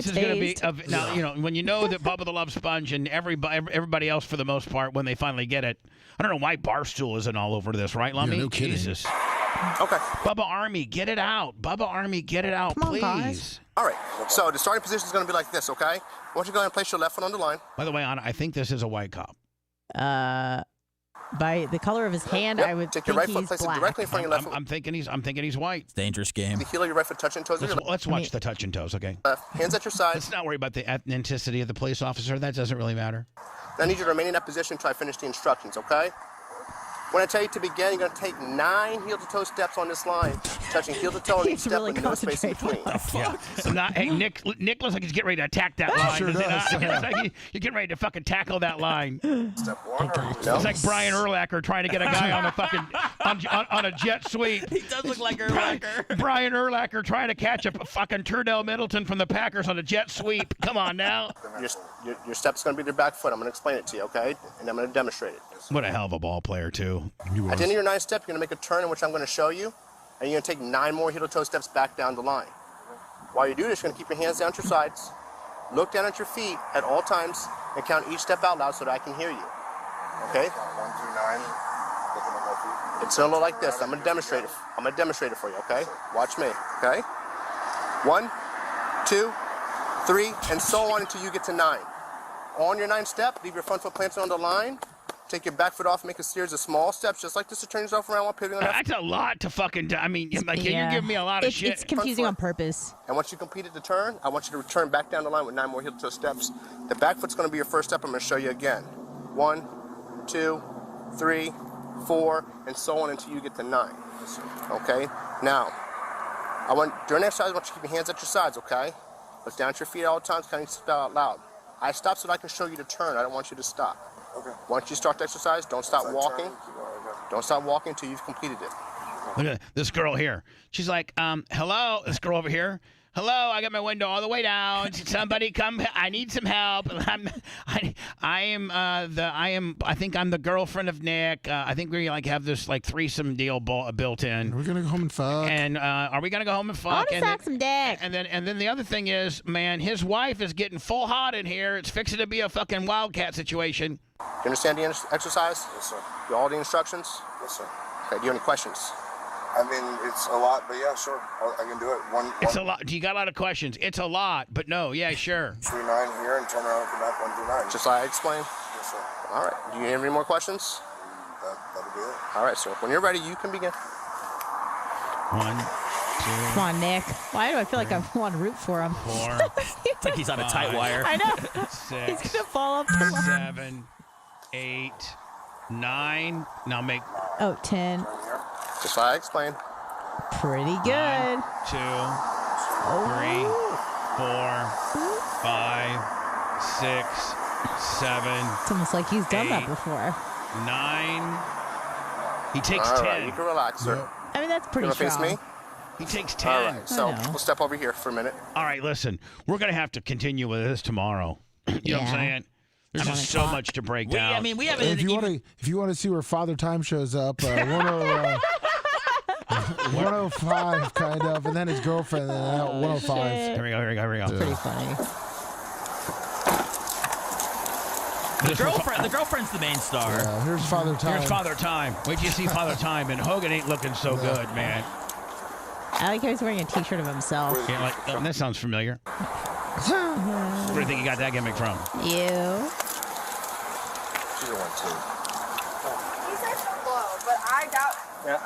is going to be now, when you know that Bubba the Love Sponge and everybody else for the most part, when they finally get it, I don't know why Barstool isn't all over this, right, Lummy? Yeah, no kidding. Jesus. Okay. Bubba Army, get it out. Bubba Army, get it out, Come on, please. guys. All right. So the starting position is going to be like this, okay? I want you to go ahead and place your left foot on the line. By the way, Anna, I think this is a white cop. By the color of his hand, I would take think your right foot, he's place black. it directly in front of your left foot. I'm thinking he's white. It's a dangerous game. The heel of your right foot touching toes. Let's watch the touch and toes, okay? Hands at your sides. Let's not worry about the ethnicity of the police officer. That doesn't really matter. I need you to remain in that position until I finish the instructions, okay? When I tell you to begin, you're going to take 9 heel-to-toe steps on this line, touching heel-to-toe on each step with no space in between. Hey, Nick looks like he's getting ready to attack that line. Sure does. It's like you're getting ready to fucking tackle that line. Step one. It's like Brian Urlacher trying to get a guy on a fucking on a jet sweep. He does look like Urlacher. Brian Urlacher trying to catch a fucking Turdell Middleton from the Packers on a jet sweep. Come on now. Your step's going to be their back foot. I'm going to explain it to you, okay? And I'm going to demonstrate it. What a hell of a ball player, too. At the end of your 9th step, you're going to make a turn in which I'm going to show you, and you're going to take 9 more heel-to-toe steps back down the line. While you do this, you're going to keep your hands down at your sides, look down at your feet at all times, and count each step out loud so that I can hear you. Okay? 1 through 9. Looking at my feet. It's going to look like this. I'm going to demonstrate it. I'm going to demonstrate it for you, okay? Watch me, okay? 1, 2, 3, and so on until you get to 9. On your 9th step, leave your front foot planted on the line. Take your back foot off, make a series of small steps, just like this, to turn yourself around while pivoting on that. That's a lot to fucking do. I mean, you're giving me a lot of shit. It's confusing on purpose. And once you completed the turn, I want you to return back down the line with 9 more heel-to-toe steps. The back foot's going to be your first step. I'm going to show you again. 1, 2, 3, 4, and so on until you get to 9. Okay? Now, during exercise, I want you to keep your hands at your sides, okay? Look down at your feet at all times, counting steps out loud. I stop so that I can show you the turn. I don't want you to stop. Okay. Once you start the exercise, don't stop walking. Don't stop walking until you've completed it. Look at this girl here. She's like, hello, this girl over here. Hello, I got my window all the way down. Somebody come. I need some help. I think I'm the girlfriend of Nick. I think we have this threesome deal built in. We're gonna go home and fuck. And are we gonna go home and fuck? I want to suck some dick. And then the other thing is, man, his wife is getting full hot in here. It's fixing to be a fucking wildcat situation. Do you understand the exercise? Yes, sir. Do all the instructions? Yes, sir. Okay. Do you have any questions? I mean, it's a lot, but yeah, sure. I can do it. It's a lot. You got a lot of questions. It's a lot, but no, yeah, sure. 39 here and turn around and come back 139. Just like I explained? Yes, sir. All right. Do you have any more questions? That'll be it. All right, sir. When you're ready, you can begin. 1, 2. Come on, Nick. Why do I feel like I want to root for him? 4. It's like he's on a tight wire. I know. 6. He's gonna fall off the line. 7, 8, 9. Now make. Oh, 10. Just like I explained. Pretty good. 1, 2, 3, 4, 5, 6, 7. It's almost like he's done 8, that before. 9. He takes All 10. right, you can relax, sir. I mean, that's pretty You wanna strong. face me? He takes 10. All right, so we'll step over here for a minute. All right, listen. We're going to have to continue with this tomorrow. You know what I'm saying? There's just so much to break down. I mean, we haven't. If you want to see where Father Time shows up, 105 kind of, and then his girlfriend 105. Here we go. It's pretty funny. The girlfriend's the main star. Yeah, here's Father Time. Here's Father Time. Wait till you see Father Time, and Hogan ain't looking so good, man. I like how he's wearing a T-shirt of himself. Yeah, that sounds familiar. Where do you think you got that gimmick from? You. She's a 1, 2. He said some blow, but I doubt. Yeah,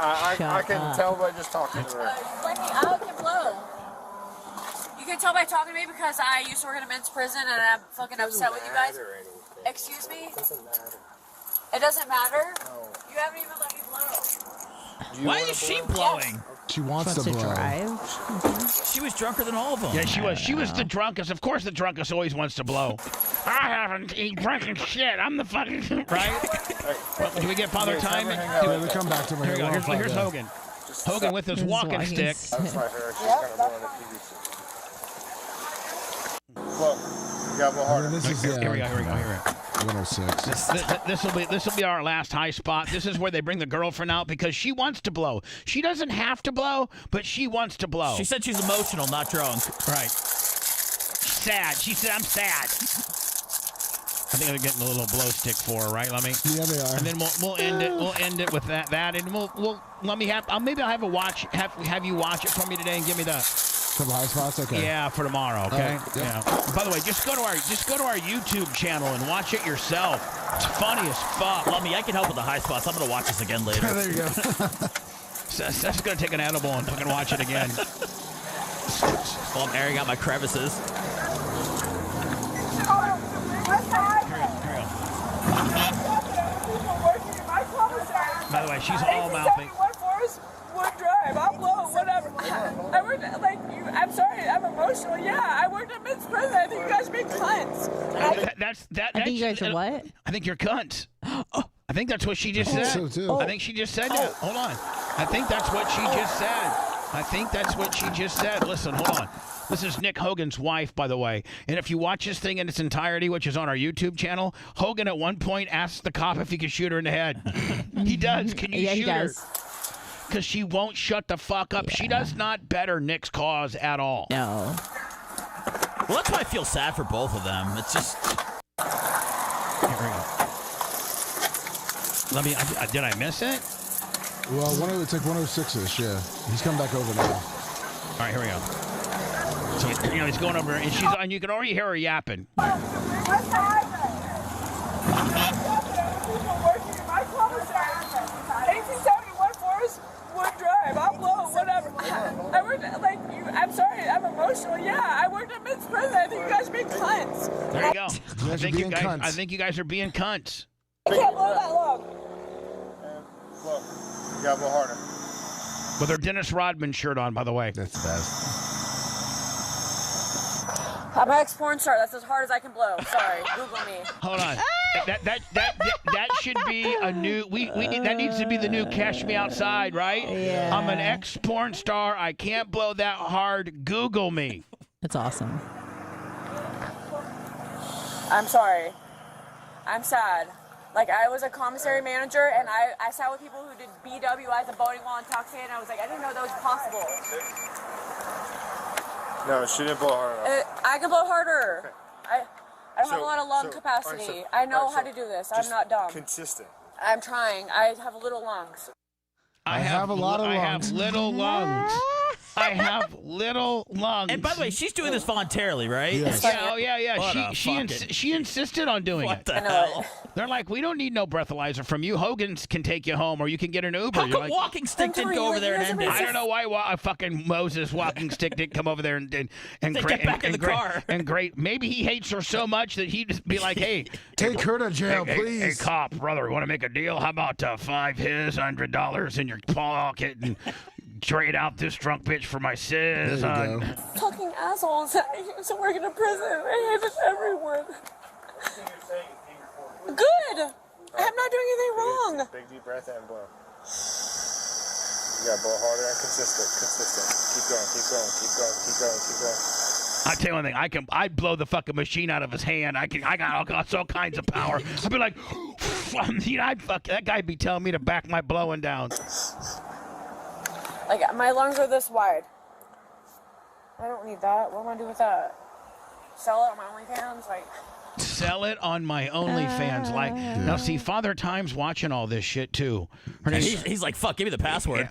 I can tell by just talking to her. Let me out and blow. You can tell by talking to me because I used to work in a men's prison and I'm fucking upset with you guys. Excuse me? It doesn't matter. It doesn't matter? No. You haven't even let me blow. Why is she blowing? She wants to blow. drive. She was drunker than all of them. Yeah, she was. She was the drunkest. Of course, the drunkest always wants to blow. I haven't eaten drinking shit. I'm the fucking right. Well, do we get Father Time? We come back to him. Here we go. Here's Hogan. Hogan with his walking stick. That's my hair. She's kind of more on the PVC. Look, you got a little harder. This is, Here we go. 106. This will be our last high spot. This is where they bring the girlfriend out because she wants to blow. She doesn't have to blow, but she wants to blow. She said she's emotional, not drunk. Right. Sad. She said, I'm sad. I think they're getting a little blow stick for her, right, Lummy? Yeah, they are. And then we'll end it. We'll end it with that, and we'll let me have. Maybe I'll have a watch. Have you watch it for me today and give me the. Some high spots, okay. Yeah, for tomorrow, okay? Yep. Yeah. By the way, just go to our YouTube channel and watch it yourself. It's funny as fuck. Lummy, I can help with the high spots. I'm gonna watch this again later. There you go. Seth's gonna take an edible and fucking watch it again. Well, I'm airing out my crevices. By the way, she's all mouthing. Drive. I'll blow, whatever. I worked like you. I'm sorry. I'm emotional. Yeah, I worked at men's prison. I think you guys make cunts. I think you guys are what? I think you're cunts. I think that's what she just said. So too. I think she just said that. Hold on. I think that's what she just said. Listen, hold on. This is Nick Hogan's wife, by the way. And if you watch this thing in its entirety, which is on our YouTube channel, Hogan at one point asks the cop if he can shoot her in the head. He does. Can you shoot her? Because she won't shut the fuck up. Yeah. She does not better Nick's cause at all. No. Well, that's why I feel sad for both of them. It's just. Here we go. Did I miss it? Well, it's like 106-ish, yeah. He's come back over now. All right, here we go. So, he's going over, and you can already hear her yapping. Drive. I'll blow, whatever. I worked like you. I'm sorry. I'm emotional. Yeah, I worked at men's prison. I think you guys make cunts. There you go. I think you guys are being cunts. I can't blow that long. Look, you got a little harder. With her Dennis Rodman shirt on, by the way. That's the best. I'm an ex-porn star. That's as hard as I can blow. Sorry. Google me. Hold on. That should be a new. We need, that needs to be the new "Cash Me Outside," right? Yeah. I'm an ex-porn star. I can't blow that hard. Google me. That's awesome. I'm sorry. I'm sad. Like, I was a commissary manager, and I sat with people who did BWIs, the boating while intoxicated, and I was like, I didn't know that was possible. No, she didn't blow hard enough. I can blow harder. Okay. I don't have a lot of lung capacity. I know how to do this. I'm not dumb. Consistent. I'm trying. I have little lungs. I have a lot of lungs. I have little lungs. I have little lungs. And by the way, she's doing this voluntarily, right? Yes. Yeah, oh yeah. What She insisted on doing What it. the hell? They're like, we don't need no breathalyzer from you. Hogan can take you home, or you can get an Uber. How You're come like, Walking Stick didn't go over there and end it? I don't know why fucking Moses Walking Stick didn't come over there and Get back in the car. And great. Maybe he hates her so much that he'd just be like, hey, Take her to jail, please. Hey, cop, brother, want to make a deal? How about $5 his, $100 in your pocket, and trade out this drunk bitch for my sis? There you go. Fucking assholes. I used to work in a prison. I hate everyone. Good. I'm not doing anything wrong. Big deep breath and blow. You gotta blow harder and consistent. Keep going. I tell you one thing, I'd blow the fucking machine out of his hand. I got all kinds of power. I'd be like, that guy'd be telling me to back my blowing down. Like, my lungs are this wide. I don't need that. What am I gonna do with that? Sell it on my OnlyFans? Like, sell it on my OnlyFans. Now see, Father Time's watching all this shit too. He's like, fuck, give me the password.